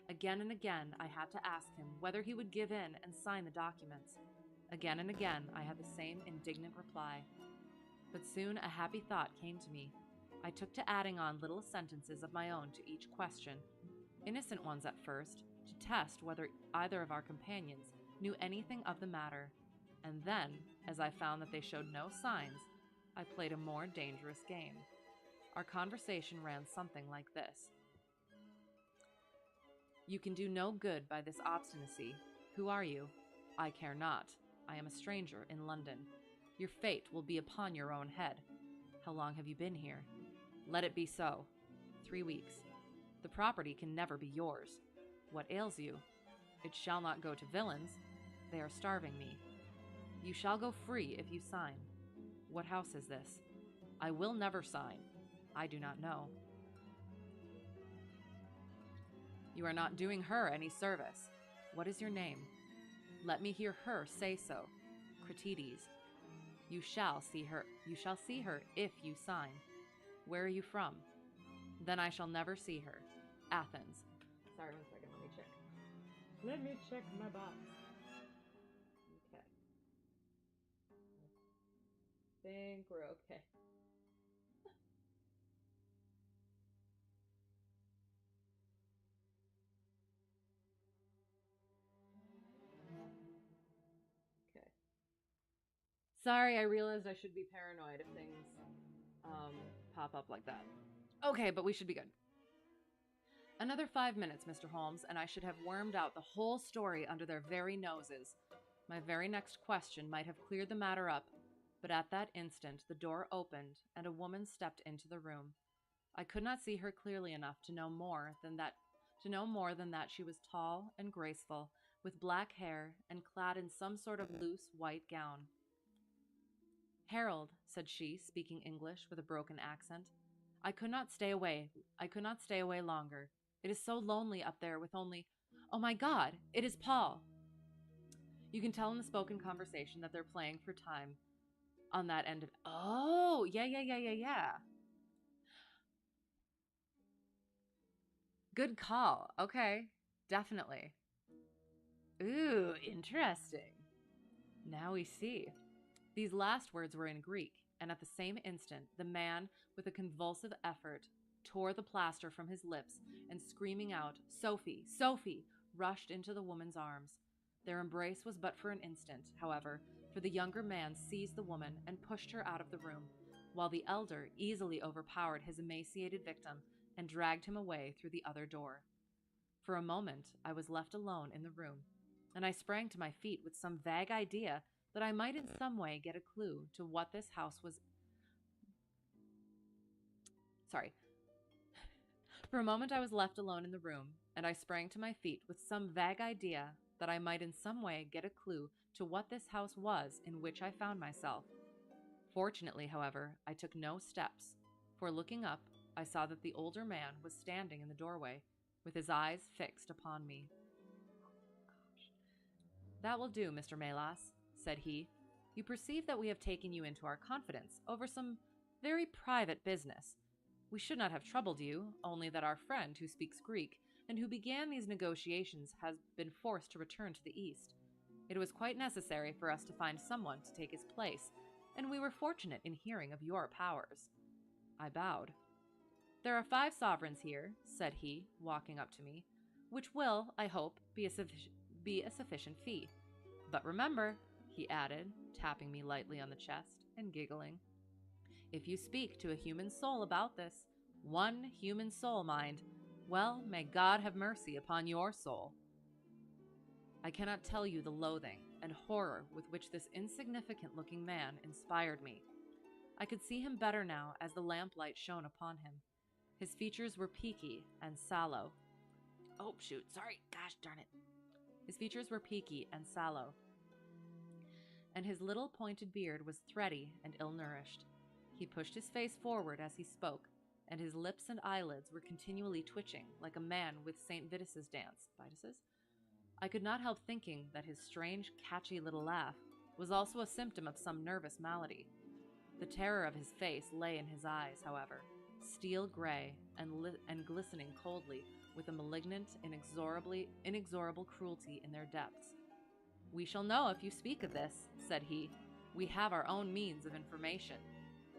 Again and again, I had to ask him whether he would give in and sign the documents. Again and again, I had the same indignant reply. But soon a happy thought came to me. I took to adding on little sentences of my own to each question, innocent ones at first, to test whether either of our companions knew anything of the matter. And then, as I found that they showed no signs, I played a more dangerous game. Our conversation ran something like this. You can do no good by this obstinacy. Who are you? I care not. I am a stranger in London. Your fate will be upon your own head. How long have you been here? Let it be so. 3 weeks. The property can never be yours. What ails you? It shall not go to villains. They are starving me. You shall go free if you sign. What house is this? I will never sign. I do not know. You are not doing her any service. What is your name? Let me hear her say so. Cratides. You shall see her if you sign. Where are you from? Then I shall never see her. Athens. Sorry, 1 second, let me check. Let me check my box. Okay. I think we're okay. Okay. Sorry, I realized I should be paranoid if things pop up like that. Okay, but we should be good. Another 5 minutes, Mr. Holmes, and I should have wormed out the whole story under their very noses. My very next question might have cleared the matter up, but at that instant the door opened and a woman stepped into the room. I could not see her clearly enough to know more than that she was tall and graceful, with black hair and clad in some sort of loose white gown. Harold, said she, speaking English with a broken accent, I could not stay away longer. It is so lonely up there with only... Oh my God, it is Paul! You can tell in the spoken conversation that they're playing for time on that end of... Oh, yeah. Good call. Okay, definitely. Ooh, interesting. Now we see. These last words were in Greek, and at the same instant, the man, with a convulsive effort, tore the plaster from his lips and screaming out, Sophie, Sophie, rushed into the woman's arms. Their embrace was but for an instant, however, for the younger man seized the woman and pushed her out of the room, while the elder easily overpowered his emaciated victim and dragged him away through the other door. For a moment, I was left alone in the room, and I sprang to my feet with some vague idea that I might in some way get a clue to what this house was. Sorry. For a moment, I was left alone in the room, and I sprang to my feet with some vague idea that I might in some way get a clue to what this house was in which I found myself. Fortunately, however, I took no steps, for looking up, I saw that the older man was standing in the doorway, with his eyes fixed upon me. "That will do, Mr. Melas," said he. "You perceive that we have taken you into our confidence over some very private business. We should not have troubled you, only that our friend who speaks Greek and who began these negotiations has been forced to return to the East. It was quite necessary for us to find someone to take his place, and we were fortunate in hearing of your powers." I bowed. "There are 5 sovereigns here," said he, walking up to me, "which will, I hope, be a sufficient fee. But remember," he added, tapping me lightly on the chest and giggling, "if you speak to a human soul about this, one human soul, mind, well, may God have mercy upon your soul." I cannot tell you the loathing and horror with which this insignificant-looking man inspired me. I could see him better now as the lamplight shone upon him. His features were peaky and sallow. Oh, shoot, sorry, gosh darn it. His features were peaky and sallow, and his little pointed beard was thready and ill-nourished. He pushed his face forward as he spoke, and his lips and eyelids were continually twitching like a man with St. Vitus's dance. Vitus's? I could not help thinking that his strange, catchy little laugh was also a symptom of some nervous malady. The terror of his face lay in his eyes, however, steel gray and glistening coldly with a malignant, inexorable cruelty in their depths. "We shall know if you speak of this," said he. "We have our own means of information.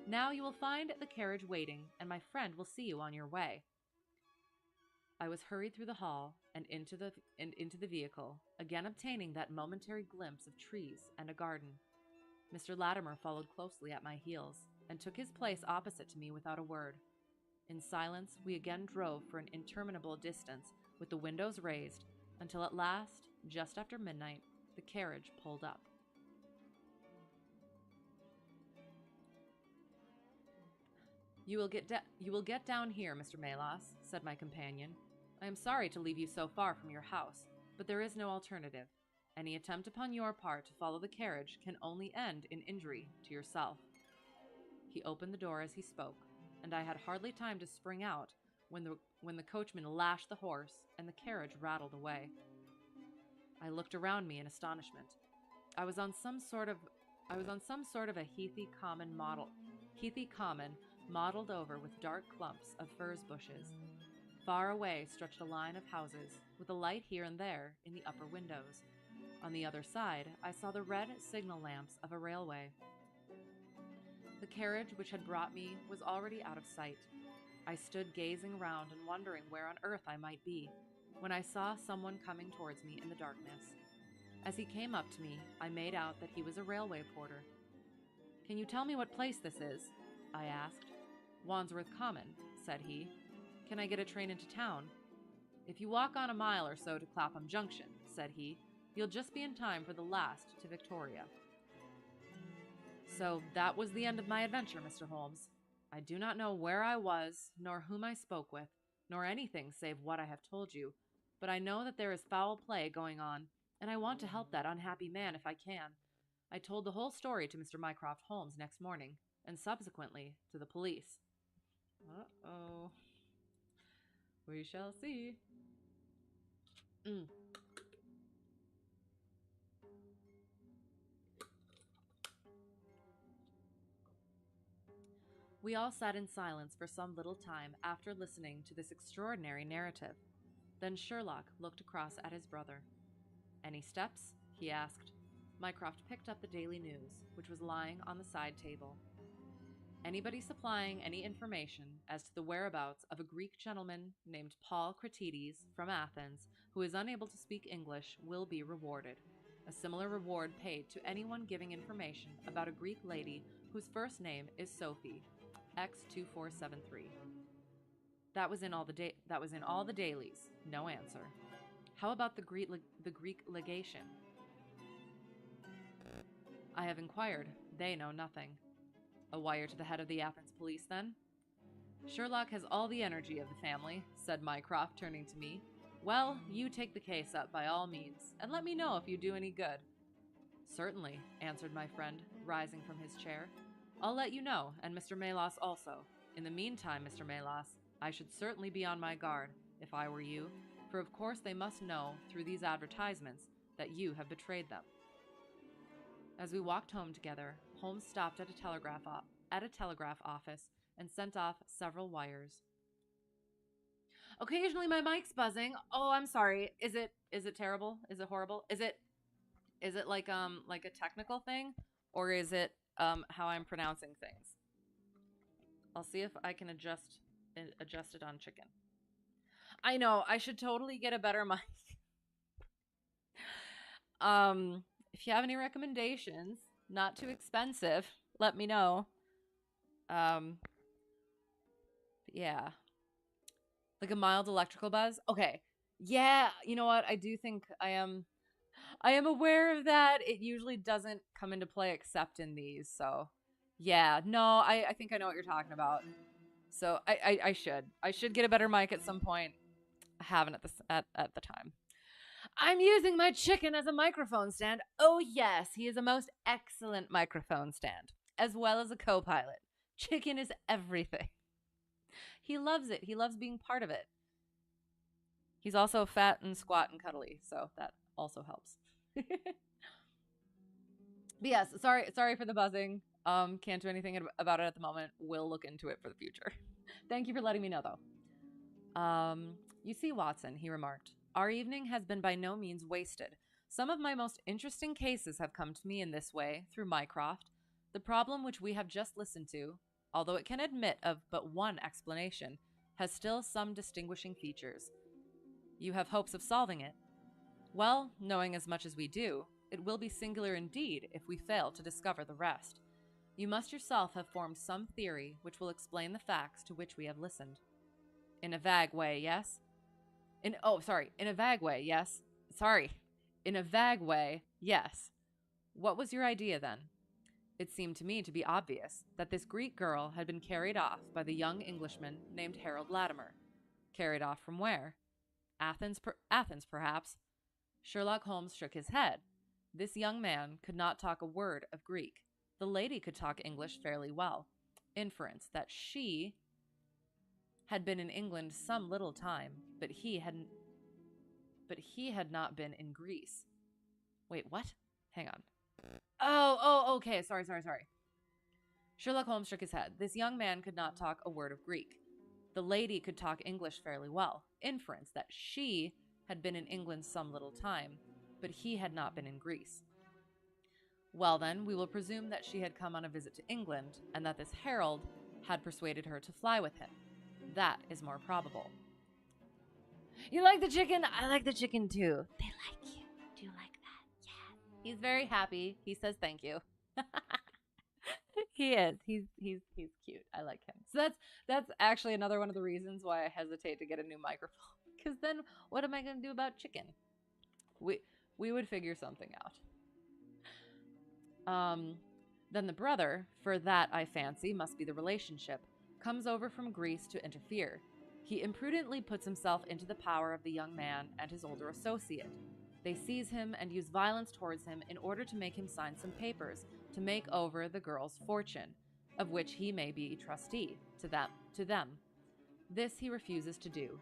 Now you will find the carriage waiting, and my friend will see you on your way." I was hurried through the hall and into the vehicle, again obtaining that momentary glimpse of trees and a garden. Mr. Latimer followed closely at my heels, and took his place opposite to me without a word. In silence, we again drove for an interminable distance, with the windows raised, until at last, just after midnight, the carriage pulled up. You will get down here, Mr. Melas," said my companion. "I am sorry to leave you so far from your house, but there is no alternative. Any attempt upon your part to follow the carriage can only end in injury to yourself." He opened the door as he spoke, and I had hardly time to spring out when the coachman lashed the horse and the carriage rattled away. I looked around me in astonishment. I was on some sort of a heathy common mottled over with dark clumps of furze bushes. Far away stretched a line of houses, with a light here and there in the upper windows. On the other side, I saw the red signal lamps of a railway. The carriage which had brought me was already out of sight. I stood gazing round and wondering where on earth I might be, when I saw someone coming towards me in the darkness. As he came up to me, I made out that he was a railway porter. "Can you tell me what place this is?" I asked. "Wandsworth Common," said he. "Can I get a train into town?" "If you walk on a mile or so to Clapham Junction," said he, "you'll just be in time for the last to Victoria." So that was the end of my adventure, Mr. Holmes. I do not know where I was, nor whom I spoke with, nor anything save what I have told you, but I know that there is foul play going on, and I want to help that unhappy man if I can. I told the whole story to Mr. Mycroft Holmes next morning, and subsequently to the police. Uh-oh. We shall see. We all sat in silence for some little time after listening to this extraordinary narrative. Then Sherlock looked across at his brother. "Any steps?" he asked. Mycroft picked up the Daily News, which was lying on the side table. "Anybody supplying any information as to the whereabouts of a Greek gentleman named Paul Cratides from Athens, who is unable to speak English, will be rewarded." A similar reward paid to anyone giving information about a Greek lady whose first name is Sophie. X2473. That was in all the dailies. No answer. How about the Greek legation? I have inquired. They know nothing. A wire to the head of the Athens police, then? Sherlock has all the energy of the family, said Mycroft, turning to me. Well, you take the case up by all means, and let me know if you do any good. Certainly, answered my friend, rising from his chair. I'll let you know, and Mr. Melas also. In the meantime, Mr. Melas, I should certainly be on my guard, if I were you, for of course they must know, through these advertisements, that you have betrayed them. As we walked home together, Holmes stopped at a telegraph office and sent off several wires. Occasionally my mic's buzzing. Oh, I'm sorry. Is it terrible? Is it horrible? Is it like a technical thing, or is it how I'm pronouncing things? I'll see if I can adjust it on chicken. I know, I should totally get a better mic. If you have any recommendations, not too expensive, let me know. Yeah. Like a mild electrical buzz? Okay. Yeah, you know what? I do think I am aware of that. It usually doesn't come into play except in these, so yeah. No, I think I know what you're talking about. So I should get a better mic at some point. I haven't at the time. I'm using my chicken as a microphone stand. Oh yes, he is a most excellent microphone stand, as well as a co-pilot. Chicken is everything. He loves it. He loves being part of it. He's also fat and squat and cuddly, so that also helps. But yes, sorry for the buzzing. Can't do anything about it at the moment. We'll look into it for the future. Thank you for letting me know, though. You see, Watson, he remarked, our evening has been by no means wasted. Some of my most interesting cases have come to me in this way, through Mycroft. The problem which we have just listened to, although it can admit of but one explanation, has still some distinguishing features. You have hopes of solving it? Well, knowing as much as we do, it will be singular indeed if we fail to discover the rest. You must yourself have formed some theory which will explain the facts to which we have listened. In a vague way, yes? In a vague way, yes. In a vague way, yes. What was your idea, then? It seemed to me to be obvious that this Greek girl had been carried off by the young Englishman named Harold Latimer. Carried off from where? Athens, perhaps. Sherlock Holmes shook his head. This young man could not talk a word of Greek. The lady could talk English fairly well. Inference that she had been in England some little time, but he had not been in Greece. Wait, what? Hang on. Oh, okay. Sorry. Sherlock Holmes shook his head. This young man could not talk a word of Greek. The lady could talk English fairly well. Inference that she had been in England some little time, but he had not been in Greece. Well, then, we will presume that she had come on a visit to England, and that this Harold had persuaded her to fly with him. That is more probable. You like the chicken? I like the chicken too. They like you. Do you like that? Yeah. He's very happy. He says thank you. He is. He's cute. I like him. So that's actually another one of the reasons why I hesitate to get a new microphone. Because then what am I going to do about chicken? We would figure something out. Then the brother, for that I fancy must be the relationship, comes over from Greece to interfere. He imprudently puts himself into the power of the young man and his older associate. They seize him and use violence towards him in order to make him sign some papers to make over the girl's fortune, of which he may be trustee to them. This he refuses to do.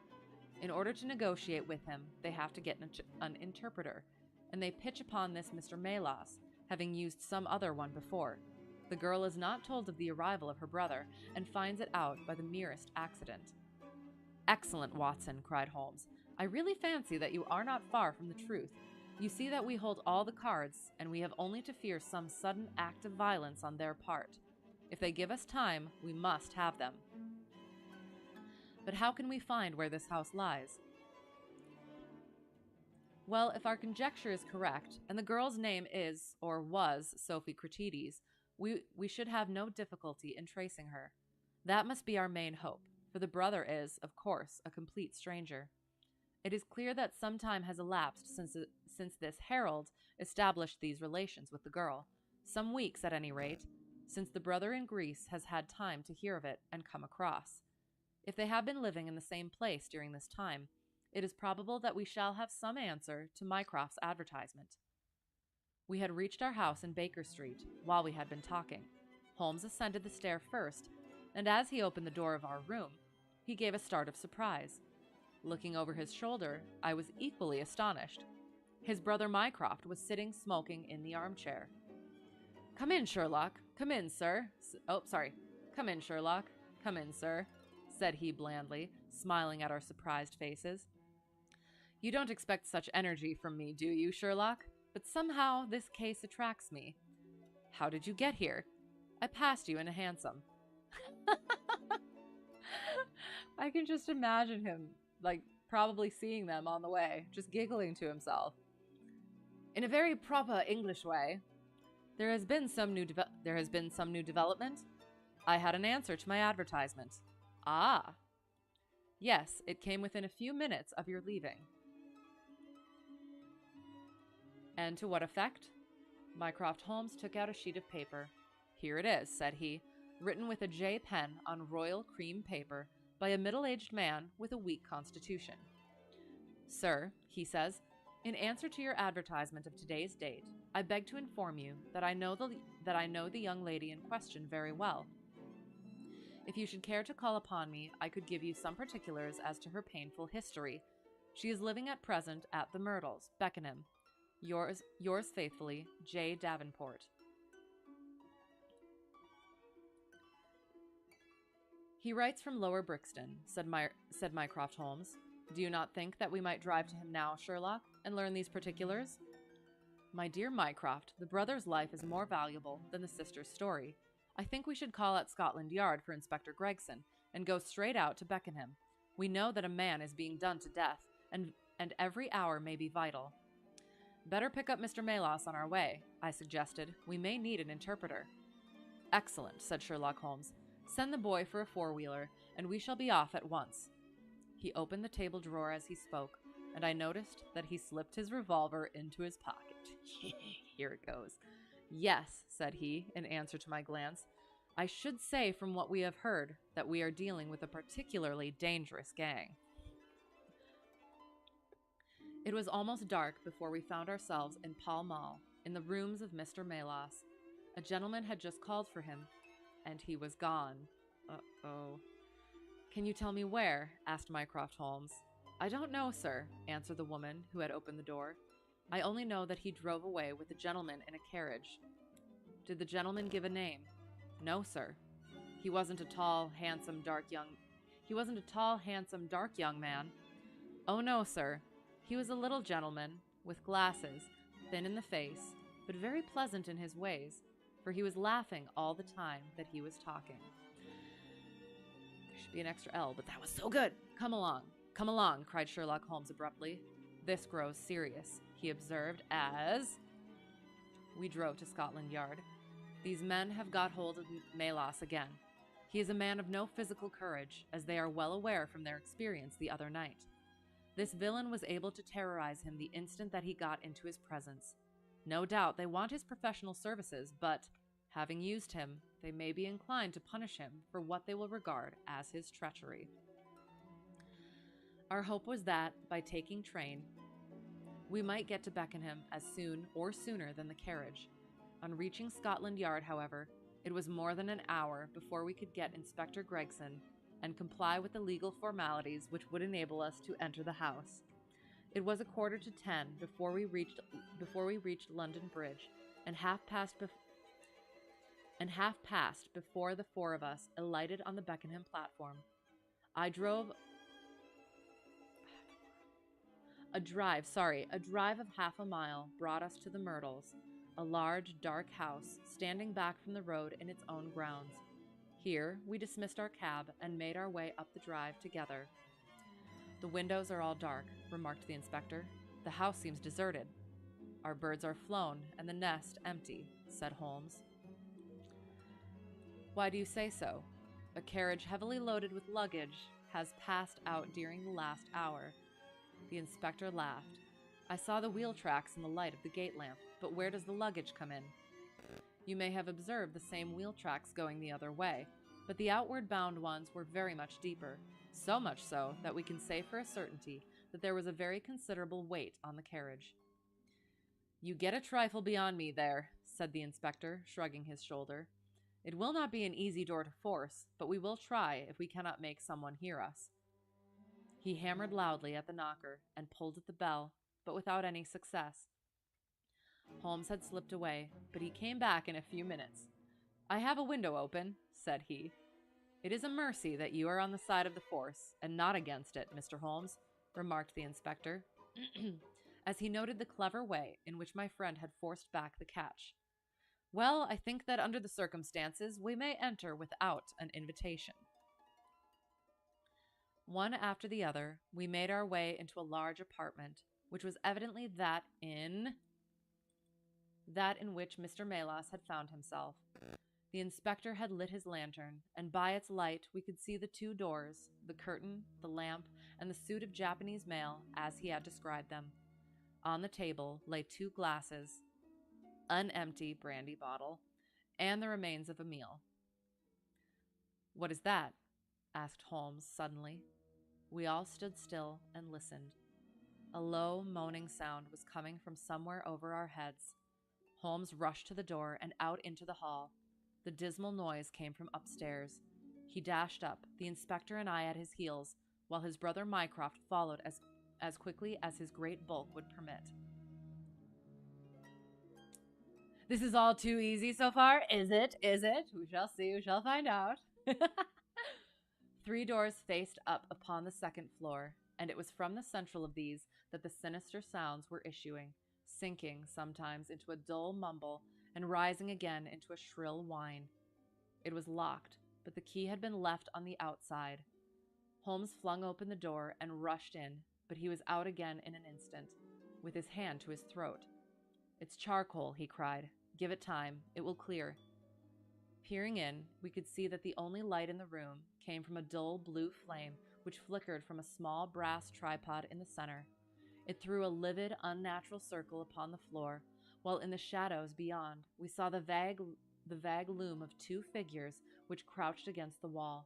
In order to negotiate with him, they have to get an interpreter, and they pitch upon this Mr. Melas, having used some other one before. The girl is not told of the arrival of her brother, and finds it out by the merest accident. Excellent, Watson, cried Holmes. I really fancy that you are not far from the truth. You see that we hold all the cards, and we have only to fear some sudden act of violence on their part. If they give us time, we must have them. But how can we find where this house lies? Well, if our conjecture is correct, and the girl's name is, or was, Sophie Cratides, we should have no difficulty in tracing her. That must be our main hope, for the brother is, of course, a complete stranger. It is clear that some time has elapsed since this Harold established these relations with the girl, some weeks at any rate, since the brother in Greece has had time to hear of it and come across. If they have been living in the same place during this time, it is probable that we shall have some answer to Mycroft's advertisement. We had reached our house in Baker Street while we had been talking. Holmes ascended the stair first, and as he opened the door of our room, he gave a start of surprise. Looking over his shoulder, I was equally astonished. His brother Mycroft was sitting smoking in the armchair. "Come in, Sherlock. Come in, sir. Come in, Sherlock. Come in, sir," said he blandly, smiling at our surprised faces. "You don't expect such energy from me, do you, Sherlock? But somehow this case attracts me. How did you get here? I passed you in a hansom." I can just imagine him, probably seeing them on the way, just giggling to himself. "In a very proper English way. There has been some new development. I had an answer to my advertisement." "Ah." "Yes, it came within a few minutes of your leaving." "And to what effect?" Mycroft Holmes took out a sheet of paper. "Here it is," said he, written with a J pen on royal cream paper by a middle-aged man with a weak constitution. "Sir," he says, "in answer to your advertisement of today's date, I beg to inform you that I know the young lady in question very well. If you should care to call upon me, I could give you some particulars as to her painful history. She is living at present at the Myrtles, Beckenham. Yours faithfully, J. Davenport." "He writes from Lower Brixton," said Mycroft Holmes. "Do you not think that we might drive to him now, Sherlock, and learn these particulars?" "My dear Mycroft, the brother's life is more valuable than the sister's story. I think we should call at Scotland Yard for Inspector Gregson, and go straight out to Beckenham. We know that a man is being done to death, and every hour may be vital." "Better pick up Mr. Melas on our way," I suggested. "We may need an interpreter." "Excellent," said Sherlock Holmes. "Send the boy for a four-wheeler, and we shall be off at once." He opened the table drawer as he spoke, and I noticed that he slipped his revolver into his pocket. "Here it goes." "Yes," said he, in answer to my glance. "I should say from what we have heard that we are dealing with a particularly dangerous gang." It was almost dark before we found ourselves in Pall Mall, in the rooms of Mr. Melas. A gentleman had just called for him, and he was gone. Uh-oh. "Can you tell me where?" asked Mycroft Holmes. "I don't know, sir," answered the woman who had opened the door. "I only know that he drove away with a gentleman in a carriage." "Did the gentleman give a name?" "No, sir." He wasn't a tall, handsome, dark young man?" "Oh, no, sir. He was a little gentleman, with glasses, thin in the face, but very pleasant in his ways, for he was laughing all the time that he was talking." There should be an extra L, but that was so good. Come along, cried Sherlock Holmes abruptly. "This grows serious," he observed as we drove to Scotland Yard. "These men have got hold of Melas again. He is a man of no physical courage, as they are well aware from their experience the other night. This villain was able to terrorize him the instant that he got into his presence. No doubt they want his professional services, but, having used him, they may be inclined to punish him for what they will regard as his treachery." Our hope was that, by taking train, we might get to Beckenham as soon or sooner than the carriage. On reaching Scotland Yard, however, it was more than an hour before we could get Inspector Gregson and comply with the legal formalities which would enable us to enter the house. It was 9:45 before we reached London Bridge, and half past before the four of us alighted on the Beckenham platform. A drive of half a mile brought us to the Myrtles, a large, dark house standing back from the road in its own grounds. Here we dismissed our cab and made our way up the drive together. "The windows are all dark," remarked the inspector. The house seems deserted. Our birds are flown, and the nest empty, said Holmes. Why do you say so? A carriage heavily loaded with luggage has passed out during the last hour. The inspector laughed. I saw the wheel tracks in the light of the gate lamp, but where does the luggage come in? You may have observed the same wheel tracks going the other way, but the outward bound ones were very much deeper, so much so that we can say for a certainty that there was a very considerable weight on the carriage. You get a trifle beyond me there, said the inspector, shrugging his shoulder. It will not be an easy door to force, but we will try if we cannot make someone hear us. He hammered loudly at the knocker and pulled at the bell, but without any success. Holmes had slipped away, but he came back in a few minutes. I have a window open, said he. It is a mercy that you are on the side of the force, and not against it, Mr. Holmes, remarked the inspector, as he noted the clever way in which my friend had forced back the catch. Well, I think that under the circumstances, we may enter without an invitation. One after the other, we made our way into a large apartment, which was evidently that in which Mr. Melas had found himself. The inspector had lit his lantern, and by its light we could see the two doors, the curtain, the lamp, and the suit of Japanese mail as he had described them. On the table lay 2 glasses, an empty brandy bottle, and the remains of a meal. What is that? Asked Holmes suddenly. We all stood still and listened. A low, moaning sound was coming from somewhere over our heads. Holmes rushed to the door and out into the hall. The dismal noise came from upstairs. He dashed up, the inspector and I at his heels, while his brother Mycroft followed as quickly as his great bulk would permit. This is all too easy so far, is it? Is it? We shall see, we shall find out. 3 doors faced up upon the second floor, and it was from the central of these that the sinister sounds were issuing, sinking sometimes into a dull mumble and rising again into a shrill whine. It was locked, but the key had been left on the outside. Holmes flung open the door and rushed in, but he was out again in an instant, with his hand to his throat. It's charcoal, he cried. Give it time. It will clear. Peering in, we could see that the only light in the room came from a dull blue flame which flickered from a small brass tripod in the center. It threw a livid, unnatural circle upon the floor, while in the shadows beyond we saw the vague loom of 2 figures which crouched against the wall.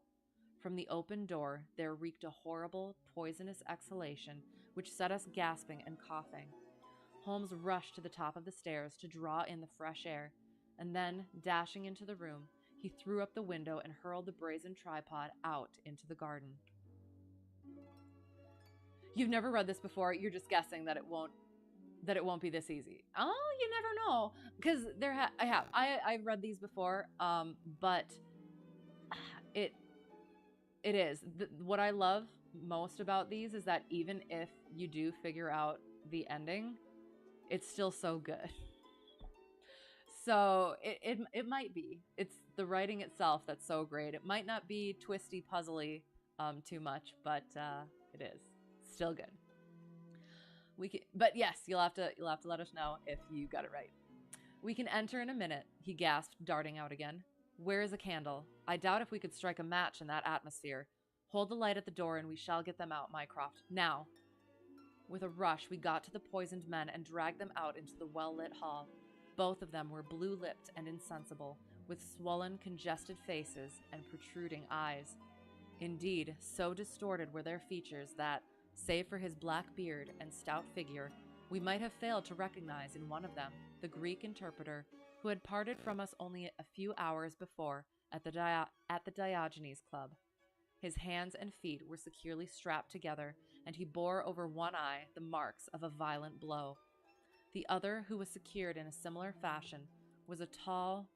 From the open door there reeked a horrible, poisonous exhalation which set us gasping and coughing. Holmes rushed to the top of the stairs to draw in the fresh air, and then, dashing into the room, he threw up the window and hurled the brazen tripod out into the garden. You've never read this before. You're just guessing that it won't be this easy. Oh, you never know, because I've read these before, but it is what I love most about these is that even if you do figure out the ending, it's still so good. So it might be. It's the writing itself that's so great. It might not be twisty, puzzly too much, but it is still good. But yes, you'll have to let us know if you got it right. We can enter in a minute, he gasped, darting out again. Where is a candle? I doubt if we could strike a match in that atmosphere. Hold the light at the door and we shall get them out, Mycroft. Now. With a rush, we got to the poisoned men and dragged them out into the well-lit hall. Both of them were blue-lipped and insensible, with swollen, congested faces and protruding eyes. Indeed, so distorted were their features that, save for his black beard and stout figure, we might have failed to recognize in one of them the Greek interpreter who had parted from us only a few hours before at the Diogenes Club. His hands and feet were securely strapped together, and he bore over one eye the marks of a violent blow. The other, who was secured in a similar fashion, was a tall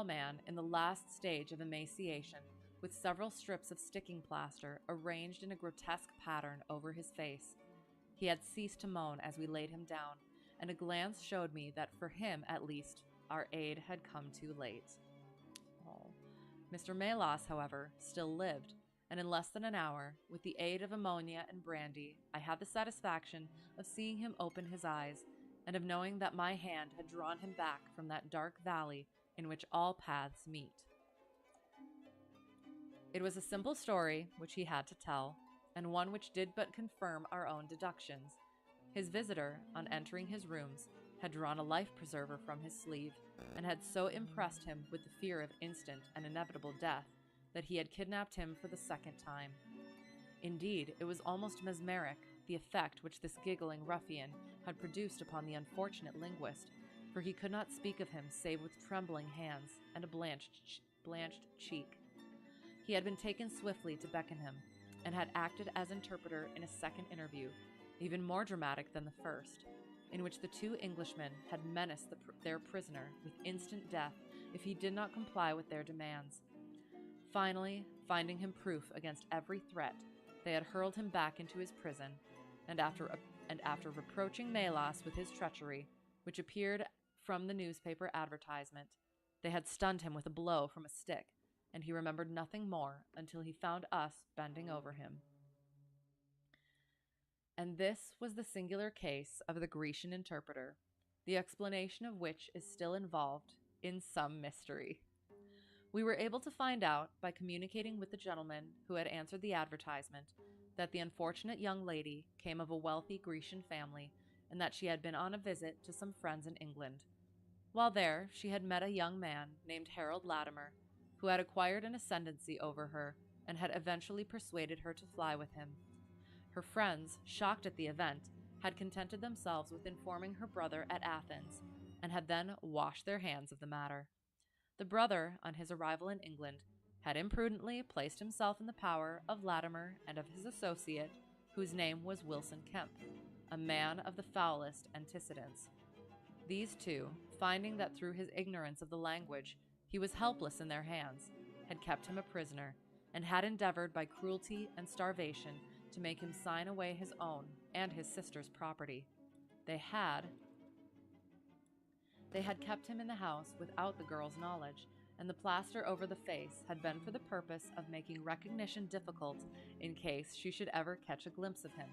man in the last stage of emaciation, with several strips of sticking plaster arranged in a grotesque pattern over his face. He had ceased to moan as we laid him down, and a glance showed me that for him, at least, our aid had come too late. Oh. Mr. Melas, however, still lived, and in less than an hour, with the aid of ammonia and brandy, I had the satisfaction of seeing him open his eyes, and of knowing that my hand had drawn him back from that dark valley in which all paths meet. It was a simple story which he had to tell, and one which did but confirm our own deductions. His visitor, on entering his rooms, had drawn a life preserver from his sleeve, and had so impressed him with the fear of instant and inevitable death that he had kidnapped him for the second time. Indeed, it was almost mesmeric, the effect which this giggling ruffian had produced upon the unfortunate linguist, for he could not speak of him save with trembling hands and a blanched cheek. He had been taken swiftly to Beckenham, and had acted as interpreter in a second interview, even more dramatic than the first, in which the two Englishmen had menaced their prisoner with instant death if he did not comply with their demands. Finally, finding him proof against every threat, they had hurled him back into his prison, and after reproaching Melas with his treachery, which appeared from the newspaper advertisement, they had stunned him with a blow from a stick, and he remembered nothing more until he found us bending over him. And this was the singular case of the Grecian interpreter, the explanation of which is still involved in some mystery. We were able to find out, by communicating with the gentleman who had answered the advertisement, that the unfortunate young lady came of a wealthy Grecian family, and that she had been on a visit to some friends in England. While there, she had met a young man named Harold Latimer, who had acquired an ascendancy over her, and had eventually persuaded her to fly with him. Her friends, shocked at the event, had contented themselves with informing her brother at Athens, and had then washed their hands of the matter. The brother, on his arrival in England, had imprudently placed himself in the power of Latimer and of his associate, whose name was Wilson Kemp, a man of the foulest antecedents. These two, finding that through his ignorance of the language he was helpless in their hands, had kept him a prisoner, and had endeavored by cruelty and starvation to make him sign away his own and his sister's property. They had kept him in the house without the girl's knowledge, and the plaster over the face had been for the purpose of making recognition difficult in case she should ever catch a glimpse of him.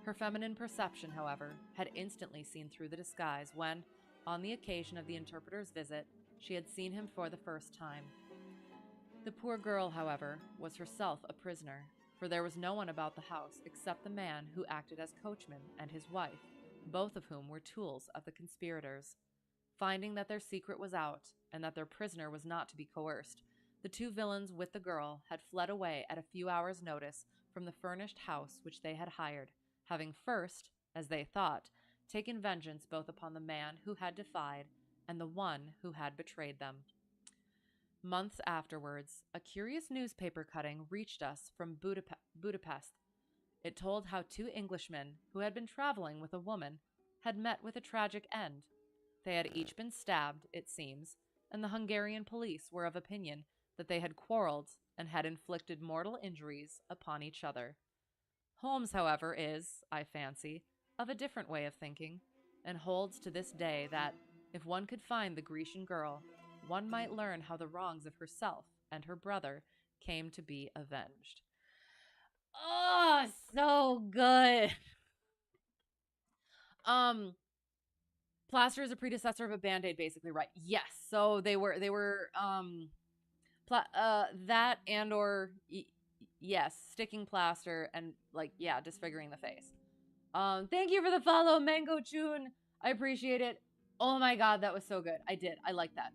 Her feminine perception, however, had instantly seen through the disguise when, on the occasion of the interpreter's visit, she had seen him for the first time. The poor girl, however, was herself a prisoner, for there was no one about the house except the man who acted as coachman and his wife, both of whom were tools of the conspirators. Finding that their secret was out, and that their prisoner was not to be coerced, the two villains with the girl had fled away at a few hours' notice from the furnished house which they had hired, having first, as they thought, taken vengeance both upon the man who had defied and the one who had betrayed them. Months afterwards, a curious newspaper cutting reached us from Budapest. It told how two Englishmen, who had been traveling with a woman, had met with a tragic end. They had each been stabbed, it seems, and the Hungarian police were of opinion that they had quarreled and had inflicted mortal injuries upon each other. Holmes, however, is, I fancy, of a different way of thinking, and holds to this day that, if one could find the Grecian girl, one might learn how the wrongs of herself and her brother came to be avenged. Oh, so good. Plaster is a predecessor of a Band-Aid, basically, right? Yes. So they were that and or yes, sticking plaster and disfiguring the face. Thank you for the follow, Mango Chun. I appreciate it. Oh my god, that was so good. I like that.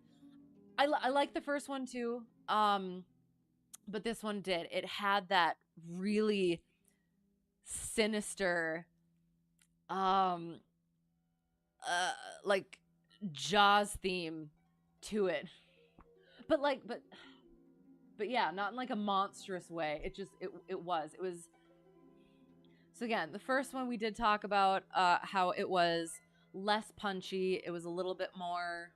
I like the first one too. But this one did. It had that really sinister like Jaws theme to it. But yeah, not in like a monstrous way. It was. So again, the first one we did talk about how it was less punchy. It was a little bit more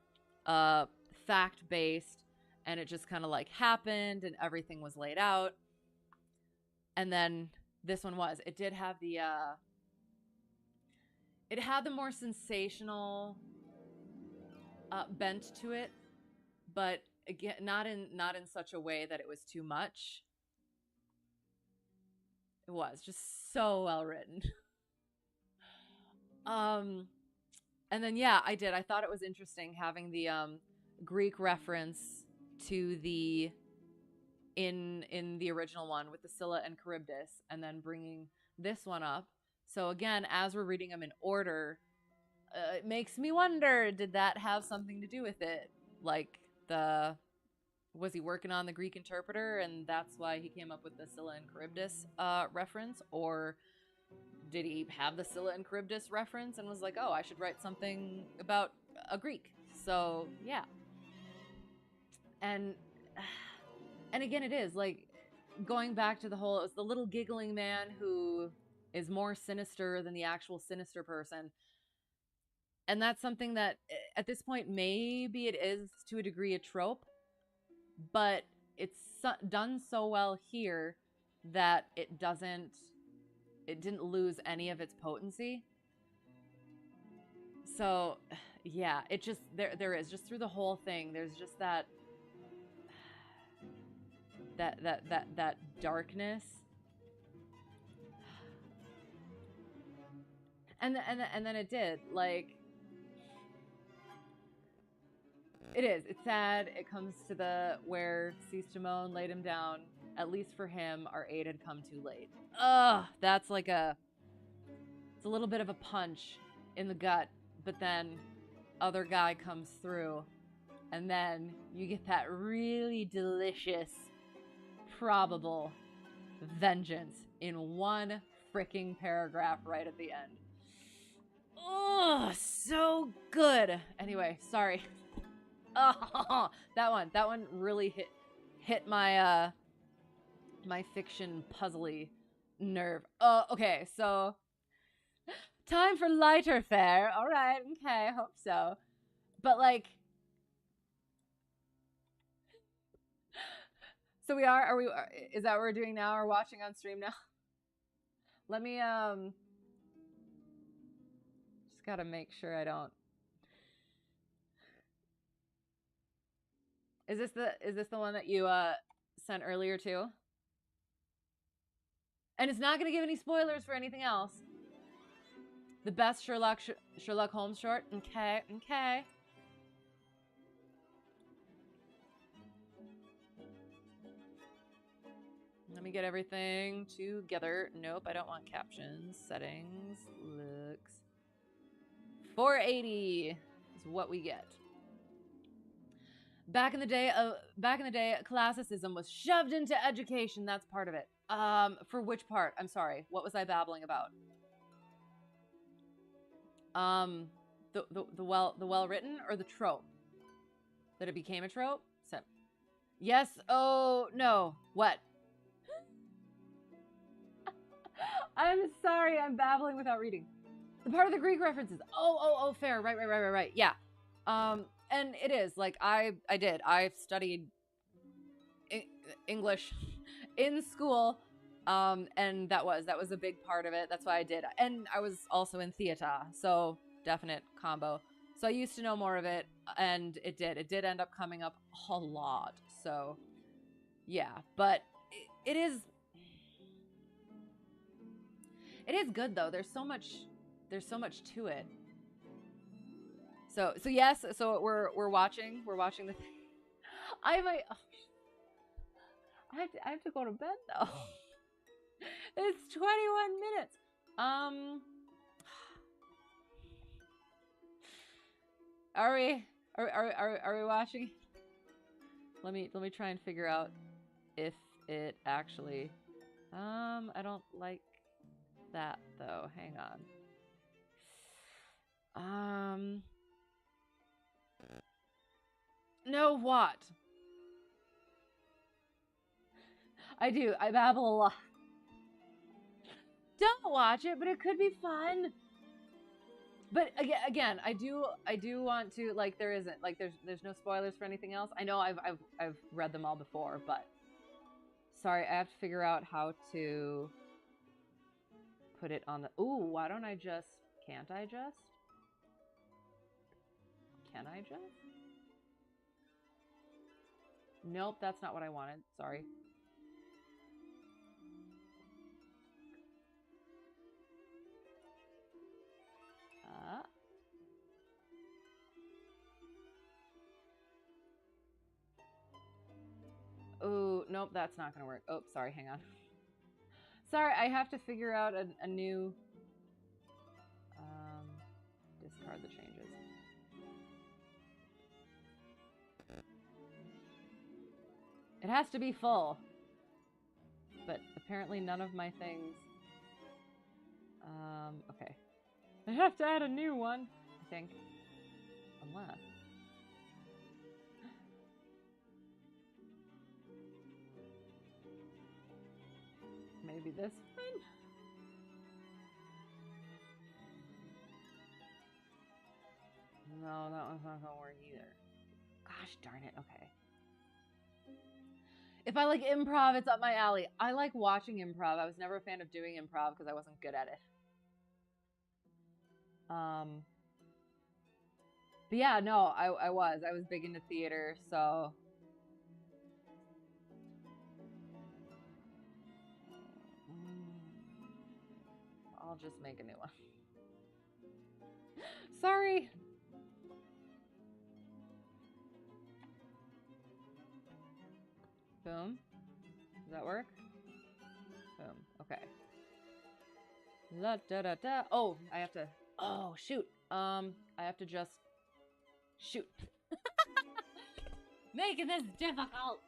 fact-based, and it just kind of like happened and everything was laid out. And then this one it did have the it had the more sensational bent to it, but again, not in such a way that it was too much. It was just so well written. Um, and then yeah, I did. I thought it was interesting having the Greek reference to the in the original one with the Scylla and Charybdis, and then bringing this one up. So again, as we're reading them in order, it makes me wonder: did that have something to do with it? Like the was he working on the Greek interpreter, and that's why he came up with the Scylla and Charybdis reference, or did he have the Scylla and Charybdis reference and was like, oh, I should write something about a Greek? So yeah, and again, it is like going back to the whole, it's the little giggling man who is more sinister than the actual sinister person. And that's something that at this point, maybe it is to a degree a trope, but it's done so well here that it didn't lose any of its potency. So yeah, it just, there is just through the whole thing, there's just that darkness. And then it did, like, it's sad. It comes to the where ceased to moan, laid him down. At least for him, our aid had come too late. Ugh, that's like it's a little bit of a punch in the gut, but then other guy comes through, and then you get that really delicious, probable vengeance in one freaking paragraph right at the end. Oh, so good. Anyway, sorry. Oh, that one really hit my my fiction puzzly nerve. Oh, okay, so time for lighter fare. All right, okay, hope so. But like, so is that what we're doing now? Or watching on stream now? Let me just gotta make sure I don't. Is this the one that you sent earlier too? And it's not going to give any spoilers for anything else. The best Sherlock Holmes short. Okay. Let me get everything together. Nope, I don't want captions. Settings. Looks. 480 is what we get. Back in the day, classicism was shoved into education. That's part of it. For which part? I'm sorry. What was I babbling about? The well written or the trope? That it became a trope? So, yes. Oh no. What? I'm sorry. I'm babbling without reading. The part of the Greek references. Oh, fair. Right. Yeah. And it is like I studied English in school, and that was a big part of it. That's why I did, and I was also in theater, so definite combo. So I used to know more of it, and it did end up coming up a lot. So yeah, but it is good though. There's so much to it. So yes, so we're watching the thing. I have to go to bed though. It's 21 minutes. Are we watching? Let me try and figure out if it actually I don't like that though. Hang on. No, what? I do. I babble a lot. Don't watch it, but it could be fun. But again, I do want to, like, there isn't, like, there's no spoilers for anything else. I know I've read them all before, but sorry, I have to figure out how to put it on the. Ooh, why don't I just? Can't I just? Can I just? Nope, that's not what I wanted. Sorry. nope, that's not gonna work. Oh, sorry, hang on. Sorry, I have to figure out a new discard the changes. It has to be full. But apparently none of my things. Okay. I have to add a new one, I think. Unless. Maybe this one? No, that one's not gonna work either. Gosh darn it, okay. If I like improv, it's up my alley. I like watching improv. I was never a fan of doing improv because I wasn't good at it. But yeah, no, I was big into theater, so I'll just make a new one. Sorry. Boom. Does that work? Boom. Okay. La da da da. Oh, I have to. Oh shoot. I have to just shoot. Making this difficult.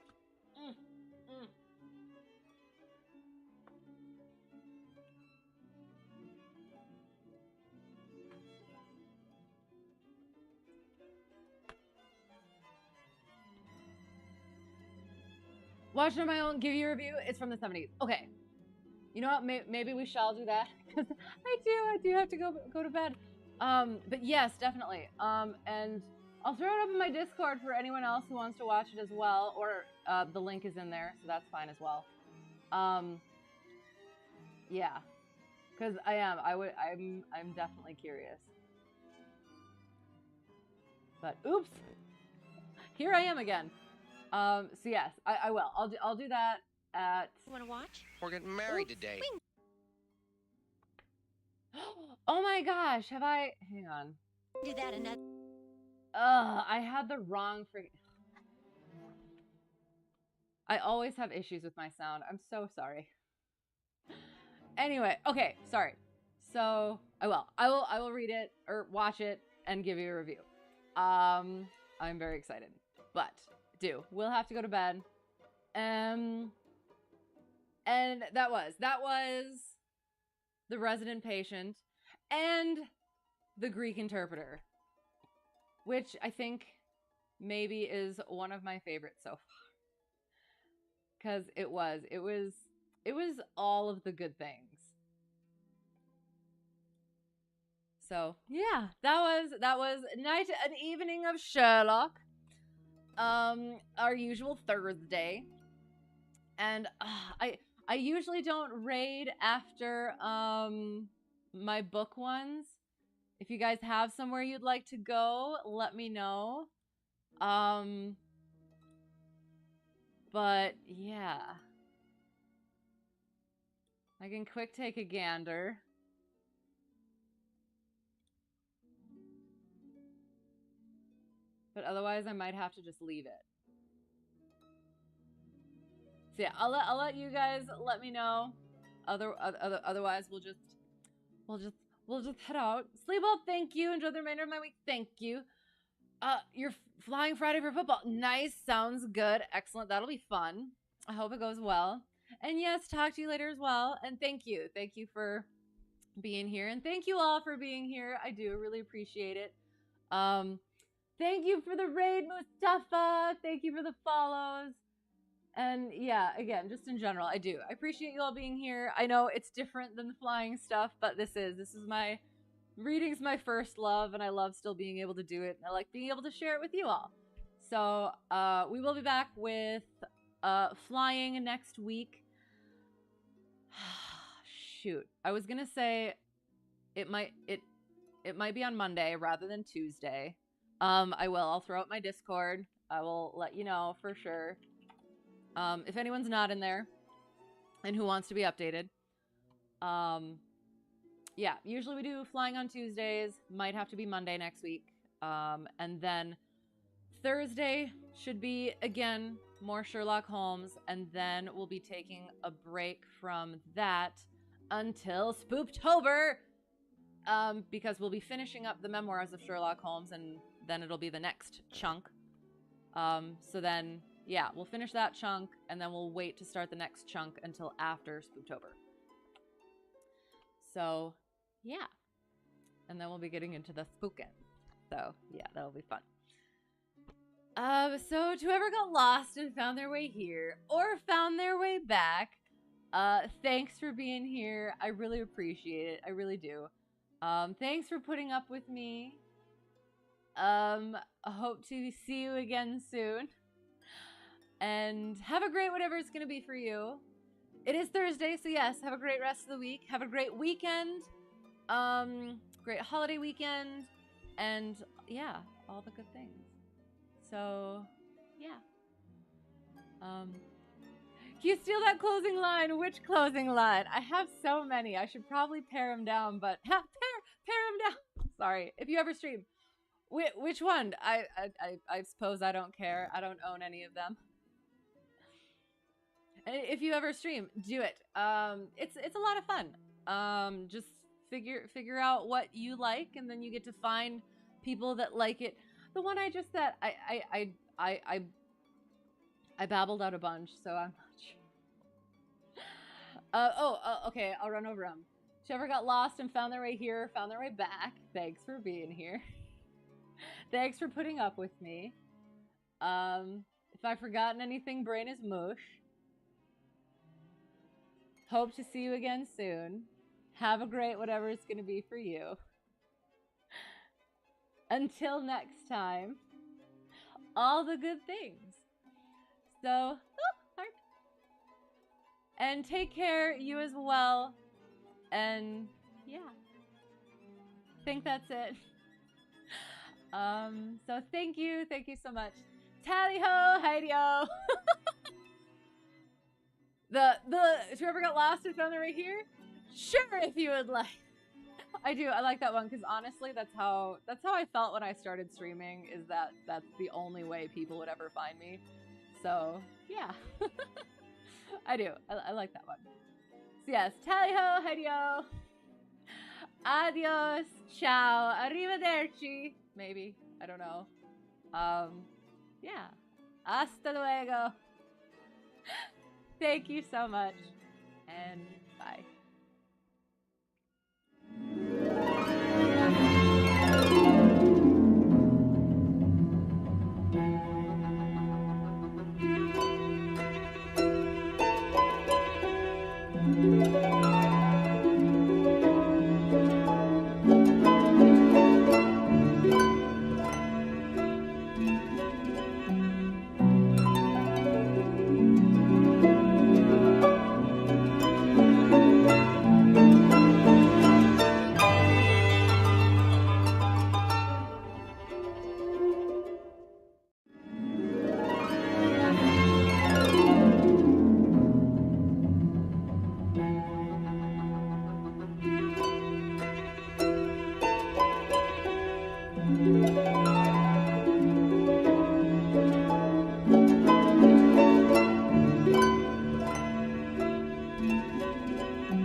Watch on my own, give you a review. It's from the 70s. Okay. You know what? Maybe we shall do that because I do have to go to bed. But yes, definitely. And I'll throw it up in my Discord for anyone else who wants to watch it as well, or the link is in there, so that's fine as well. Yeah, because I'm definitely curious. But oops, here I am again. So yes, I will. I'll do that at. You want to watch? We're getting married today. Oh my gosh, have I? Hang on. Do that another. I had the wrong freaking. I always have issues with my sound. I'm so sorry. Anyway, okay, sorry. So I will read it or watch it and give you a review. I'm very excited, but we'll have to go to bed. And that was The Resident Patient and The Greek Interpreter, which I think maybe is one of my favorites so far. Because it was all of the good things. So yeah, that was an evening of Sherlock. Our usual Thursday. And I usually don't raid after my book ones. If you guys have somewhere you'd like to go, let me know. But yeah. I can quick take a gander. But otherwise I might have to just leave it. So yeah, I'll let you guys let me know. Otherwise we'll just head out. Sleep well, thank you. Enjoy the remainder of my week. Thank you. You're flying Friday for football. Nice, sounds good. Excellent. That'll be fun. I hope it goes well. And yes, talk to you later as well. And thank you. Thank you for being here. And thank you all for being here. I do really appreciate it. Thank you for the raid, Mustafa. Thank you for the follows. And yeah, again, just in general, I appreciate you all being here. I know it's different than the flying stuff, but this is my reading's my first love, and I love still being able to do it. And I like being able to share it with you all. So we will be back with flying next week. Shoot, I was gonna say it might be on Monday rather than Tuesday. I'll throw out my Discord. I will let you know for sure. If anyone's not in there and who wants to be updated. Yeah, usually we do flying on Tuesdays. Might have to be Monday next week. And then Thursday should be, again, more Sherlock Holmes, and then we'll be taking a break from that until Spooptober, because we'll be finishing up the Memoirs of Sherlock Holmes, and then it'll be the next chunk. So then, yeah, we'll finish that chunk, and then we'll wait to start the next chunk until after Spooptober. So, yeah. And then we'll be getting into the spookin'. So, yeah, that'll be fun. So to whoever got lost and found their way here, or found their way back, thanks for being here. I really appreciate it. I really do. Thanks for putting up with me. I hope to see you again soon. And have a great whatever it's gonna be for you. It is Thursday, so yes, have a great rest of the week. Have a great weekend. Great holiday weekend. And yeah, all the good things. So, yeah. Can you steal that closing line? Which closing line? I have so many. I should probably pare them down, but pare them down. Sorry. If you ever stream, which one? I suppose I don't care. I don't own any of them. If you ever stream, do it. It's a lot of fun. Just figure out what you like, and then you get to find people that like it. The one I just said, I babbled out a bunch, so I'm not sure. Okay, I'll run over them. Whoever got lost and found their way here, found their way back. Thanks for being here. Thanks for putting up with me. If I've forgotten anything, brain is mush. Hope to see you again soon. Have a great whatever it's going to be for you. Until next time, all the good things. So, heart. And take care, you as well. And yeah, I think that's it. So thank you so much. Tally ho, Heidi-o. Whoever got lost and found their way here, sure, if you would like. I do. I like that one because honestly, that's how I felt when I started streaming. Is that's the only way people would ever find me. So yeah, I do. I like that one. So yes, tally ho, Heidi-o. Adios, ciao, arrivederci. Maybe, I don't know. Yeah, hasta luego. Thank you so much, and bye.